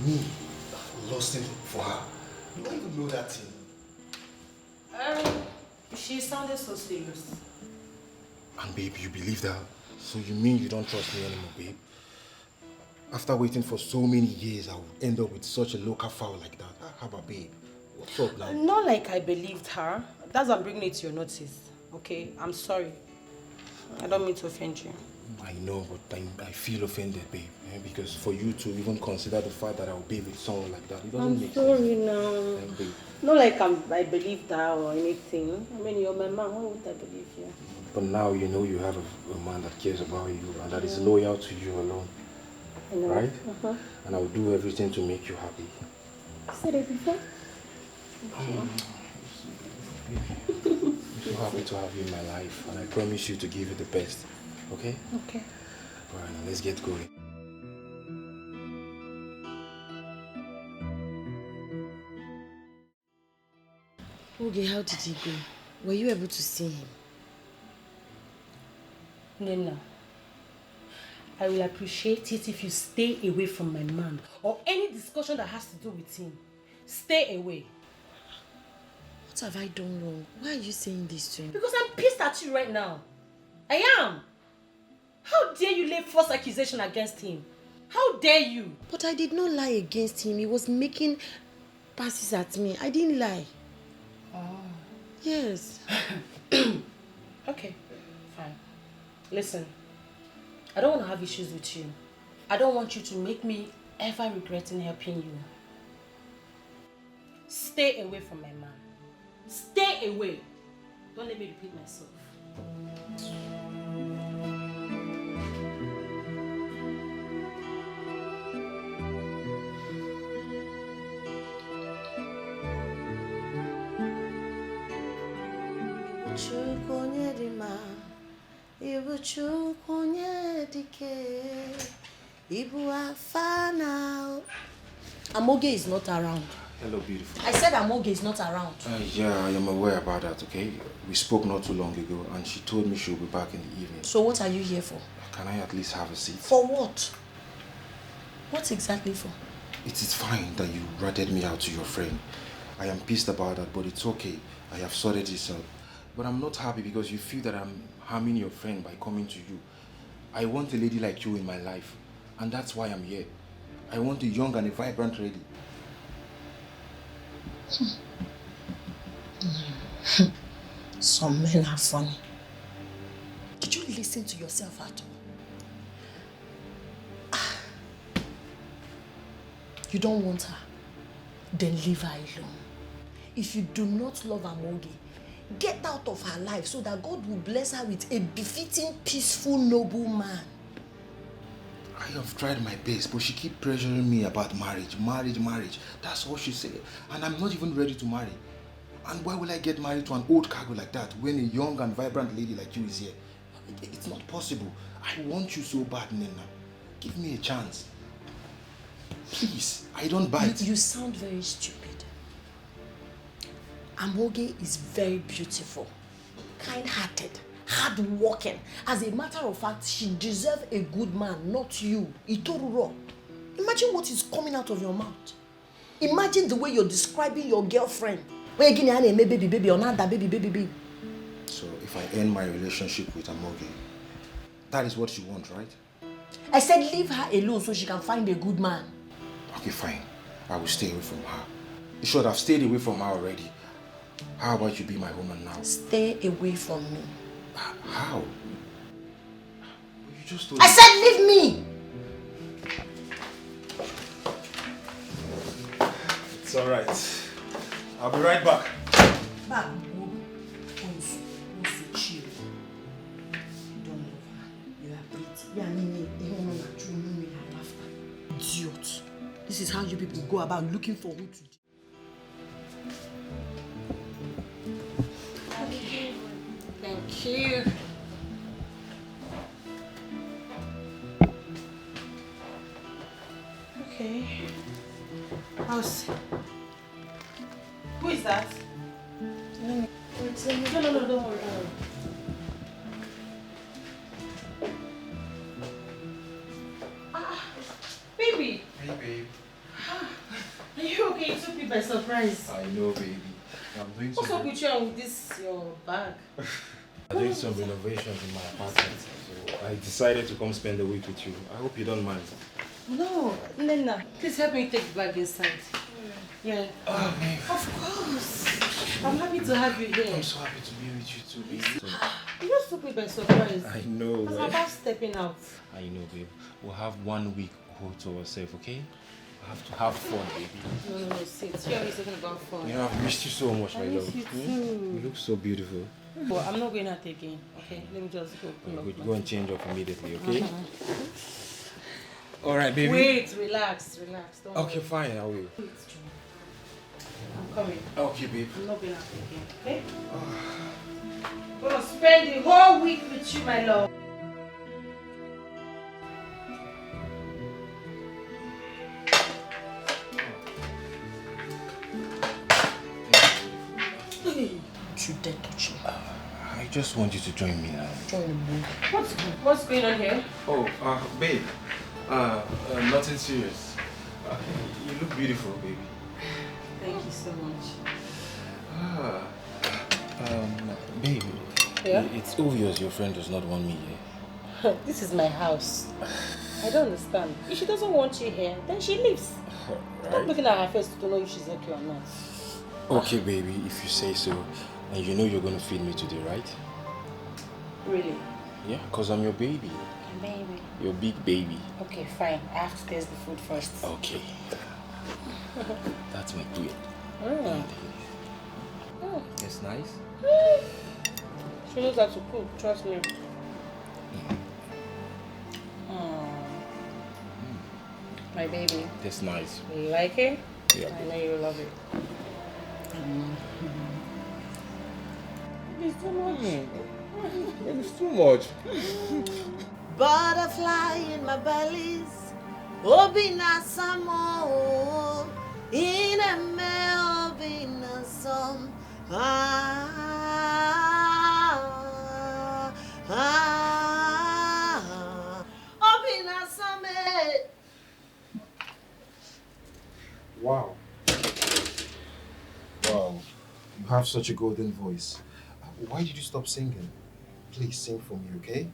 Me, lost him for her. You don't even know that thing. She sounded so serious. And babe, you believe that? So you mean you don't trust me anymore, babe? After waiting for so many years, I would end up with such a local fowl like that. How about babe? What's up, now? Not like I believed her. That's why I'm bringing it to your notice. Okay? I'm sorry. I don't mean to offend you. I know, but I feel offended, babe. Because for you to even consider the fact that I'll be with someone like that, it doesn't make sense. I'm sorry now. Babe. Not like I believe that or anything. I mean, you're my man. Why would I believe you? But now you know you have a man that cares about you and that is loyal to you alone. I know. Right? And I'll do everything to make you happy. You said it before? I'm so happy to have you in my life, and I promise you to give you the best. Okay? Okay. Alright, now let's get going. Okay, how did he go? Were you able to see him? Nena, I will appreciate it if you stay away from my man or any discussion that has to do with him. Stay away. What have I done wrong? Why are you saying this to him? Because I'm pissed at you right now. I am. How dare you lay false accusation against him? How dare you? But I did not lie against him. He was making passes at me. I didn't lie. Oh. Yes. Okay, fine. Listen, I don't want to have issues with you. I don't want you to make me ever regretting helping you. Stay away from my man. Stay away. Don't let me repeat myself. Amoge is not around. Hello, beautiful. I said Amoge is not around. Yeah, I am aware about that, okay? We spoke not too long ago, and she told me she'll be back in the evening. So what are you here for? Can I at least have a seat? For what? What exactly for? It is fine that you ratted me out to your friend. I am pissed about that, but it's okay. I have sorted this out. But I'm not happy because you feel that I'm harming your friend by coming to you. I want a lady like you in my life, and that's why I'm here. I want a young and a vibrant lady. Some men are funny. Did you listen to yourself at all? You don't want her? Then leave her alone. If you do not love Amoge, get out of her life so that God will bless her with a befitting, peaceful, noble man. I have tried my best, but she keeps pressuring me about marriage. That's all she said. And I'm not even ready to marry. And why will I get married to an old cargo like that when a young and vibrant lady like you is here? It's not possible. I want you so bad, Nena. Give me a chance. Please, I don't bite. You sound very stupid. Amoge is very beautiful, kind-hearted, hard-working. As a matter of fact, she deserves a good man, not you. Itoruro. Imagine what is coming out of your mouth. Imagine the way you're describing your girlfriend. So if I end my relationship with Amoge, that is what you want, right? I said leave her alone so she can find a good man. Okay, fine. I will stay away from her. You should have stayed away from her already. How about you be my woman now? Stay away from me. How? You just told I said leave me! It's alright. I'll be right back. Back. Chill. Don't love her. You are pretty. Idiot. This is how you people go about looking for who to do. Thank you. Okay. Who is that? No, don't worry. Baby. Hey, babe. Are you okay? You took me by surprise. I know, baby. I'm doing What's up with you and with this, your bag? I'm doing some renovations in my apartment, so I decided to come spend the week with you. I hope you don't mind. No, Lena, please help me take the bag inside. Yeah. Oh, babe. Of course. I'm happy to have you here. I'm so happy to be with you too, babe. You just took me by surprise. I know. I was about stepping out. I know, babe. We'll have 1 week all to ourselves, okay? We have to have fun, baby. No, sit. You're always talking about fun. You know, I've missed you so much, my love. I miss you too. You look so beautiful. But I'm not going out again, okay? Let me just go. Go and change up immediately, okay? All right, baby. Wait, relax. Don't Okay, worry. fine, I will. I'm coming. Okay, babe. I'm not going out again, okay? I'm gonna spend the whole week with you, my love. You dare touch me? I just want you to join me now. Join me. What's going on here? Oh, babe. Nothing serious. You look beautiful, baby. Thank you so much. Babe. Yeah? It's obvious your friend does not want me here. This is my house. I don't understand. If she doesn't want you here, then she leaves. Stop looking at her face to know if she's okay or not. Okay, baby, if you say so. And you know you're going to feed me today, right? Really? Yeah, because I'm your baby. Baby. Your big baby. Okay, fine. I have to taste the food first. Okay. That's my deal. It's nice. She knows how to cook, trust me. My baby. That's nice. You like it? Yeah. I know you love it. It's too much. It's too much. Butterfly in my bellies, obina samo, in a me obina some. Obina some. Wow. Wow. You have such a golden voice. Why did you stop singing? Please sing for me, okay?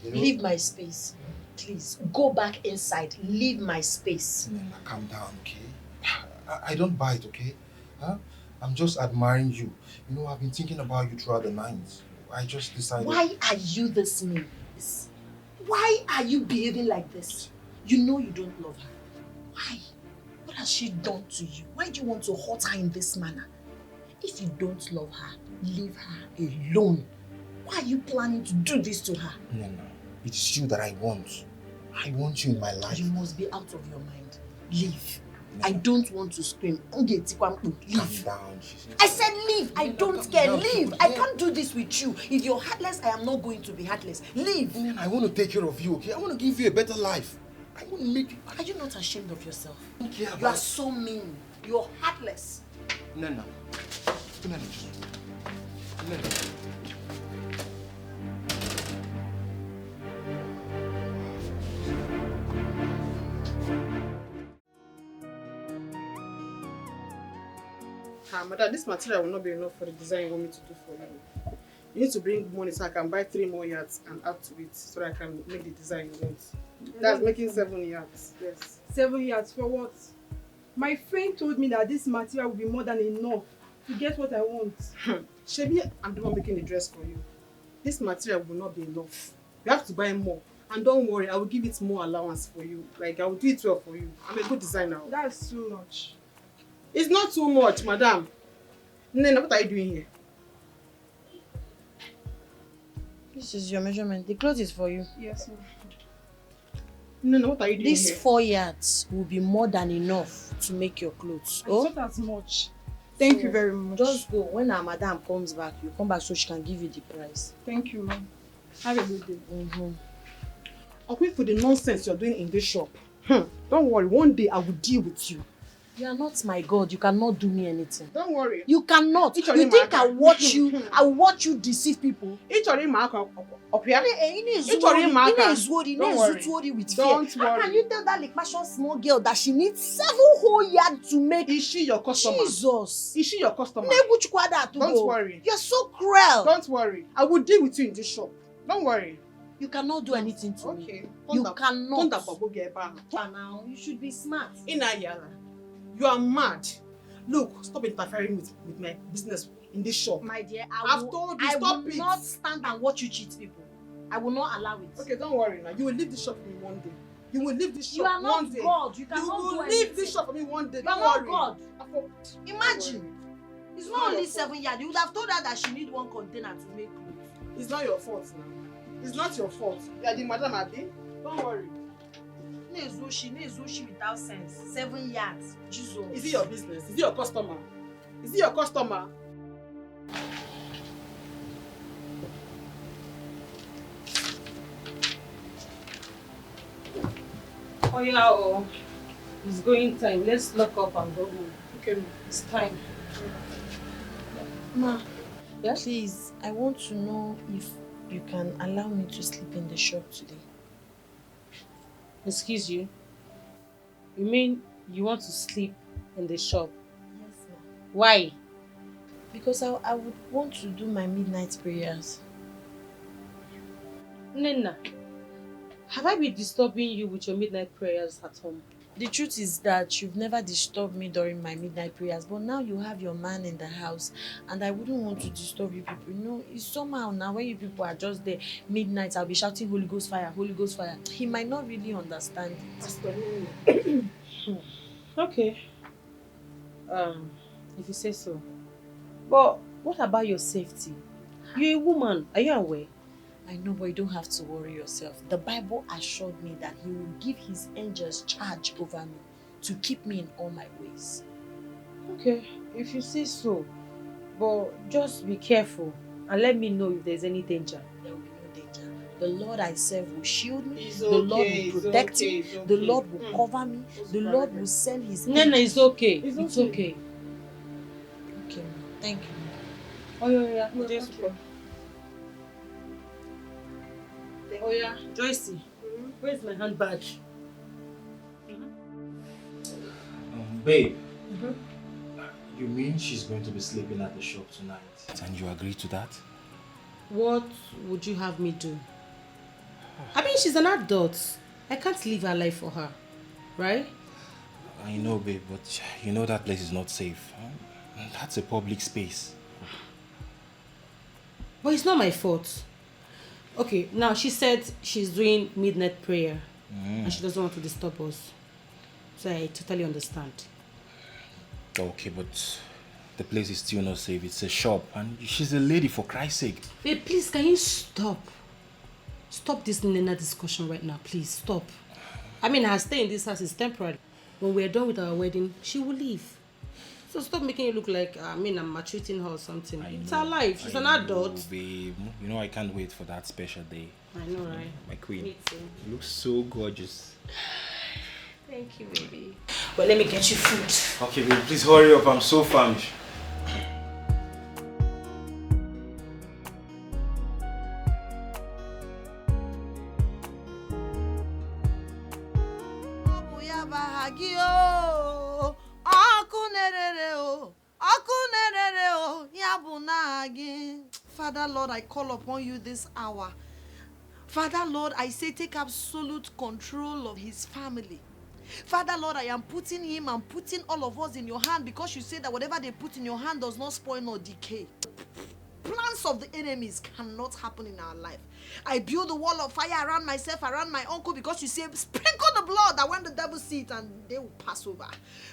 You know, Leave my space. Please, go back inside. Leave my space. Nana, calm down, okay? I don't bite, okay? Huh? I'm just admiring you. You know, I've been thinking about you throughout the night. I just decided... Why are you this mean? Why are you behaving like this? You know you don't love her. Why? What has she done to you? Why do you want to hurt her in this manner? If you don't love her, leave her alone. Why are you planning to do this to her? No, it's you that I want. I want you in my life. You must be out of your mind. Leave. No. I don't want to scream. Leave. Calm down. I said leave. I don't care. Leave. I can't do this with you. If you're heartless, I am not going to be heartless. Leave. I want to take care of you, okay? I want to give you a better life. I want to make you... Are you not ashamed of yourself? I don't care about... You are so mean. You're heartless. Nana. Madam, this material will not be enough for the design you want me to do for you. You need to bring money so I can buy 3 more yards and add to it so that I can make the design you want. That's making 7 yards. Yes. 7 yards for what? My friend told me that this material will be more than enough to get what I want. Shebi, I'm the one making the dress for you. This material will not be enough. You have to buy more. And don't worry, I will give it more allowance for you. Like, I will do it well for you. I'm a good designer. That's too much. It's not too much, madam. Nena, what are you doing here? This is your measurement. The clothes is for you. Yes, ma'am. Nena, what are you doing These here? 4 yards will be more than enough to make your clothes. Oh, not as much. Thank you very much. Just go. When our madam comes back, you come back so she can give you the price. Thank you, ma'am. Have a good day. I'll wait for the nonsense you're doing in this shop. Don't worry, one day I will deal with you. You are not my God. You cannot do me anything. Don't worry. You cannot. You think I watch you? I watch you deceive people? Don't worry. How can you tell that like passion small girl that she needs 7 whole yards to make? Is she your customer? Jesus. Is she your customer? Don't worry. You're so cruel. Don't worry. I will deal with you in this shop. Don't worry. You cannot do anything to me. You cannot. Now, you should be smart. You are mad. Look, stop interfering with my business in this shop. My dear, I've told you, stop it. not stand and watch you cheat people. I will not allow it. Okay, don't worry now. You will leave this shop for me one day. You will leave this shop You are not one day. God. You cannot will do leave anything. this shop for me one day. You are Don't not worry. God. Imagine. It's not only 7 yards. You would have told her that she need one container to make clothes. It's not your fault now. It's not your fault. You are the madam, Abi. Don't worry. Nezushi without sense. 7 yards. Jesus. Is it your business? Is it your customer? Is it your customer? Oh yeah, oh. It's going time. Let's lock up and go home. Okay. It's time. Ma, please, I want to know if you can allow me to sleep in the shop today. Excuse you? You mean you want to sleep in the shop? Yes, ma'am. Why? Because I would want to do my midnight prayers. Nena, have I been disturbing you with your midnight prayers at home? The truth is that you've never disturbed me during my midnight prayers, but now you have your man in the house and I wouldn't want to disturb you people. You know, it's somehow now when you people are just there, midnight, I'll be shouting Holy Ghost fire, Holy Ghost fire. He might not really understand it. Okay. If you say so. But what about your safety? You're a woman, are you aware? I know, but you don't have to worry yourself. The Bible assured me that he will give his angels charge over me to keep me in all my ways. Okay, if you say so. But just be careful and let me know if there's any danger. There will be no danger. The Lord I serve will shield me. It's The Lord okay, will protect me. it's okay. The Lord will cover me. The Lord will send his Nena, angels. it's okay. It's okay. Okay, ma. Thank you. Oh, yeah. Oh yeah, Joycey, where's my handbag? Babe, you mean she's going to be sleeping at the shop tonight? And you agree to that? What would you have me do? I mean, she's an adult. I can't live her life for her, right? I know, babe, but you know that place is not safe. That's a public space. But it's not my fault. Okay, now she said she's doing midnight prayer and she doesn't want to disturb us. So I totally understand. Okay, but the place is still not safe. It's a shop and she's a lady, for Christ's sake. Babe, please, can you stop? Stop this Nena discussion right now, please, stop. I mean, her stay in this house is temporary. When we're done with our wedding, she will leave. So stop making it look like, I'm maltreating her or something. It's her life. She's an adult. Babe, you know I can't wait for that special day. I know, right? My queen. Me too. You look so gorgeous. Thank you, baby. Well, let me get you food. Okay, babe, please hurry up. I'm so famished. Father Lord, I call upon you this hour. Father Lord, I say take absolute control of his family. Father Lord, I am putting him and putting all of us in your hand, because you say that whatever they put in your hand does not spoil nor decay. Plans of the enemies cannot happen in our life. I build a wall of fire around myself, around my uncle, because you say sprinkle the blood, that when the devil sees it and they will pass over.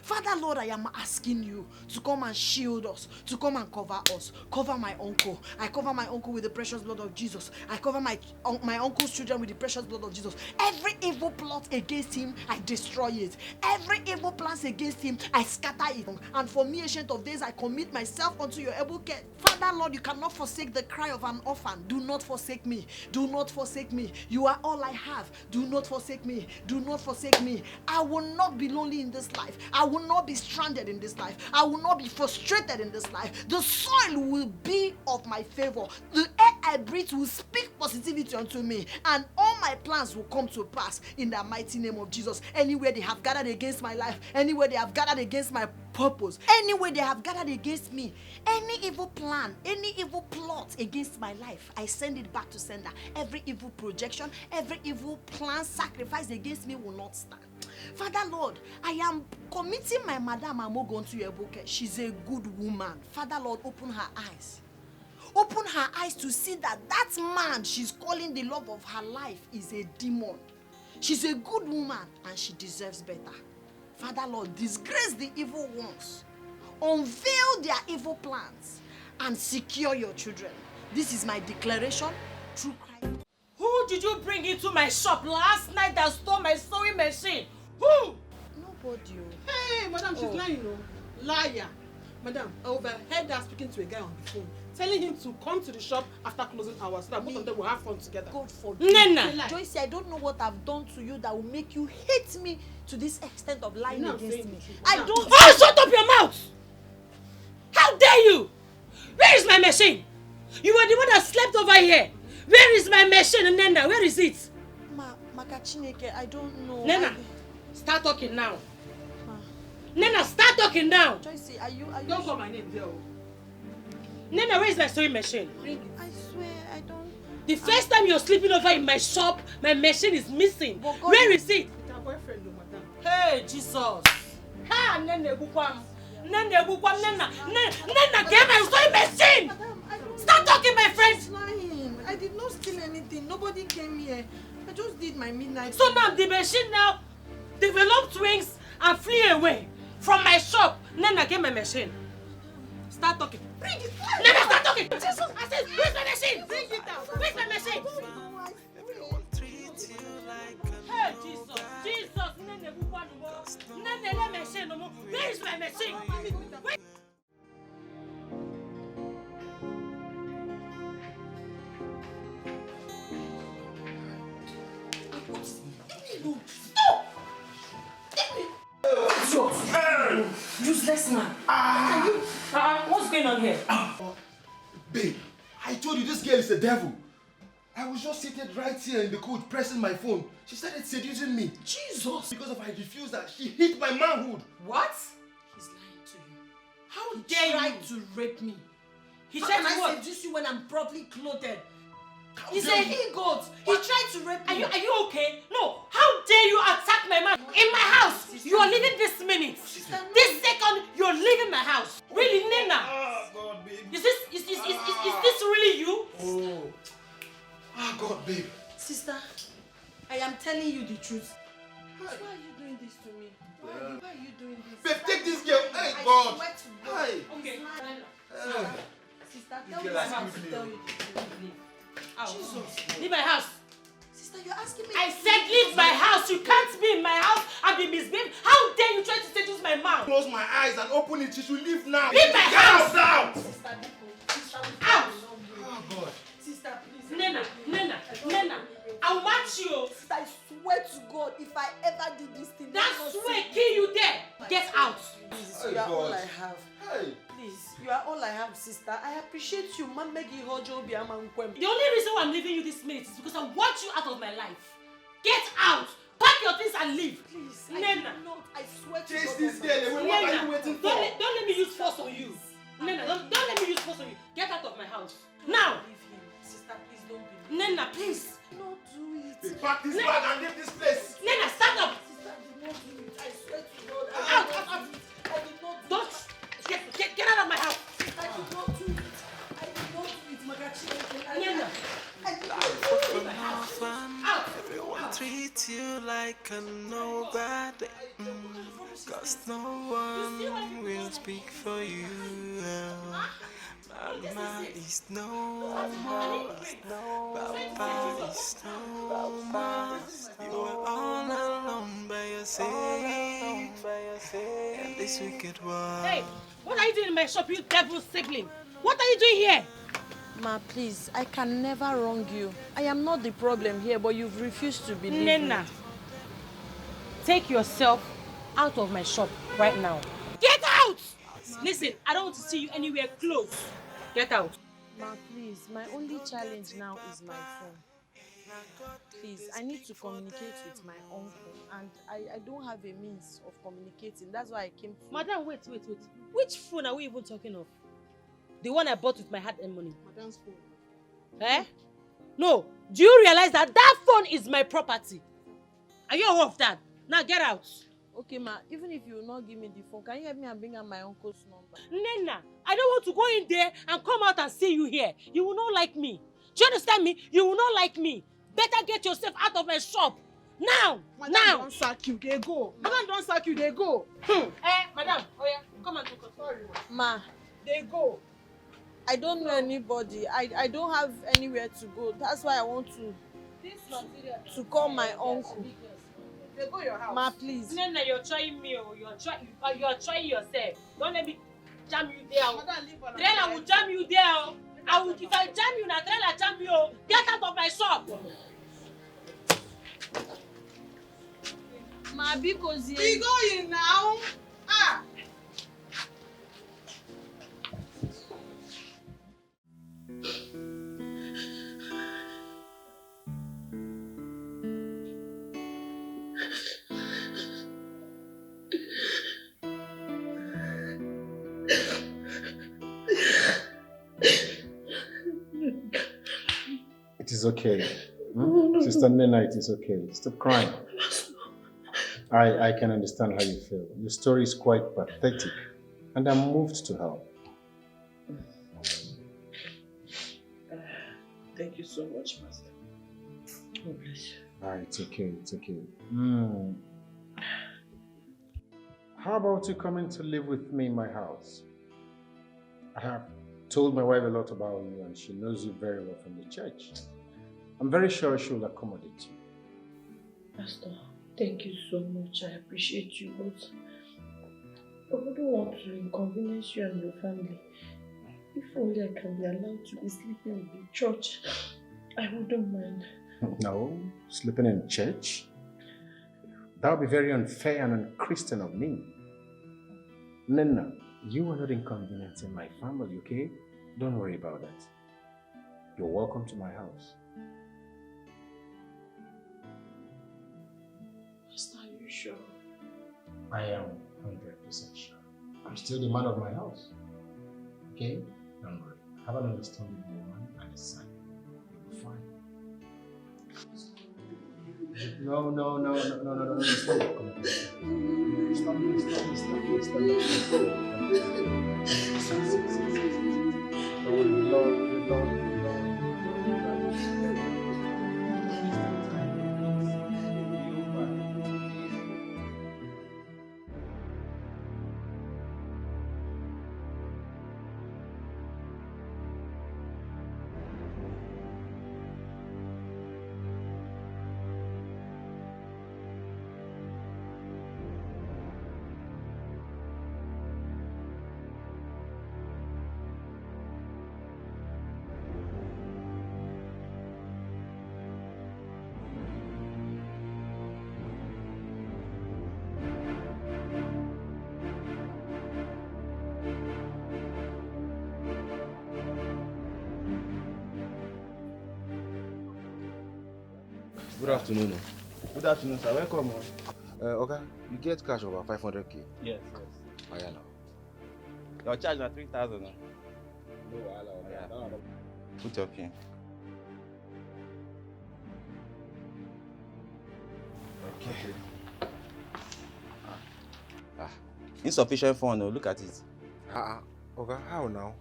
Father Lord, I am asking you to come and shield us, to come and cover us. Cover my uncle. I cover my uncle with the precious blood of Jesus. I cover my uncle's children with the precious blood of Jesus. Every evil plot against him, I destroy it. Every evil plans against him, I scatter it. And for me, Ancient of Days, I commit myself unto your able care. Father Lord, you cannot forsake the cry of an orphan. Do not forsake me. Do not forsake me. You are all I have. Do not forsake me. Do not forsake me. I will not be lonely in this life. I will not be stranded in this life. I will not be frustrated in this life. The soil will be of my favor. The air I breathe will speak positivity unto me, and all my plans will come to pass in the mighty name of Jesus. Anywhere they have gathered against my life, anywhere they have gathered against my purpose, anywhere they have gathered against me, any evil plan, any evil plot against my life, I send it back to sender. Every evil projection, every evil plan, sacrifice against me will not stand. Father Lord, I am committing my Madam Amogon to your book. She's a good woman. Father Lord, open her eyes. Open her eyes to see that that man she's calling the love of her life is a demon. She's a good woman and she deserves better. Father Lord, disgrace the evil ones. Unveil their evil plans and secure your children. This is my declaration through Christ. Who did you bring into my shop last night that stole my sewing machine? Who? Nobody. Hey, madam, she's lying, you know. Liar. Madam, I overheard her speaking to a guy on the phone, telling him to come to the shop after closing hours so that both of them will have fun together. God forbid. Nena! Joyce, I don't know what I've done to you that will make you hate me to this extent of lying against me. I don't. Oh, shut up your mouth! How dare you! Where is my machine? You were the one that slept over here. Where is my machine, Nena? Where is it? Makachineke, I don't know. Nena, start talking now. Nena, start talking now. Joyce, are you Don't call my name there. Nena, where is my sewing machine? I swear, I don't. The first time you're sleeping over in my shop, my machine is missing. Where is it? It's her boyfriend, no, madam. Hey, Jesus. Ha, Nene Bukwam. Nene Bukwam, Nena. Nena, get my sewing machine. Start talking, my friend. Lying. I did not steal anything. Nobody came here. I just did my midnight. So now the machine now developed wings and flew away from my shop. Nena, get my machine. Start talking. Bring it. Nena, start talking. I said, where's my machine? Bring it down. Where's my machine? Hey, Jesus. Jesus. Nene, Nene, let machine no more. Where is my machine? Where? Useless man. What's going on here? Babe, I told you this girl is the devil. I was just seated right here in the coach pressing my phone. She started seducing me. Jesus! Because of I refused that, she hit my manhood. What? He's lying to you. How dare you? Tried to rape me. He How tried can to I what? seduce you when I'm properly clothed? He's a dare you? he-goat. He tried to rape me. Are you okay? No. How dare you attack my man in my house? You are leaving this minute. This second, you're leaving my house. Really, Nena? Oh, God, babe. Is this really you? Oh. Ah, God, babe. Sister, I am telling you the truth. Why are you doing this to me? Why are you doing this? Babe, take this girl. Hey, I God. swear to God. Hey. Okay. Sister, tell me I'm to tell you the truth. Jesus. Leave my house. Sister, you're asking me. I said leave my house. You can't be in my house and be misbehaved. How dare you try to seduce my mouth? Close my eyes and open it. She should leave now. Leave my house now. Sister, out. Oh, God. Sister, please. Nena, I'll match you. Sister, I swear to God, if I ever did this thing, That swear kill you there. Get out. Please, Hey, you are all God. I have. Hey. Please, you are all I have, sister. I appreciate you. Man, make you hold your The only reason why I'm leaving you this minute is because I want you out of my life. Get out. Pack your things and leave. Please, Nena. I swear to Chase God. this girl away. What are you waiting for? Don't let me use force on you. Nena, don't let me use force on you. Get out of my house. Now. Sister, please don't be. Nena, please. Don't do it. Hey, pack this bag and leave this place. Nena, stand up. Sister, did not do it. I swear to God. Out. I did not do Don't. it. Get out of my house. I did not do it. I did not do it, Magachi. Nena. I did not do it. Out. Everyone treats you like a nobody. Cause no one will speak for you. Mama is no more. Papa is no more. You are all alone by yourself. In this wicked world. Hey, what are you doing in my shop, you devil sibling? What are you doing here? Ma, please, I can never wrong you. I am not the problem here, but you've refused to believe Nena, me. take yourself out of my shop right now. Get out! Listen, I don't want to see you anywhere close. Get out. Ma, please, my only challenge now is my phone. Please, I need to communicate with my uncle, and I don't have a means of communicating. That's why I came to... Madam, wait. Which phone are we even talking of? The one I bought with my hard-earned money. Madam's phone. Eh? No. Do you realize that phone is my property? Are you aware of that? Now get out. Okay, ma, even if you will not give me the phone, can you help me and bring out my uncle's number? Nena, I don't want to go in there and come out and see you here. You will not like me. Do you understand me? You will not like me. Better get yourself out of my shop. Now! Madam Now! don't sack you, they go. Madam don't sack you, they go. Madam, oh yeah, come and talk. Sorry. Ma, they go. I don't know anybody. I don't have anywhere to go. That's why I want to call my uncle. They go your house. Ma, please. Nena, you're trying me. You're trying yourself. Don't let me jam you there. Trailer will jam you there. If I jam you, na trailer jam you. Get out of my shop. Ma, because we going now. Ah. It is okay. Sister Nena, it is okay. Stop crying. I can understand how you feel. Your story is quite pathetic, and I'm moved to help. Thank you so much, Master. God bless you. It's okay, it's okay. How about you coming to live with me in my house? I have told my wife a lot about you, and she knows you very well from the church. I'm very sure she will accommodate you. Pastor, thank you so much. I appreciate you, but I wouldn't want to inconvenience you and your family. If only I can be allowed to be sleeping in the church, I wouldn't mind. No, sleeping in church? That would be very unfair and unchristian of me. Nena, you are not inconveniencing my family, okay? Don't worry about that. You're welcome to my house. Pastor, are you sure? I am 100% sure. I'm still the man of my house. Okay? Don't worry. Have an understanding woman and a son. You'll be fine. No. Stop. Good afternoon. Good afternoon, sir. Welcome. Okay, you get cash over 500k? Yes. Oh, yeah, now. Your charge is 3,000. No, put your pin. Okay. Insufficient fund, look at it. Okay, how now?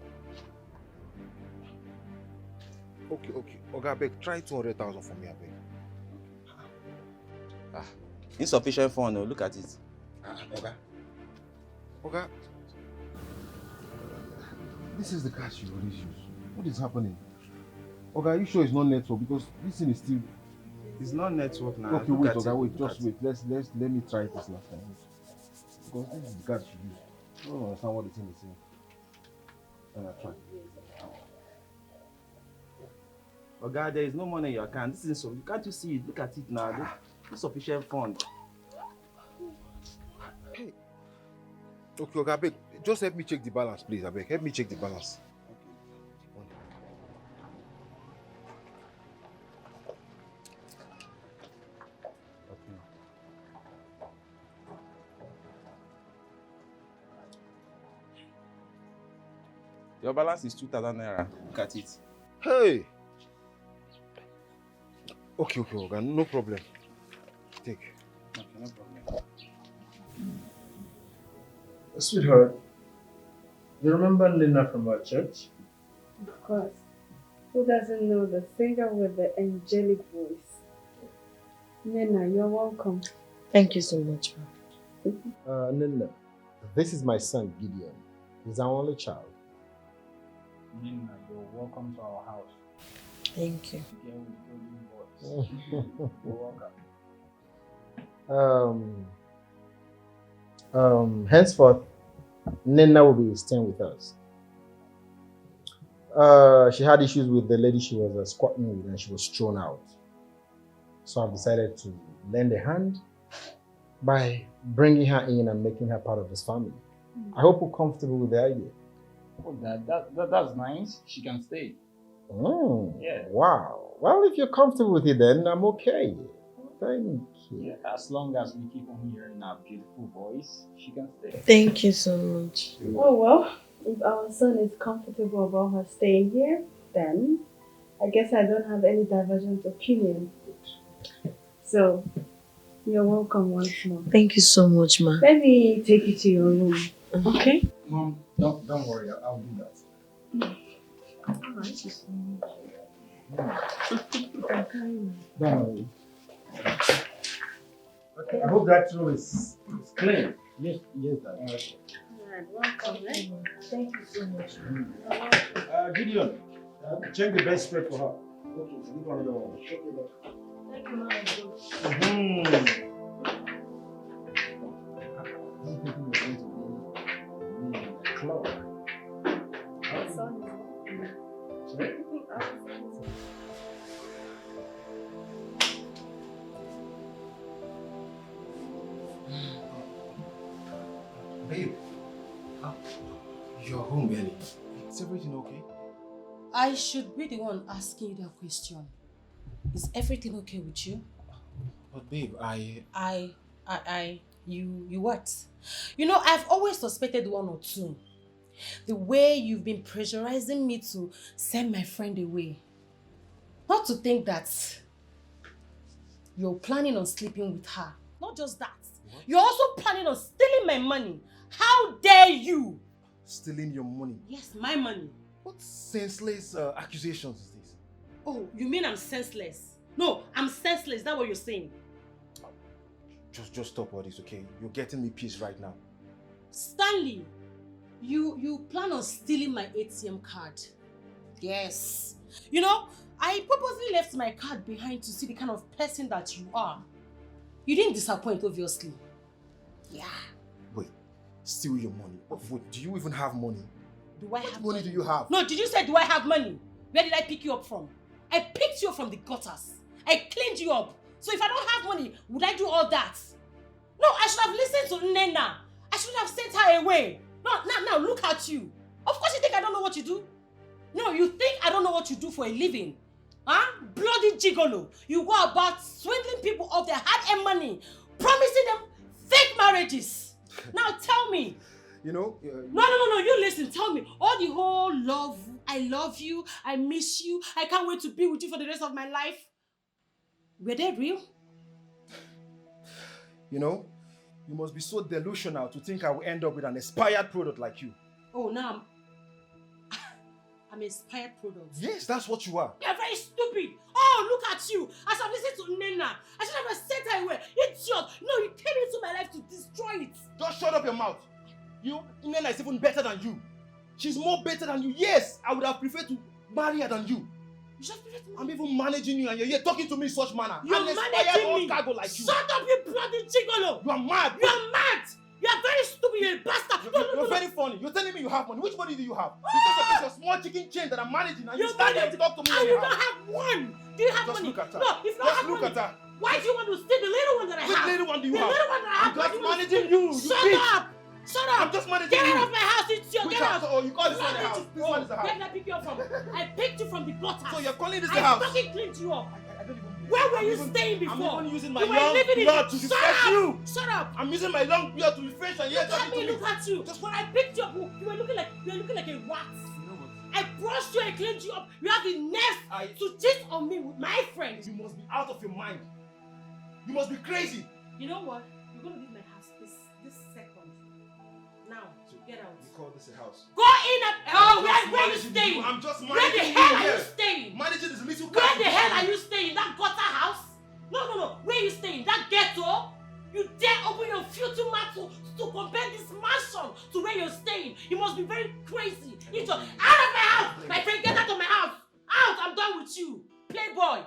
Okay. Okay, beg, try 200,000 for me, I beg. Insufficient fund, look at it. Okay. This is the cash you always use. What is happening? Okay, are you sure it's not network? Because this thing is still... It's not network now. Okay, wait, just wait. Let me try this last time. Because this is the cash you use. I don't understand what the thing is saying. Try. Oh God, there is no money in your account. This is so. Can't you see it? Look at it now. Insufficient fund. Hey. Okay, beg. Just help me check the balance, please. I beg. Help me check the balance. Your balance is 2,000 naira. Look at it. Hey. Okay, no problem. Take. Okay, no problem. Sweetheart, you remember Nina from our church? Of course. Who doesn't know the singer with the angelic voice? Nena, you're welcome. Thank you so much, ma. Nina, this is my son Gideon. He's our only child. Nina, you're welcome to our house. Thank you. Again with golden voice. You're welcome. Henceforth, Nina will be staying with us. She had issues with the lady she was squatting with and she was thrown out. So I've decided to lend a hand by bringing her in and making her part of this family. I hope you're comfortable with the idea. Oh, that's nice. She can stay. Yeah. Wow. Well, if you're comfortable with it, then I'm okay. Thank you. Yeah, as long as we keep on hearing our beautiful voice, she can stay. Thank you so much. Oh well, if our son is comfortable about her staying here, then I guess I don't have any divergent opinion. So, you're welcome once more. Thank you so much, ma. Let me take you to your room, okay? Mom, don't worry, I'll do that. Alright. Don't worry. Okay, I hope that room is clean. Yes, Dad. Alright, welcome, eh? Thank you so much. Gideon, check the bed spread for her. Okay, so give her another one. Thank you, Mama. Babe, you're home early. Is everything okay? I should be the one asking you that question. Is everything okay with you? But babe, you what? You know, I've always suspected one or two. The way you've been pressurizing me to send my friend away. Not to think that you're planning on sleeping with her. Not just that. What? You're also planning on stealing my money. How dare you? Stealing your money? Yes, my money. What senseless accusations is this? Oh, you mean I'm senseless? No, I'm senseless. Is that what you're saying? Just stop all this, okay? You're getting me peace right now. Stanley, you plan on stealing my ATM card. Yes. You know, I purposely left my card behind to see the kind of person that you are. You didn't disappoint, obviously. Yeah. Wait, steal your money? Wait, do you even have money? Do I have What money do you have? No, did you say do I have money? Where did I pick you up from? I picked you up from the gutters. I cleaned you up. So if I don't have money, would I do all that? No, I should have listened to Nena. I should have sent her away. No, now look at you. Of course you think I don't know what you do. No, you think I don't know what you do for a living. Huh? Bloody gigolo. You go about swindling people of their hard-earned money, promising them fake marriages. Now tell me. You know? No, you listen, tell me. All the whole love, I love you, I miss you, I can't wait to be with you for the rest of my life. Were they real? You know, you must be so delusional to think I will end up with an expired product like you. Oh, now I'm expired product. Yes, that's what you are. You're very stupid. Oh, look at you. As I've listened to Nena, I should have sent her away. Idiot. No, you came into my life to destroy it. Just shut up your mouth. Nena is even better than you. She's more better than you. Yes, I would have preferred to marry her than you. You just prefer to I'm even managing you and you're here talking to me in such manner. You're managing me. Cargo like you. Shut up, you bloody gigolo. You are mad. You are mad. You are very stupid. You're a bastard. You're very funny. You're telling me you have money. Which money do you have? Because of this, your small chicken chain that I'm managing and you stand there to talk to me. And you don't have one. Do you have Just money? look at her. No, if you don't have look money. at her. Why do you want to steal the little one that I have? Which little one do you the have? The little one that I have. I'm just managing you. Shut up. Shut up. I'm just managing Get you. out of my house, idiot. Which Get house? out. Oh, you call this one a house. This one is a house. Where did I pick you up from? I picked you from the gutter. So you're calling this a I house? fucking cleaned you up. Where were you staying before? I'm even using my You were young living in blood to Shut refresh up. you. Shut up. I'm using my long blood to refresh and you're Look at talking me, to me. look at you. Just when I picked you up, you were looking like a rat. You know what? I brushed you and cleaned you up. You have the nerve to cheat on me with my friends. You must be out of your mind. You must be crazy. You know what? You're gonna leave my house this second. Now, get out. You call this a house? Go in and where are you staying? I'm just Where the managing hell you are you here. staying? Managing this little Where the hell cat. are you staying? That gutter house? No. Where are you staying? That ghetto? You dare open your futile mouth to compare this mansion to where you're staying? You must be very crazy. Out of my house! My friend, get out of my house! Out! I'm done with you. Playboy!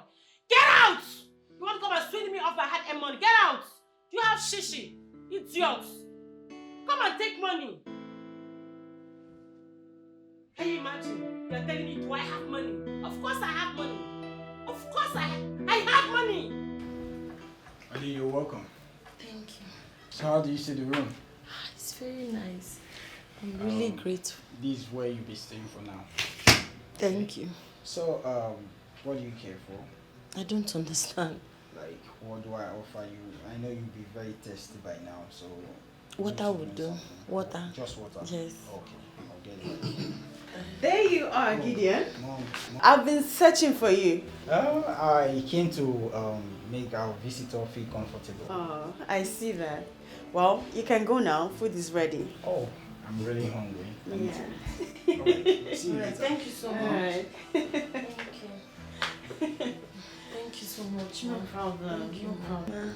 Get out! You want to come and swing me off my hard-earned money? Get out! You have shishi. Idiots. Come and take money. Can you imagine? You're telling me, do I have money? Of course I have money. Of course I have money. Ali, you're welcome. Thank you. So how do you see the room? It's very nice. I'm really grateful. This is where you'll be staying for now. Thank you. So, what do you care for? I don't understand. Like, what do I offer you? I know you'll be very thirsty by now, so... Water would do. Water. Just water? Yes. Okay, I'll get it. There you are, Gideon. Mom. I've been searching for you. I came to make our visitor feel comfortable. Oh, I see that. Well, you can go now. Food is ready. Oh, I'm really hungry. Yeah. Alright, see you Alright, later. thank you so much. Alright. Thank you. Thank you so much. No problem. Thank you. No problem.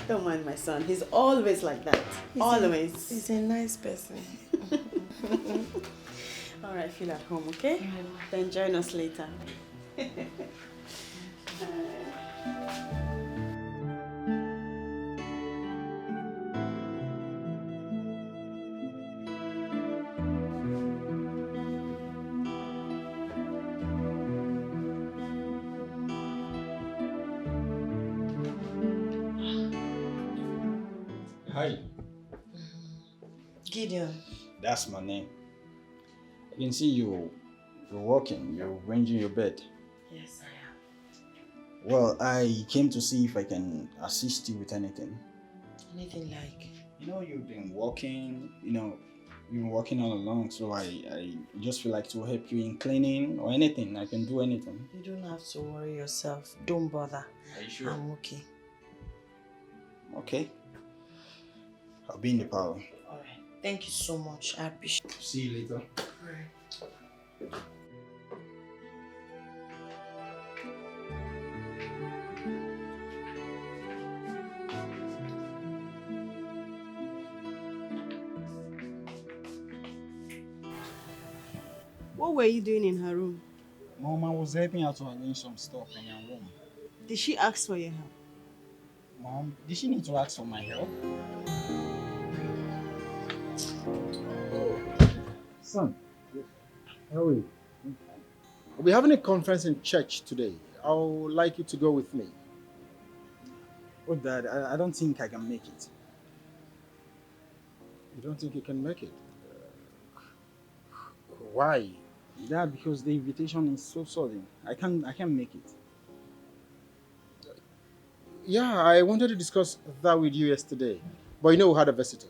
Don't mind my son. He's always like that. Always. He's a nice person. Alright, feel at home, okay? Then join us later. Hi. Gideon. That's my name. I can see you're working, you're arranging your bed. Yes, I am. Well, I came to see if I can assist you with anything. Anything like? You know, you've been working, you've been working all along, so I just feel like to help you in cleaning or anything. I can do anything. You don't have to worry yourself. Don't bother. Are you sure? I'm okay. Okay. I'll be in the parlor. Alright. Thank you so much. I appreciate it. See you later. What were you doing in her room? Mom, I was helping her to arrange some stuff in her room. Did she ask for your help? Mom, did she need to ask for my help? Son, how are you? We're having a conference in church today. I would like you to go with me. Oh, Dad, I don't think I can make it. You don't think you can make it? Why? Dad, because the invitation is so sudden. I can't make it. Yeah, I wanted to discuss that with you yesterday. But we had a visitor.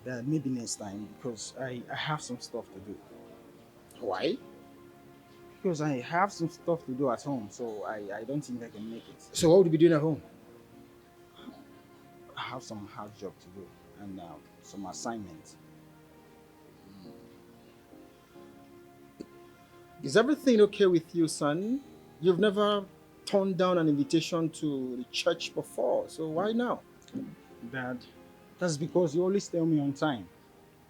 Dad, maybe next time, because I have some stuff to do. Why? Because I have some stuff to do at home, so I don't think I can make it. So what would you be doing at home? I have some house job to do and some assignments. Is everything okay with you, son? You've never turned down an invitation to the church before, so why now? Dad, that's because you always tell me on time.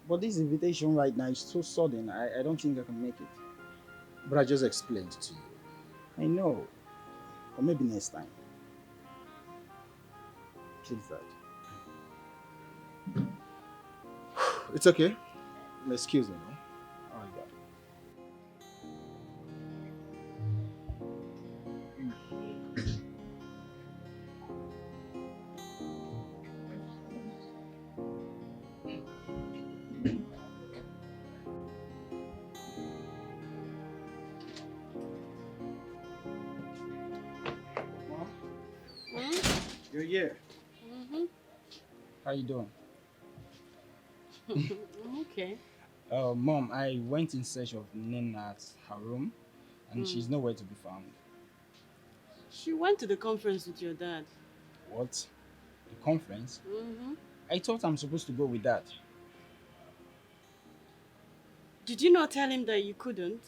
But this invitation right now is so sudden, I don't think I can make it. But I just explained to you. I know. Or maybe next time. Please, Dad. It's okay. Excuse me, no? All right, Dad. You're here. How you doing? Okay. Mom, I went in search of Nina at her room, and she's nowhere to be found. She went to the conference with your dad. What? The conference? Mm-hmm. I thought I'm supposed to go with that. Did you not tell him that you couldn't?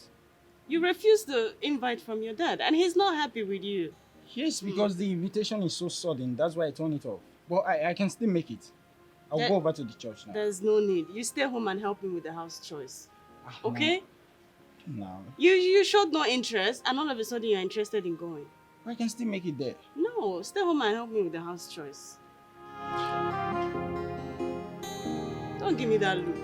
You refused the invite from your dad, and he's not happy with you. Yes, because the invitation is so sudden. That's why I turned it off. But I can still make it. I'll go over to the church now. There's no need. You stay home and help him with the house chores. Okay? No. You showed no interest, and all of a sudden you're interested in going. I can still make it there. No, stay home and help me with the house chores. Don't give me that look.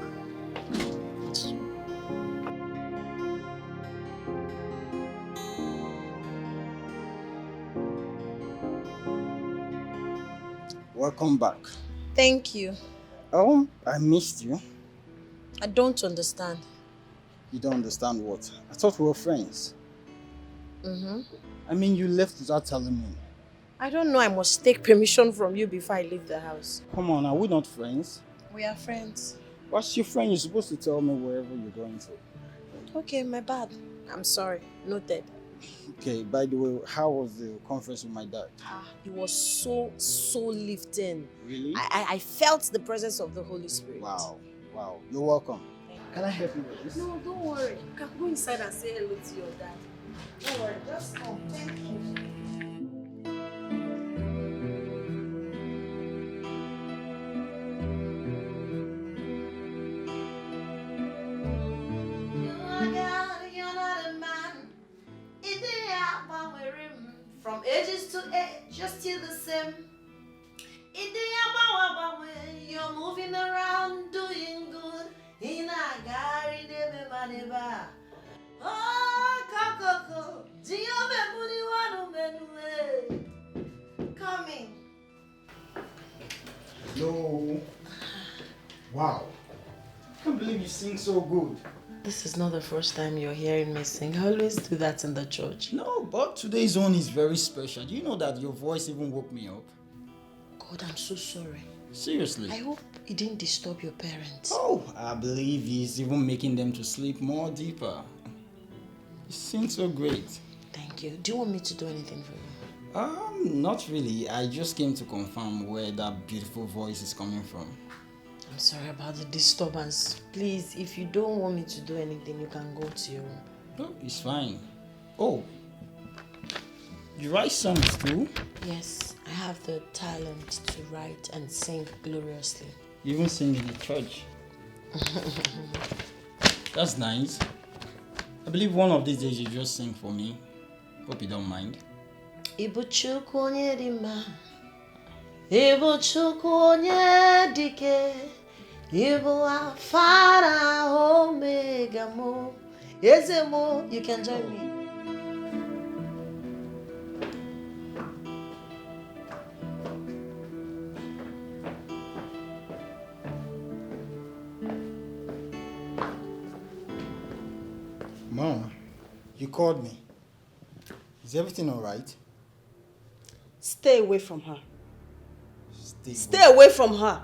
Welcome back. Thank you. Oh, I missed you. I don't understand. You don't understand what? I thought we were friends. Mm-hmm. I mean, you left without telling me. I don't know. I must take permission from you before I leave the house. Come on, are we not friends? We are friends. What's your friend? You're supposed to tell me wherever you're going to. Okay, my bad. I'm sorry. Noted. Okay, by the way, how was the conference with my dad? It was so lifting. Really? I felt the presence of the Holy Spirit. Wow. You're welcome. Can I help you with this? No, don't worry. You can go inside and say hello to your dad. Don't worry, just come. Thank you. From ages to age, you're still the same. You're moving around, doing good. In a gari de maneba. Oh, Kakoko, coming. Hello. Wow. I can't believe you sing so good. This is not the first time you're hearing me sing. I always do that in the church. No, but today's one is very special. Do you know that your voice even woke me up? God, I'm so sorry. Seriously? I hope it didn't disturb your parents. Oh, I believe he's even making them to sleep more deeper. You sing so great. Thank you. Do you want me to do anything for you? Not really. I just came to confirm where that beautiful voice is coming from. I'm sorry about the disturbance. Please, if you don't want me to do anything, you can go to your room. No, it's fine. Oh, you write songs too? Yes, I have the talent to write and sing gloriously. You even sing in the church. That's nice. I believe one of these days you just sing for me. Hope you don't mind. Ibuchukwu onye dị mma, Ibuchukwu onye dike, Ibu Alpha na Omega mo, Eze mo. You can join me. Mom, you called me. Is everything all right? Stay away from her. Stay away from her.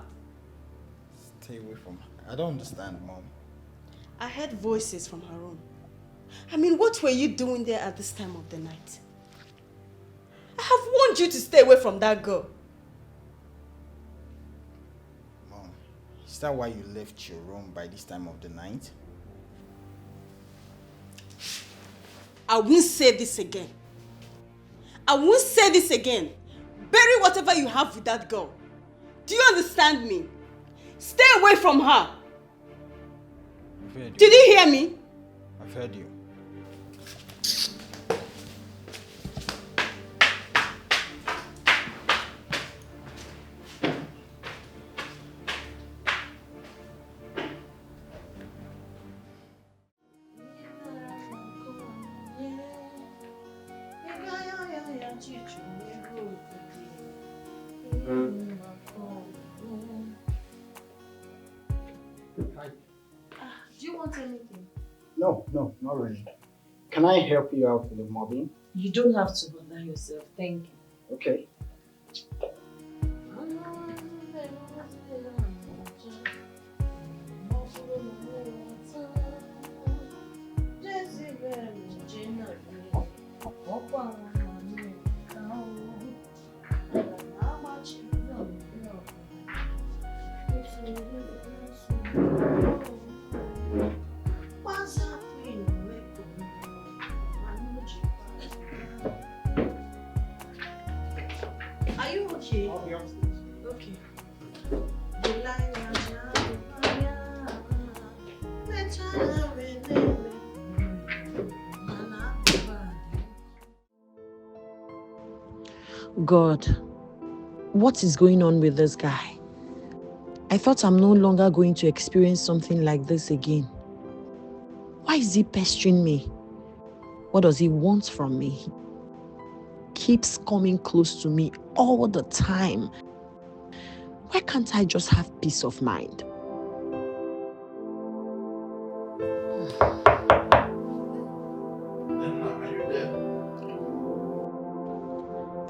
Stay away from her. I don't understand, Mom. I heard voices from her room. I mean, what were you doing there at this time of the night? I have warned you to stay away from that girl. Mom, is that why you left your room by this time of the night? I won't say this again. I won't say this again. Bury whatever you have with that girl. Do you understand me? Stay away from her. I've heard you. Did you hear me? I've heard you. Do you want anything? No, not really. Can I help you out with the mobbing? You don't have to bother yourself. Thank you. Okay. Are you okay? I'll be upstairs. Okay. God, what is going on with this guy? I thought I'm no longer going to experience something like this again. Why is he pestering me? What does he want from me? He keeps coming close to me all the time. Why can't I just have peace of mind?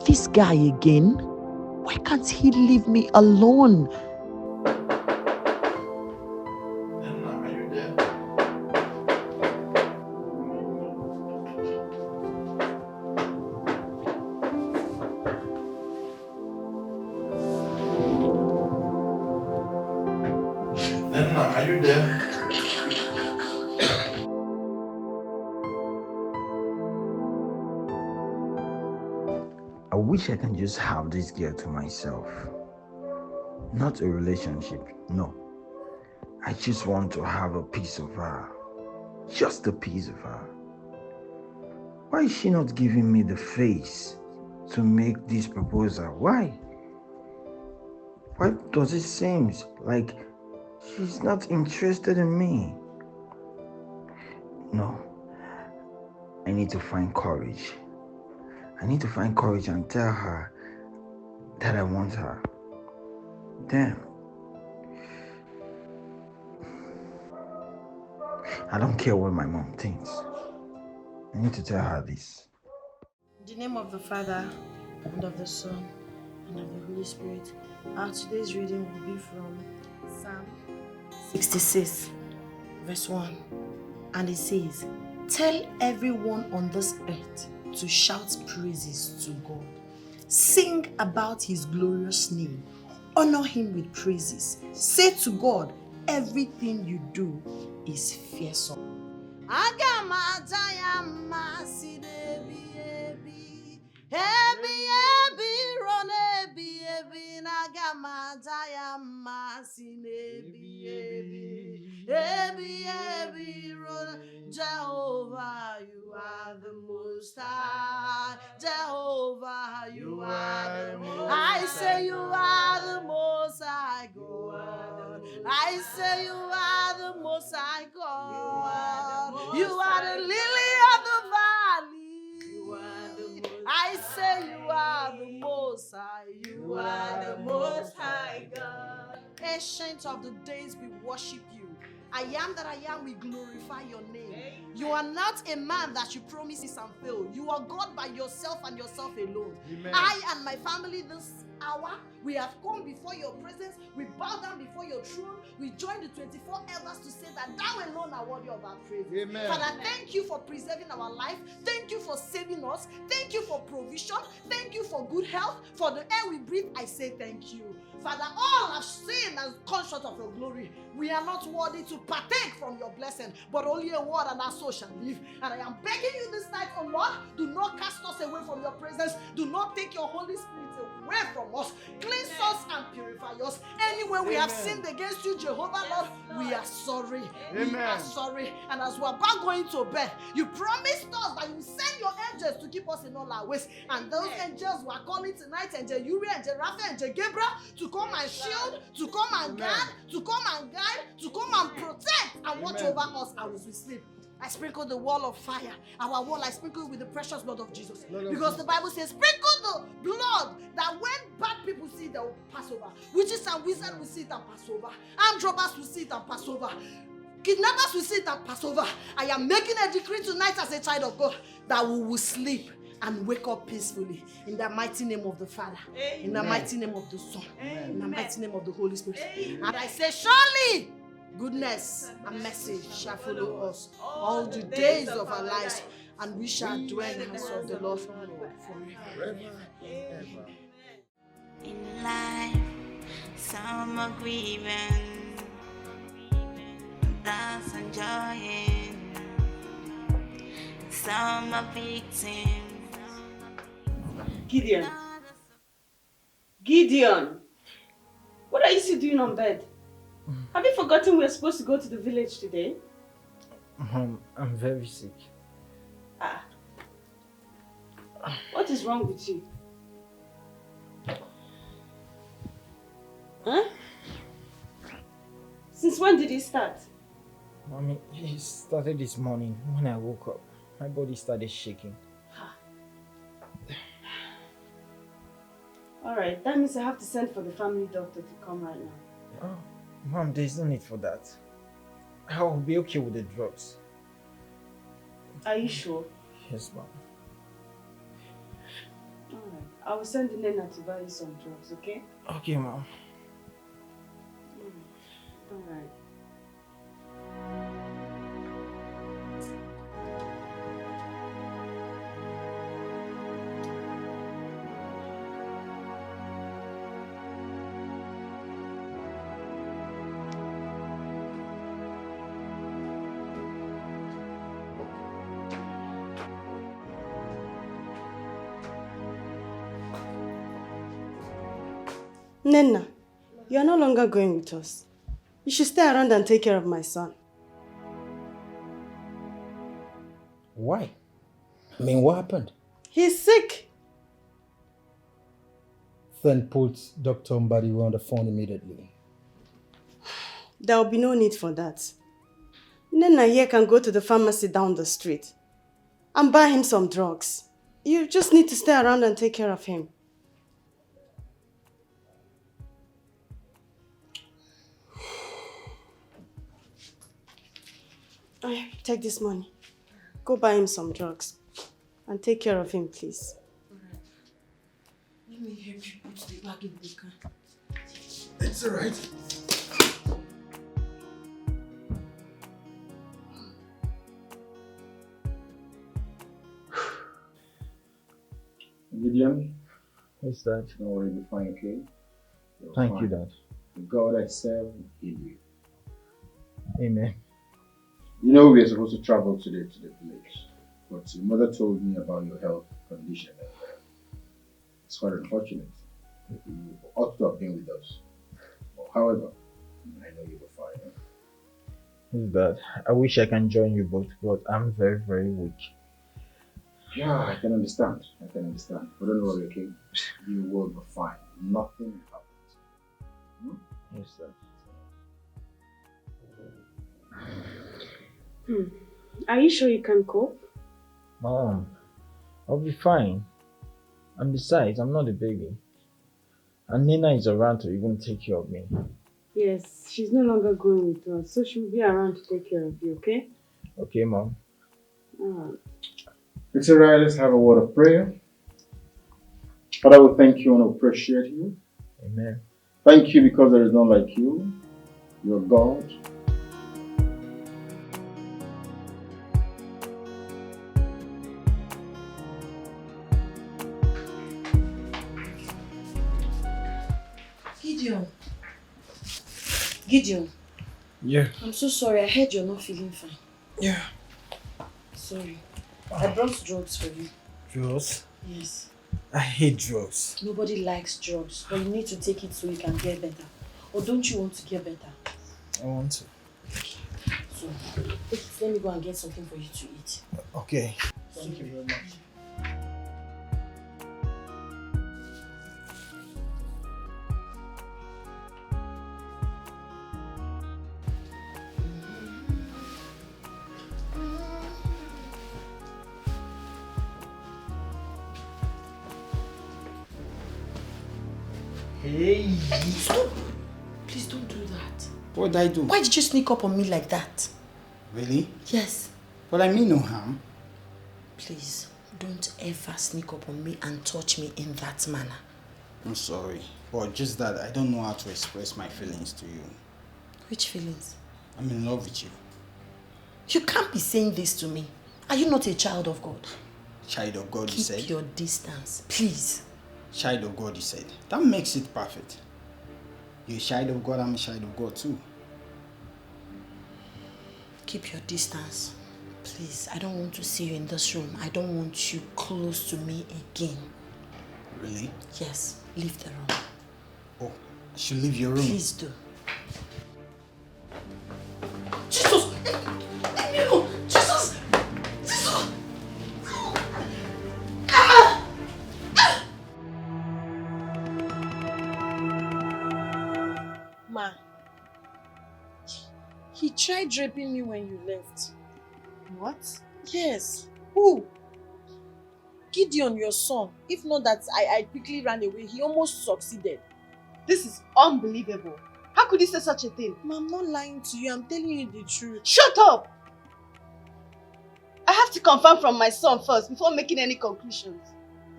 This guy again? Why can't he leave me alone? Are you there? I wish I can just have this girl to myself. Not a relationship, no. I just want to have a piece of her. Just a piece of her. Why is she not giving me the face to make this proposal? Why? Why does it seem like she's not interested in me? No. I need to find courage. I need to find courage and tell her that I want her. Damn. I don't care what my mom thinks. I need to tell her this. In the name of the Father, and of the Son, and of the Holy Spirit. Our today's reading will be from Psalm 66, verse 1. And it says, "Tell everyone on this earth to shout praises to God. Sing about his glorious name. Honor him with praises. Say to God, everything you do is fearsome." Jehovah, you are the most high. Jehovah, you are the most high. I say you are the most high God. I say you are the most high God. You are the lily of the valley. I say you are the most high. You are the most high God. Ancient of the days, we worship you. I am that I am, we glorify your name. Amen. You are not a man that you promise and fail. You are God by yourself and yourself alone. Amen. I and my family this hour, we have come before your presence. We bow down before your throne. We join the 24 elders to say that thou alone are worthy of our praise. Amen. Father, thank you for preserving our life. Thank you for saving us. Thank you for provision. Thank you for good health. For the air we breathe, I say thank you. Father, all have sinned and come short of your glory. We are not worthy to partake from your blessing, but only a word and our soul shall live. And I am begging you this night, oh Lord, do not cast us away from your presence. Do not take your Holy Spirit away from us. Cleanse us and purify us. Anywhere we have sinned against you, Jehovah, Lord, we are sorry. We are sorry. And as we are about going to bed, you promised us that you send your angels to keep us in all our ways. And those angels we are calling tonight, Angel Uriah, Angel Raphael, Angel Gabriel, to come and shield, to come and guard, to come and guide, to come and protect and watch over us as we sleep. I sprinkle the wall of fire. Our wall I sprinkle with the precious blood of Jesus. Because the Bible says, sprinkle the blood that when bad people see it, they will pass over. Witches and wizards will see it and pass over. Armed robbers will see it and pass over. Kidnappers will see it and pass over. I am making a decree tonight as a child of God that we will sleep and wake up peacefully in the mighty name of the Father, Amen. In the mighty name of the Son, Amen. In the mighty name of the Holy Spirit. Amen. And I say, surely goodness and mercy shall follow us all the days of our lives, and we shall dwell in the house of the Lord forever. In life, some are grieving, that's enjoying, some are victims. Gideon, Gideon, what are you still doing on bed? Have you forgotten we're supposed to go to the village today? Mom, I'm very sick. Ah. What is wrong with you? Huh? Since when did it start? Mommy, it started this morning when I woke up. My body started shaking. Alright, that means I have to send for the family doctor to come right now. Oh, Mom, there's no need for that. I'll be okay with the drugs. Are you sure? Yes, Mom. Alright, I will send Nena to buy you some drugs, okay? Okay, Mom. Alright. Nena, you are no longer going with us. You should stay around and take care of my son. Why? I mean, what happened? He's sick. Then put Dr. Mbadiwe on the phone immediately. There will be no need for that. Nena here can go to the pharmacy down the street and buy him some drugs. You just need to stay around and take care of him. Take this money. Go buy him some drugs. And take care of him, please. Let me help you put the bag in the car. It's alright. Gideon? Yes, Dad. Don't worry, you'll be fine, okay? You're Thank fine. you, Dad. The God I serve will heal you. Amen. You know we are supposed to travel today to the village, but your mother told me about your health condition. It's quite unfortunate. You ought to have been with us. However, I know you were fine. Yes, Dad. I wish I can join you both, but I'm very, very weak. Yeah, I can understand. But don't worry, okay? You will be fine. Nothing will happen. Yes, Dad. Are you sure you can cope? Mom, I'll be fine. And besides, I'm not a baby. And Nina is around to even take care of me. Yes, she's no longer going with us, so she'll be around to take care of you, okay? Okay, Mom. Alright. It's alright, let's have a word of prayer. Father, we thank you and appreciate you. Amen. Thank you because there is none like you. You're God. Gideon. Yeah. I'm so sorry. I heard you're not feeling fine. Yeah. Sorry. I brought drugs for you. Drugs? Yes. I hate drugs. Nobody likes drugs, but you need to take it so you can get better. Or don't you want to get better? I want to. So, let me go and get something for you to eat. Okay. Thank you very much. Hey! Stop! Please don't do that. What did I do? Why did you sneak up on me like that? Really? Yes. But I mean no harm. Please, don't ever sneak up on me and touch me in that manner. I'm sorry. But just that I don't know how to express my feelings to you. Which feelings? I'm in love with you. You can't be saying this to me. Are you not a child of God? Child of God, you Keep said? your distance, please. Child of God, you said. That makes it perfect. You're a child of God, I'm a child of God too. Keep your distance. Please, I don't want to see you in this room. I don't want you close to me again. Really? Yes, leave the room. Oh, I should leave your room. Please do. Jesus! Leave me alone! Jesus! Jesus! Ma, he tried raping me when you left. What? Yes. Who? Gideon, your son. If not that I quickly ran away, he almost succeeded. This is unbelievable. How could you say such a thing? Ma, I'm not lying to you. I'm telling you the truth. Shut up! I have to confirm from my son first before making any conclusions.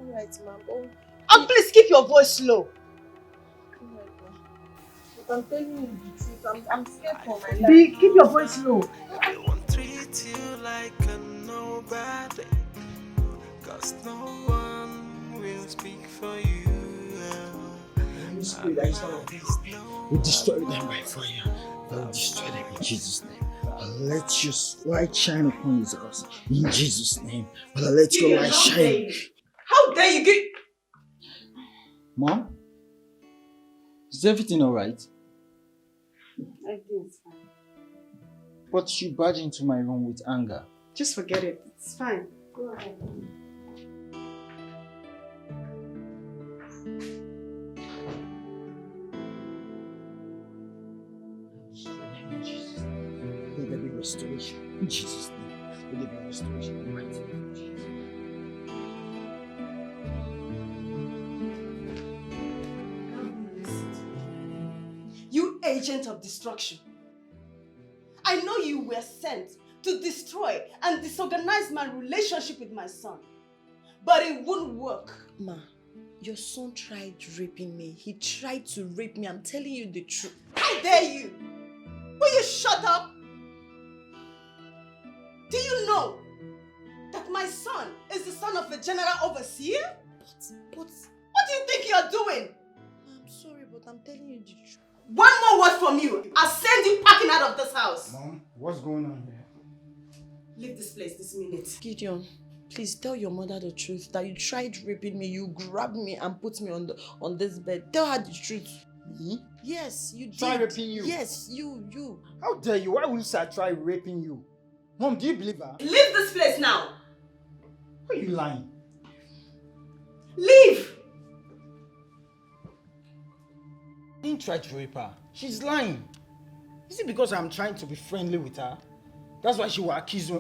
Alright, ma'am. Oh, And please keep your voice low. alright, ma. But I'm telling you the truth. I'm scared for my life. B, keep your voice low. Everyone treats you like a nobody, 'cause no one will speak for you. Holy Spirit, that is one of these. We destroy them by fire. We'll destroy them in Jesus' name. Let your light shine upon this house. In Jesus' name. Let your light shine. How dare you get... Mom? Is everything alright? Everything's fine. But you barged into my room with anger. Just forget it. It's fine. Go ahead. Let there be restoration. In Jesus' name. Let there be restoration in the mighty name of Jesus. You agent of destruction. I know you were sent to destroy and disorganize my relationship with my son. But it wouldn't work. Ma, your son tried raping me. He tried to rape me. I'm telling you the truth. How dare you? Will you shut up? Do you know that my son is the son of a general overseer? But... What do you think you're doing? I'm sorry, but I'm telling you the truth. One more word from you, I'll send you packing out of this house. Mom, what's going on here? Leave this place this minute. Gideon, please tell your mother the truth. That you tried raping me. You grabbed me and put me on this bed. Tell her the truth. Me? Yes, you did. Try raping you? Yes, you. How dare you? Why would you say I try raping you? Mom, do you believe her? Leave this place now. Why are you lying? Leave! I didn't try to rape her. She's lying. Is it because I'm trying to be friendly with her? That's why she will accuse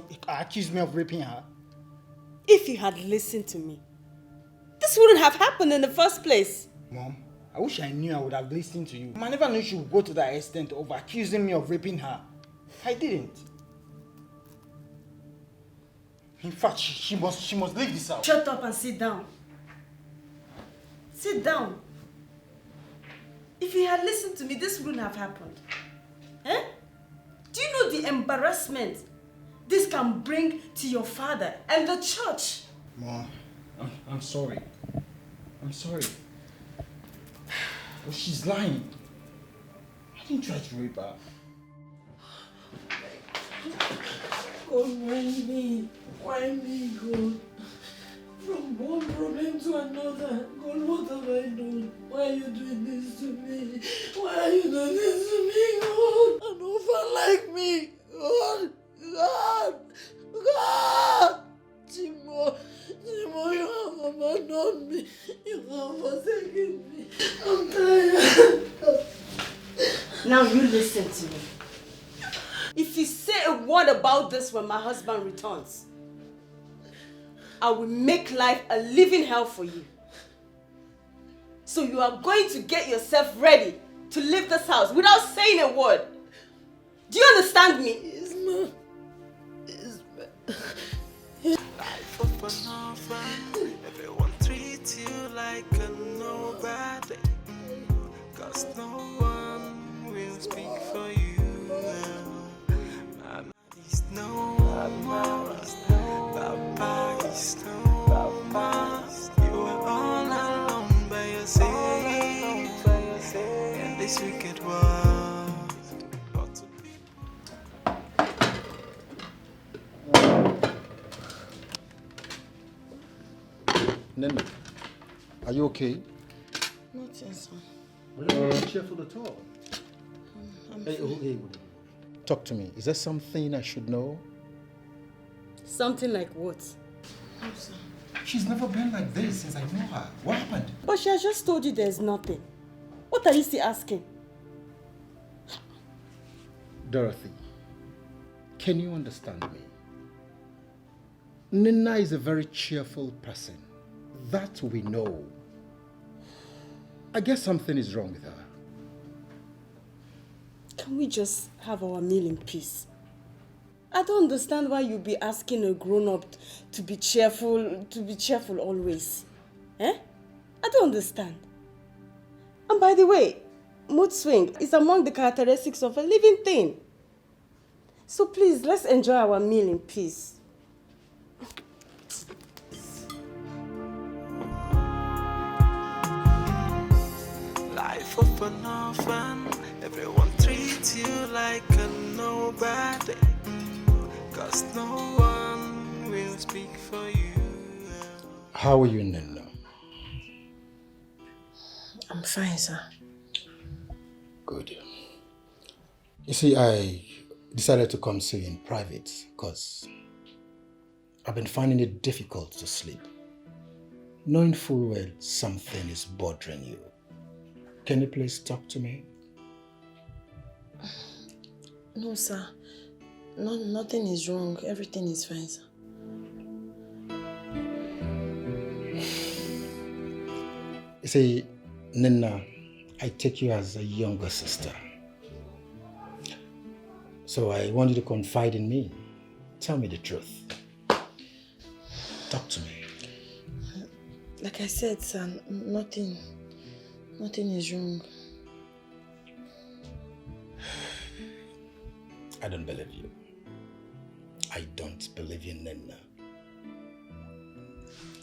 me of raping her? If you had listened to me, this wouldn't have happened in the first place. Mom, I wish I knew I would have listened to you. I never knew she would go to that extent of accusing me of raping her. I didn't. In fact, she must leave this house. Shut up and sit down. Sit down. If you had listened to me, this wouldn't have happened. Eh? Do you know the embarrassment this can bring to your father and the church? Mom, I'm sorry. I'm sorry. But she's lying. I didn't try to rape her. God, why me? Why me, God? From one problem to another. God, what have I done? Why are you doing this to me? Why are you doing this to me, God? An orphan like me. God, God. Timo, you have abandoned me. You have forsaken me. I'm tired. Now you listen to me. If you say a word about this when my husband returns, I will make life a living hell for you. So you are going to get yourself ready to leave this house without saying a word. Do you understand me? Yes, ma'am. Life of an orphan, everyone treats you like a nobody, 'cause no one will speak for you. Mama is no more, Papa is no more. You are all alone by yourself in this wicked world. Got to be. Nene, are you okay? Nothing, son. But you're not cheerful at all. Hey, wait. Talk to me. Is there something I should know? Something like what? She's never been like this since I know her. What happened? But she has just told you there's nothing. What are you still asking? Dorothy, can you understand me? Nina is a very cheerful person. That we know. I guess something is wrong with her. Can we just have our meal in peace? I don't understand why you'll be asking a grown-up to be cheerful always. Eh? I don't understand. And by the way, mood swing is among the characteristics of a living thing. So please, let's enjoy our meal in peace. Life of an orphan, everyone treats you like a nobody. Cause no one will speak for you. How are you, Nina? I'm fine, sir. Good. You see, I decided to come see you in private because I've been finding it difficult to sleep, knowing full well something is bothering you. Can you please talk to me? No, sir. No, nothing is wrong. Everything is fine, sir. You see, Nina, I take you as a younger sister. So I want you to confide in me. Tell me the truth. Talk to me. Like I said, sir, nothing is wrong. I don't believe you. I don't believe you, Nina.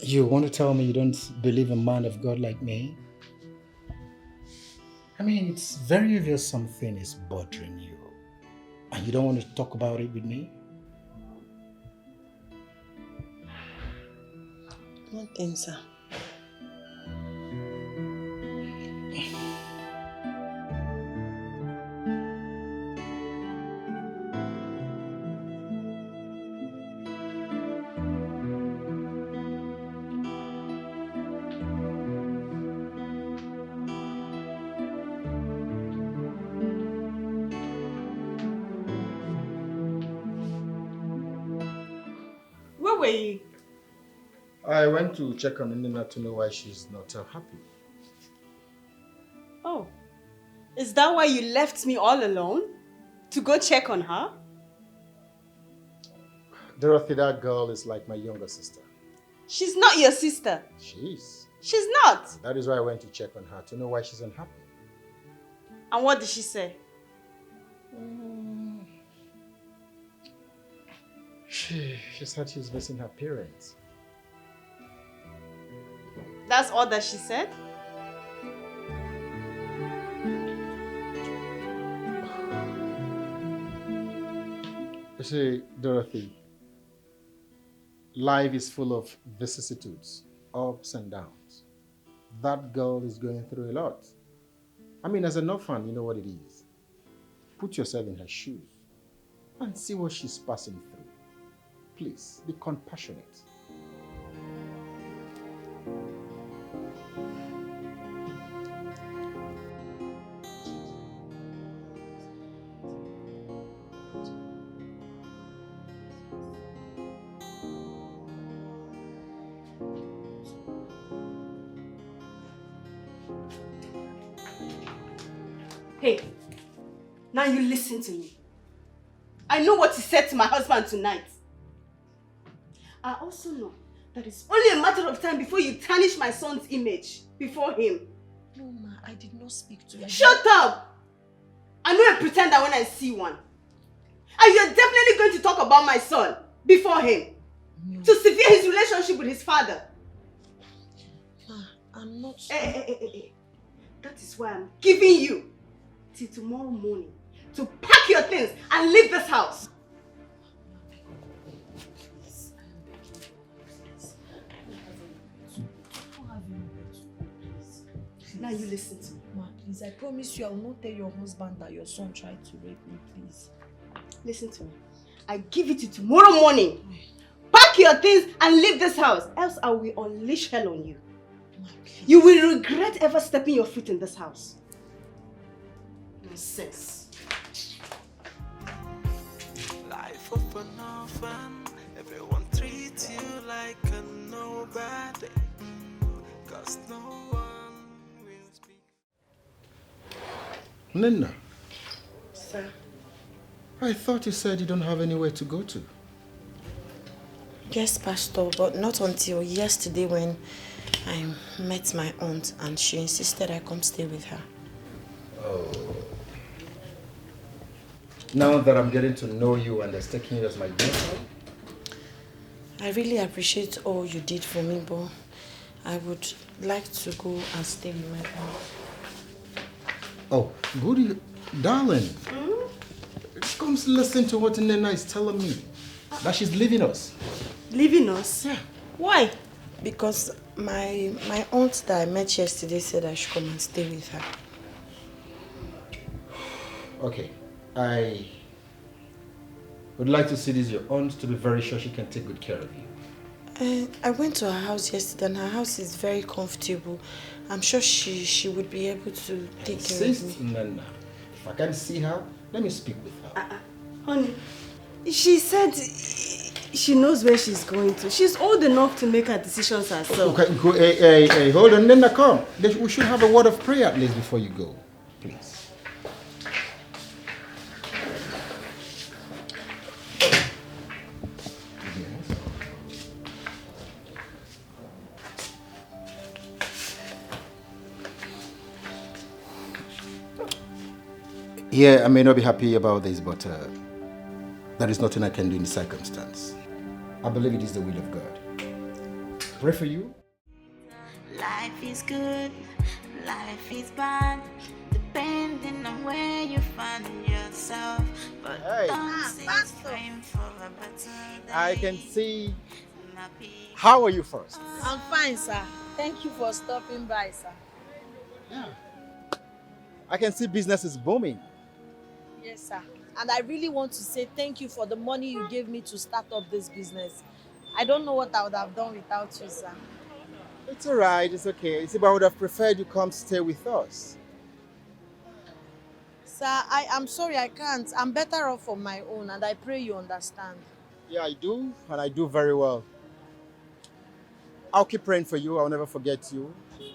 You want to tell me you don't believe a man of God like me? I mean, it's very obvious something is bothering you. And you don't want to talk about it with me? Nothing, sir. Where were you? I went to check on Nina to know why she's not happy. Oh, is that why you left me all alone? To go check on her? Dorothy, that girl is like my younger sister. She's not your sister. She is. She's not. That is why I went to check on her to know why she's unhappy. And what did she say? She said she's missing her parents. That's all that she said? You see, Dorothy, life is full of vicissitudes, ups and downs. That girl is going through a lot. I mean, as an orphan, you know what it is. Put yourself in her shoes and see what she's passing through. Please, be compassionate. Hey, now you listen to me. I know what he said to my husband tonight. I also know that it's only a matter of time before you tarnish my son's image before him. No, ma, I did not speak to you. Shut up! I know a pretender when I see one. And you're definitely going to talk about my son before him. No. To sever his relationship with his father. Ma, I'm not... Hey. That is why I'm giving you till tomorrow morning to pack your things and leave this house. Now you listen to me. Ma, please, I promise you I will not tell your husband that your son tried to rape me, please. Listen to me. I give it to you tomorrow morning. Pack your things and leave this house, else I will unleash hell on you. Ma, you will regret ever stepping your foot in this house. Nonsense. Life of an orphan, everyone treats you like a nobody. Cause no one will speak. Nina, Sir. I thought you said you don't have anywhere to go to. Yes, Pastor, but not until yesterday when I met my aunt and she insisted I come stay with her. Oh. Now that I'm getting to know you and taking you as my daughter? I really appreciate all you did for me, but I would like to go and stay with my aunt. Oh, goody, darling. Come listen to what Nena is telling me. That she's leaving us. Leaving us? Yeah. Why? Because my aunt that I met yesterday said I should come and stay with her. Okay, I would like to see this your aunt to be very sure she can take good care of you. I went to her house yesterday and her house is very comfortable. I'm sure she would be able to take care of me. Nana, if I can't see her, let me speak with her. Honey, she said she knows where she's going to. She's old enough to make her decisions herself. Okay, go, hey, hold on, Nana, come. We should have a word of prayer at least before you go, please. Yeah, I may not be happy about this, but there is nothing I can do in the circumstance. I believe it is the will of God. Pray for you. Life is good, life is bad, depending on where you find yourself. But don't say it's time for a better day. I can see. How are you first? I'm fine, sir. Thank you for stopping by, sir. Yeah. I can see business is booming. Yes, sir. And I really want to say thank you for the money you gave me to start up this business. I don't know what I would have done without you, sir. It's all right. It's okay. It's about I would have preferred you come stay with us. Sir, I am sorry I can't. I'm better off on my own and I pray you understand. Yeah, I do, and I do very well. I'll keep praying for you. I'll never forget you.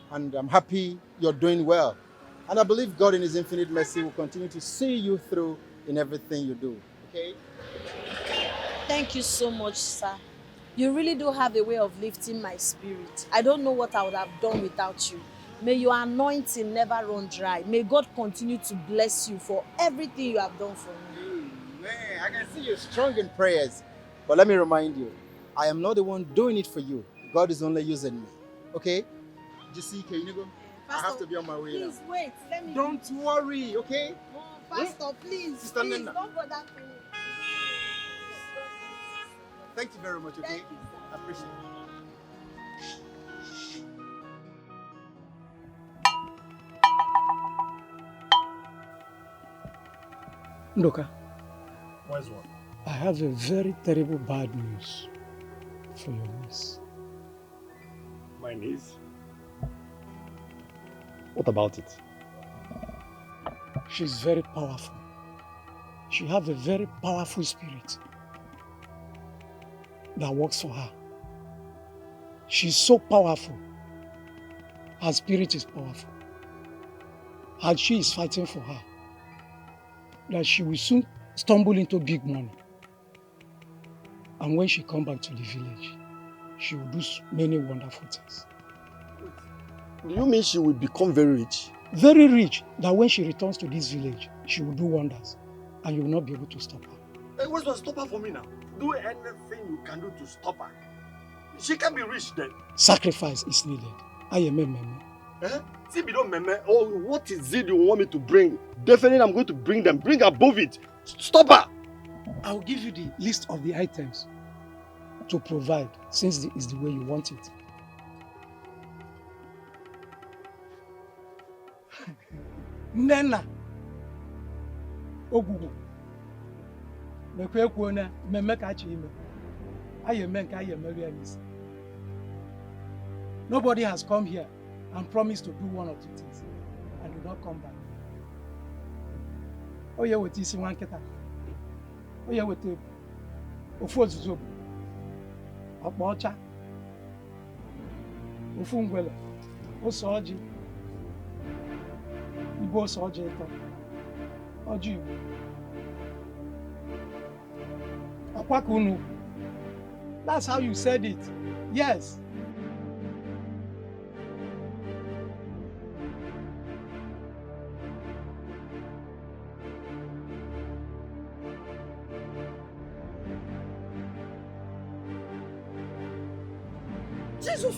And I'm happy you're doing well. And I believe God in His infinite mercy will continue to see you through in everything you do. Okay? Thank you so much, sir. You really do have a way of lifting my spirit. I don't know what I would have done without you. May your anointing never run dry. May God continue to bless you for everything you have done for me. Man, I can see you're strong in prayers. But let me remind you, I am not the one doing it for you. God is only using me. Okay? JC, can you go? I have to be on my way now. Please wait. Let me. Don't worry, okay? Oh, Pastor, please. Sister Please, Nena. don't bother me. Thank you very much, okay? Thank you, sir. I appreciate it. Ndoka, Wise one. I have a very terrible bad news for your niece. My niece? What about it? She's very powerful. She has a very powerful spirit that works for her. She's so powerful. Her spirit is powerful. And she is fighting for her. That she will soon stumble into big money. And when she comes back to the village, she will do many wonderful things. Do you mean she will become very rich? Very rich, that when she returns to this village, she will do wonders. And you will not be able to stop her. Hey, what's going to stop her for me now? Do anything you can do to stop her. She can be rich then. Sacrifice is needed. I am a meme. Eh? See, we don't meme. Oh, what is it you want me to bring? Definitely I'm going to bring them. Bring above it. Stop her. I'll give you the list of the items to provide, since it's the way you want it. Nnenna ogwugwu mekwa ekwuo na mmemme ka achọ ime anyị eme nke anyị emeri ya n'isi. Nobody has come here and promised to do one or two things and do not come back. Onye weta isi nwa nkịta, onye weta ofu ozuzo bụ ọkpa ọcha, ofu ngwele, ose ọjị, ibe ose ọjị ịtọ, ọjị Igbo. Akwa ka unu. That's how you said it. Yes. Jesus!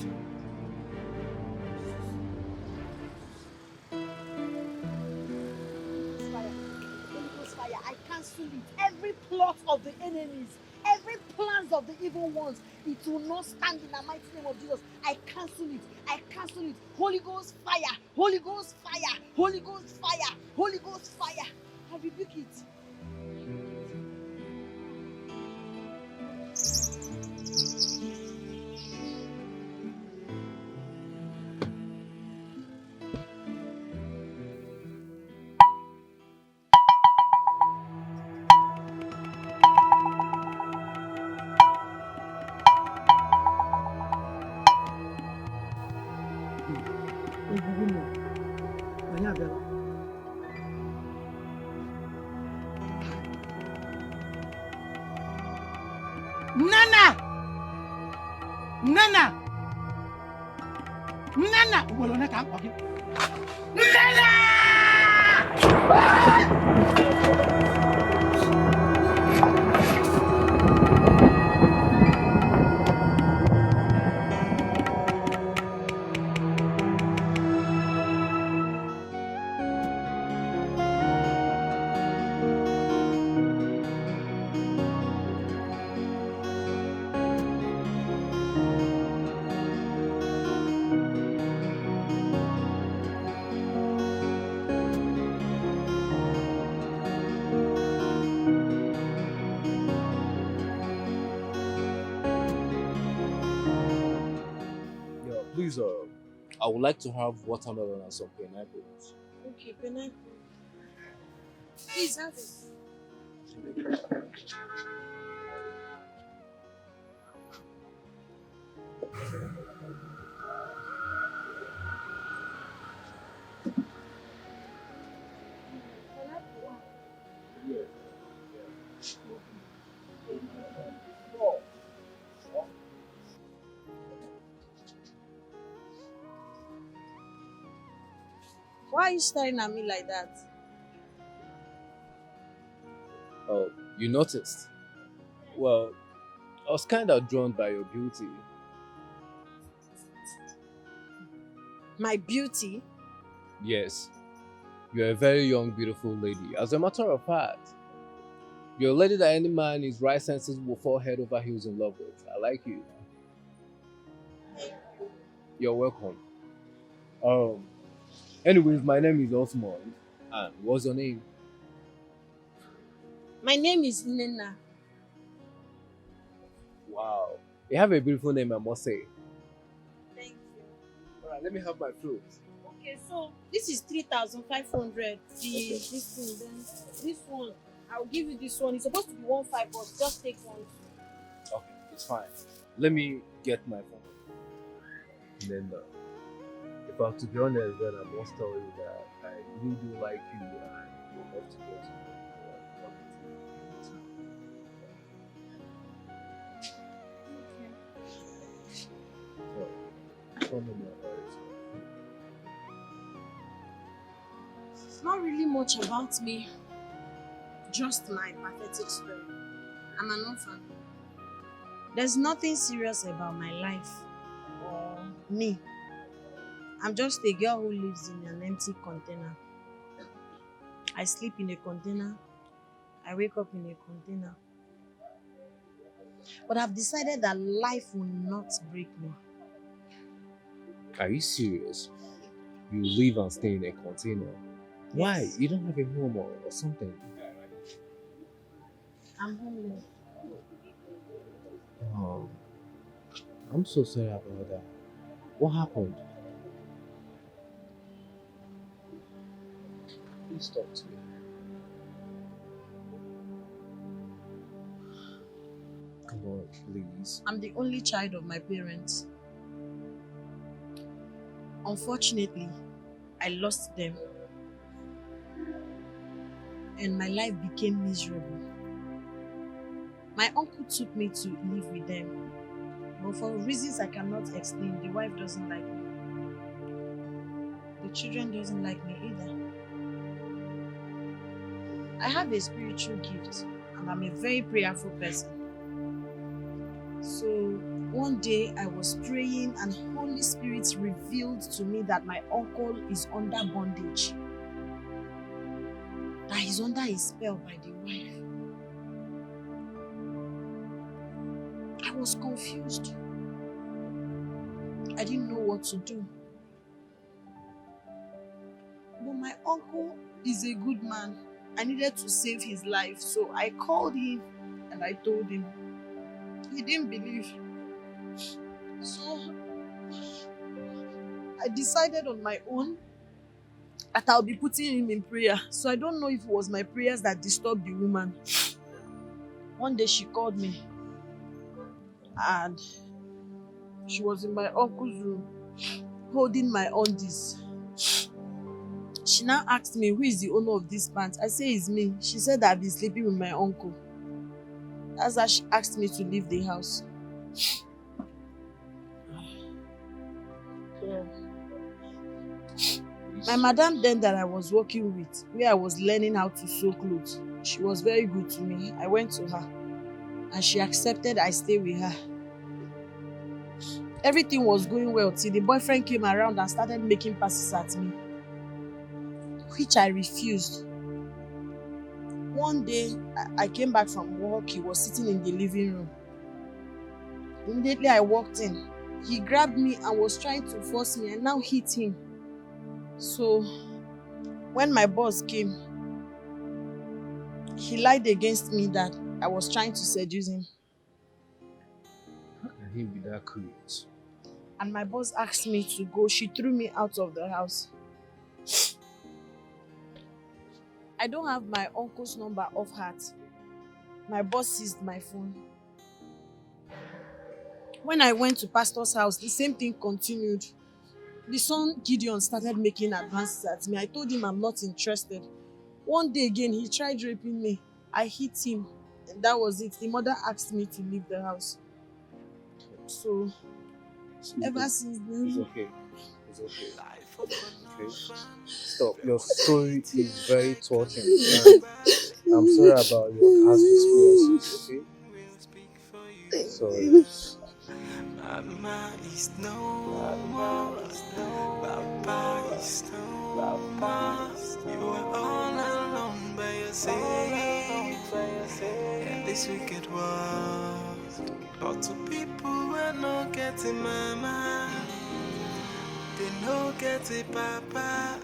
Fire. I cancel it. Every plot of the enemies, every plans of the evil ones, it will not stand in the mighty name of Jesus. I cancel it. I cancel it. Holy Ghost fire. Holy Ghost fire. Holy Ghost fire. Holy Ghost fire. I rebuke it. Nnenna! Ugboro one ka m kpọ gị? Please, I would like to have watermelon and some pineapples. Okay, pineapple. Please have it. Why are you staring at me like that? Oh, you noticed? Well, I was kind of drawn by your beauty. My beauty? Yes. You're a very young, beautiful lady. As a matter of fact, you're a lady that any man in his right senses will fall head over heels in love with. I like you. You're welcome. Anyways, my name is Osmond. And what's your name? My name is Nena. Wow. You have a beautiful name, I must say. Thank you. Alright, let me have my fruit. Okay, so this is 3,500. This thing, then this one. I'll give you this one. It's supposed to be 1.5, but just take one. Okay, it's fine. Let me get my phone. Then, if I have to be honest, then I must tell you that I really do like you and would love to get to know you. So, tell me more about it. It's not really much about me. Just my pathetic story. I'm an orphan. There's nothing serious about my life or me. I'm just a girl who lives in an empty container. I sleep in a container. I wake up in a container. But I've decided that life will not break me. Are you serious? you live and stay in a container. Why? Yes. You don't have a home or something? I'm homeless. Um, I'm so sorry about that. What happened? Please talk to me. Come on, please. I'm the only child of my parents. Unfortunately, I lost them and my life became miserable. My uncle took me to live with them, but for reasons I cannot explain, the wife doesn't like me. The children doesn't like me either. I have a spiritual gift and I'm a very prayerful person. So one day I was praying and Holy Spirit revealed to me that my uncle is under bondage. That he's under a spell by the wife. I was confused. I didn't know what to do. But my uncle is a good man. I needed to save his life, so I called him and I told him. He didn't believe. So I decided on my own that I'll be putting him in prayer. So I don't know if it was my prayers that disturbed the woman. One day she called me and she was in my uncle's room holding my undies. She now asked me, who is the owner of this pants? I say it's me. She said that I've been sleeping with my uncle. That's why she asked me to leave the house. Yeah. My madam then that I was working with, where I was learning how to sew clothes, she was very good to me. I went to her and she accepted I stay with her. Everything was going well till the boyfriend came around and started making passes at me, which I refused. One day, I came back from work. He was sitting in the living room. Immediately I walked in. He grabbed me and was trying to force me. I now hit him. So, when my boss came, he lied against me that I was trying to seduce him. How can he be that cruel? And my boss asked me to go. She threw me out of the house. I don't have my uncle's number off heart. My boss seized my phone. When I went to pastor's house, the same thing continued. The son Gideon started making advances at me. I told him I'm not interested. One day again, he tried raping me. I hit him, and that was it. The mother asked me to leave the house. So, ever since then... It's okay. It's okay. Okay? Stop. Your story is very touching. And I'm sorry about your past experiences, okay? Sorry. Mama is no more. Papa is no more. You are all alone by yourself in this wicked world. But to people who are not getting mama, they no get it, papa.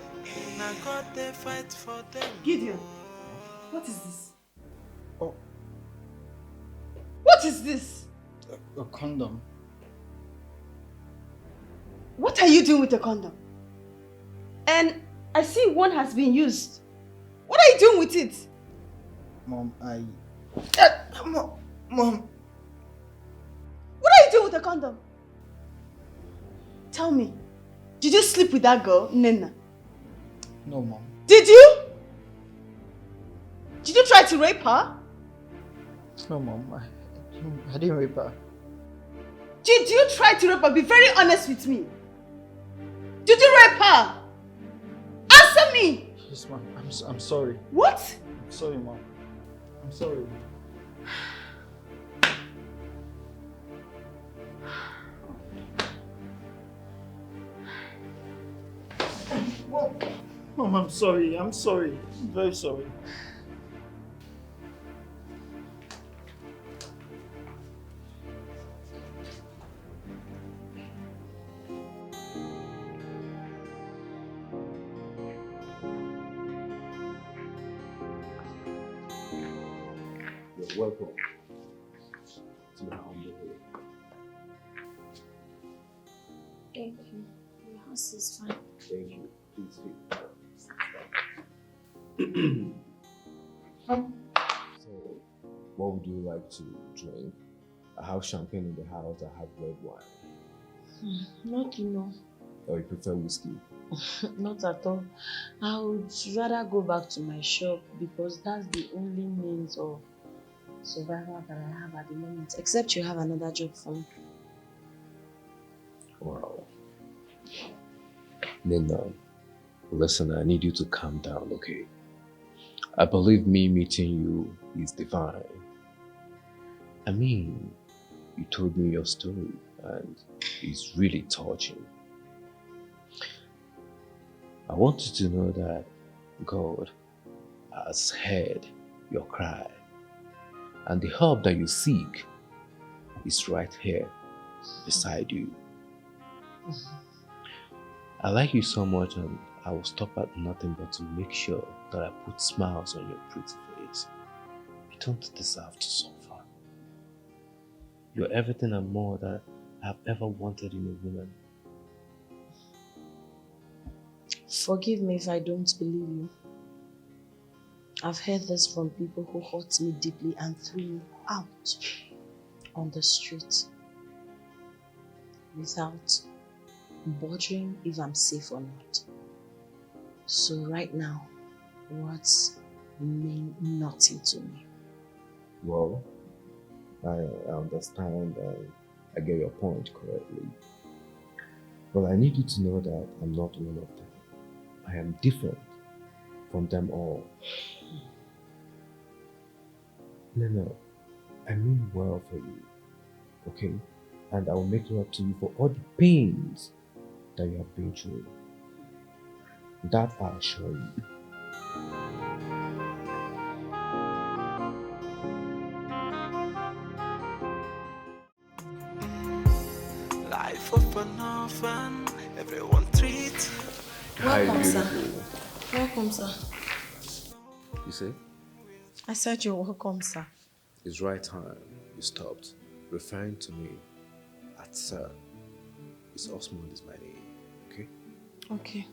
Now God they fight for them. Gideon, what is this? Oh, What is this? a condom. What are you doing with the condom? And I see one has been used. What are you doing with it? Mom, Mom. What are you doing with the condom? Tell me, did you sleep with that girl, Nena? No, Mom. Did you? Did you try to rape her? No, Mom. I didn't rape her. Did you try to rape her? Be very honest with me. Did you rape her? Answer me! Yes, Mom. I'm sorry. What? I'm sorry, Mom. I'm sorry. Mom, I'm sorry. I'm sorry. I'm very sorry. You're welcome to my humble home. Thank you. Your house is fine. Thank you. Please So, what would you like to drink? I have champagne in the house, I have red wine. Not enough. Or you prefer whiskey? Not at all. I would rather go back to my shop because that's the only means of survival that I have at the moment. Except you have another job for me. Wow. Linda, listen, I need you to calm down, okay? I believe me meeting you is divine. I mean, you told me your story and it's really touching. I want you to know that God has heard your cry and the help that you seek is right here beside you. I like you so much and I will stop at nothing but to make sure that I put smiles on your pretty face. You don't deserve to suffer. You're everything and more that I've ever wanted in a woman. Forgive me if I don't believe you. I've heard this from people who hurt me deeply and threw me out on the street without bothering if I'm safe or not. So right now, words mean nothing to me. Well, I understand and I get your point correctly. But I need you to know that I'm not one of them. I am different from them all. No, I mean well for you, okay? And I will make it up to you for all the pains that you have been through. That I assure you. Life of an orphan, everyone treats. Welcome, sir. beautiful. Welcome, sir. You say? I said you're welcome, sir. It's right time you stopped referring to me as sir. It's Osmond is my name, okay? Okay.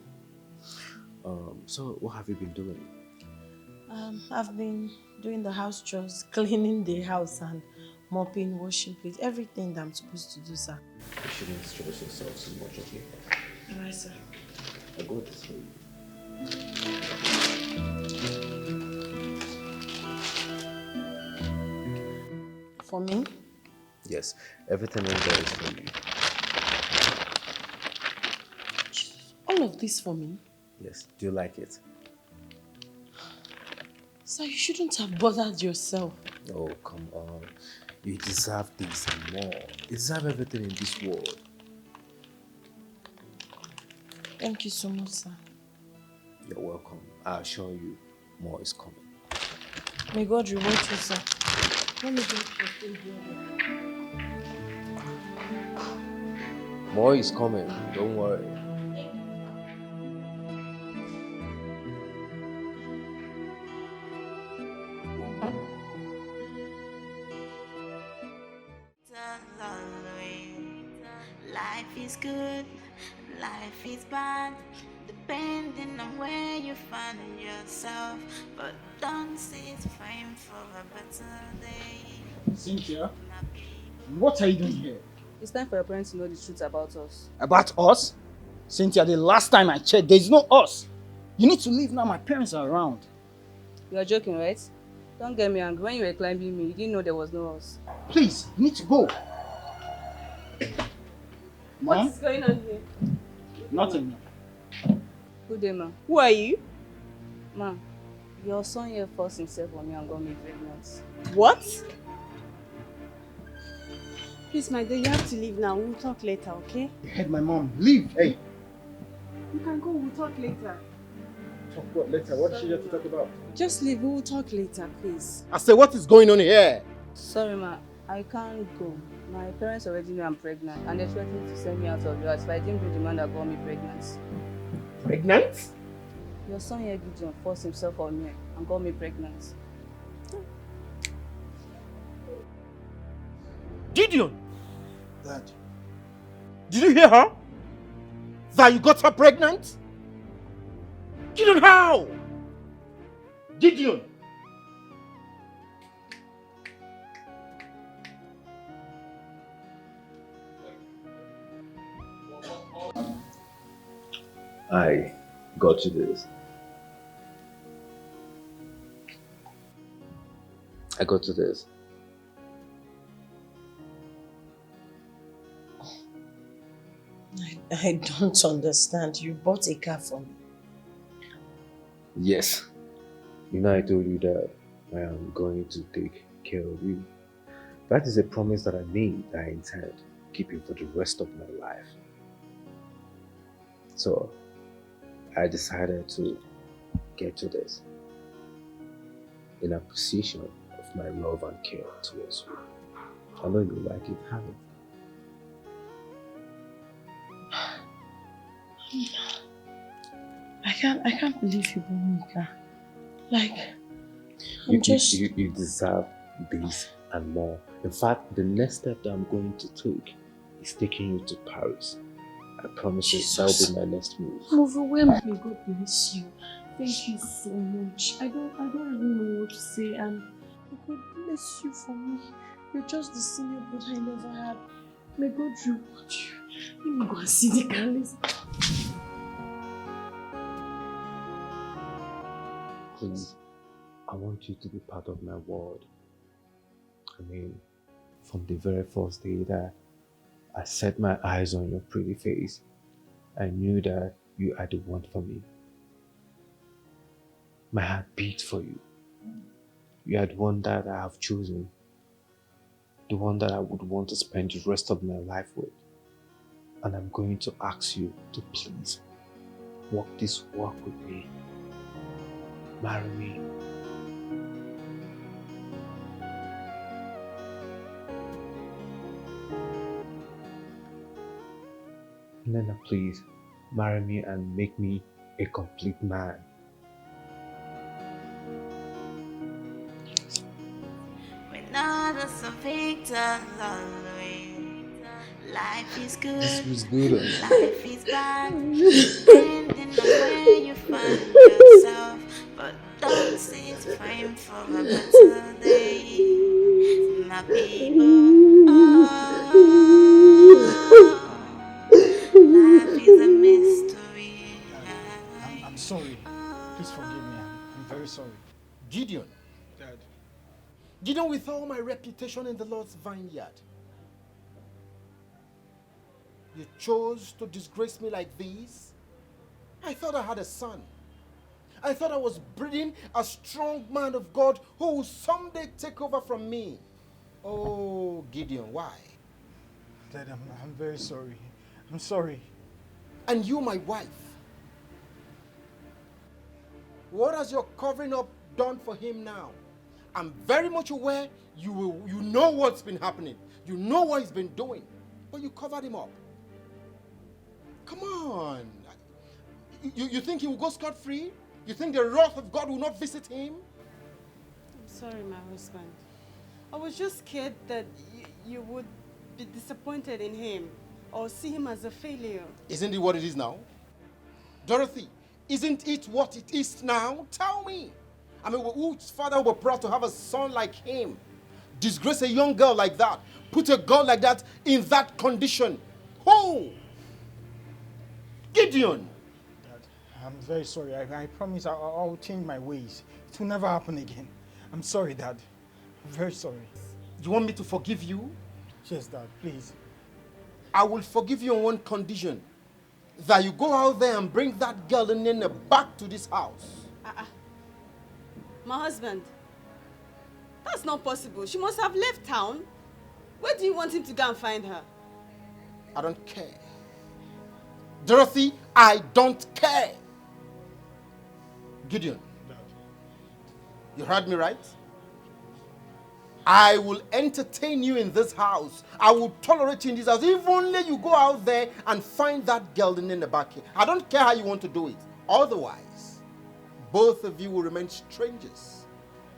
So what have you been doing? I've been doing the house chores, cleaning the house and mopping, washing plates, everything that I'm supposed to do, sir. You shouldn't stress yourself so much, okay? Alright, sir. I got this for you. For me? Yes, everything in there is for you. All of this for me? Yes, do you like it? Sir, you shouldn't have bothered yourself. Oh, come on. You deserve this and more. You deserve everything in this world. Thank you so much, sir. You're welcome. I assure you, more is coming. May God reward you, sir. Let me get your thing here. More is coming, don't worry. Life is good, life is bad, depending on where you find yourself. But don't sit frame for a better day. Cynthia, what are you doing here? It's time for your parents to know the truth about us. About us? Cynthia, the last time I checked, there's no us. You need to leave now, my parents are around. You are joking, right? Don't get me angry. When you were climbing me, you didn't know there was no us. Please, you need to go. Mom? What's going on here? Nothing. Good day, ma. Who are you? Ma, your son here forced himself on me and got me pregnant. What? Please, my dear, you have to leave now. We'll talk later, okay? You heard my mom. Leave. Hey. You can go. We'll talk later. Talk what later? What is she here to talk about? Just leave. We'll talk later, please. I said, what is going on here? Sorry, ma. I can't go. My parents already know I'm pregnant and they're threatening to send me out of the house if I didn't do the man that got me pregnant. Pregnant? Your son here, Gideon, forced himself on me and got me pregnant. Gideon! Dad. Did you hear her? That you got her pregnant? Gideon, how? Gideon! I got you this. I got you this. I don't understand. You bought a car for me. Yes. You know I told you that I am going to take care of you. That is a promise that I made that I intend keeping for the rest of my life. So I decided to get you this in appreciation of my love and care towards you. I know you like it, have it. I can't believe you bought me a car. Like, You deserve this and more. In fact, the next step that I'm going to take is taking you to Paris. I promise you that will be my next move. I'm overwhelmed. May God bless you. Thank you so much. I don't even know what to say, and may God bless you for me. You're just the senior brother I never had. May God reward you. Let me go and see the Carlos. Please, I want you to be part of my world. I mean, from the very first day that I set my eyes on your pretty face, I knew that you are the one for me. My heart beats for you. You are the one that I have chosen. The one that I would want to spend the rest of my life with. And I'm going to ask you to please walk this walk with me. Marry me. Nana, please marry me and make me a complete man. When others are victims always. Life is good. This was good. Life is bad. Depending on where you find yourself. But don't sit praying for a better day. My people. Life is a mystery. I'm sorry. Please forgive me. I'm very sorry. Gideon. Dad. Gideon, with all my reputation in the Lord's vineyard, you chose to disgrace me like this? I thought I had a son. I thought I was breeding a strong man of God who will someday take over from me. Oh, Gideon, why? Dad, I'm very sorry. I'm sorry. And you, my wife, what has your covering up done for him now? I'm very much aware you know what's been happening. You know what he's been doing. But you covered him up. Come on. You think he will go scot-free? You think the wrath of God will not visit him? I'm sorry, my husband. I was just scared that you would be disappointed in him or see him as a failure. Isn't it what it is now? Dorothy, isn't it what it is now? Tell me. I mean, whose father would be proud to have a son like him? Disgrace a young girl like that. Put a girl like that in that condition. Who? Gideon. Dad, I'm very sorry. I promise I'll change my ways. It will never happen again. I'm sorry, Dad. I'm very sorry. You want me to forgive you? Yes, Dad, please. I will forgive you on one condition. That you go out there and bring that girl and Nene back to this house. My husband, that's not possible. She must have left town. Where do you want him to go and find her? I don't care. Dorothy, I don't care. Gideon, Dad. You heard me right? I will entertain you in this house. I will tolerate you in this house. If only you go out there and find that girl in the back here. I don't care how you want to do it. Otherwise, both of you will remain strangers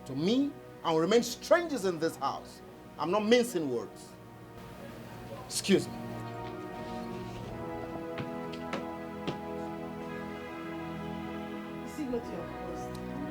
to me and will remain strangers in this house. I'm not mincing words. Excuse me. You see what you have caused.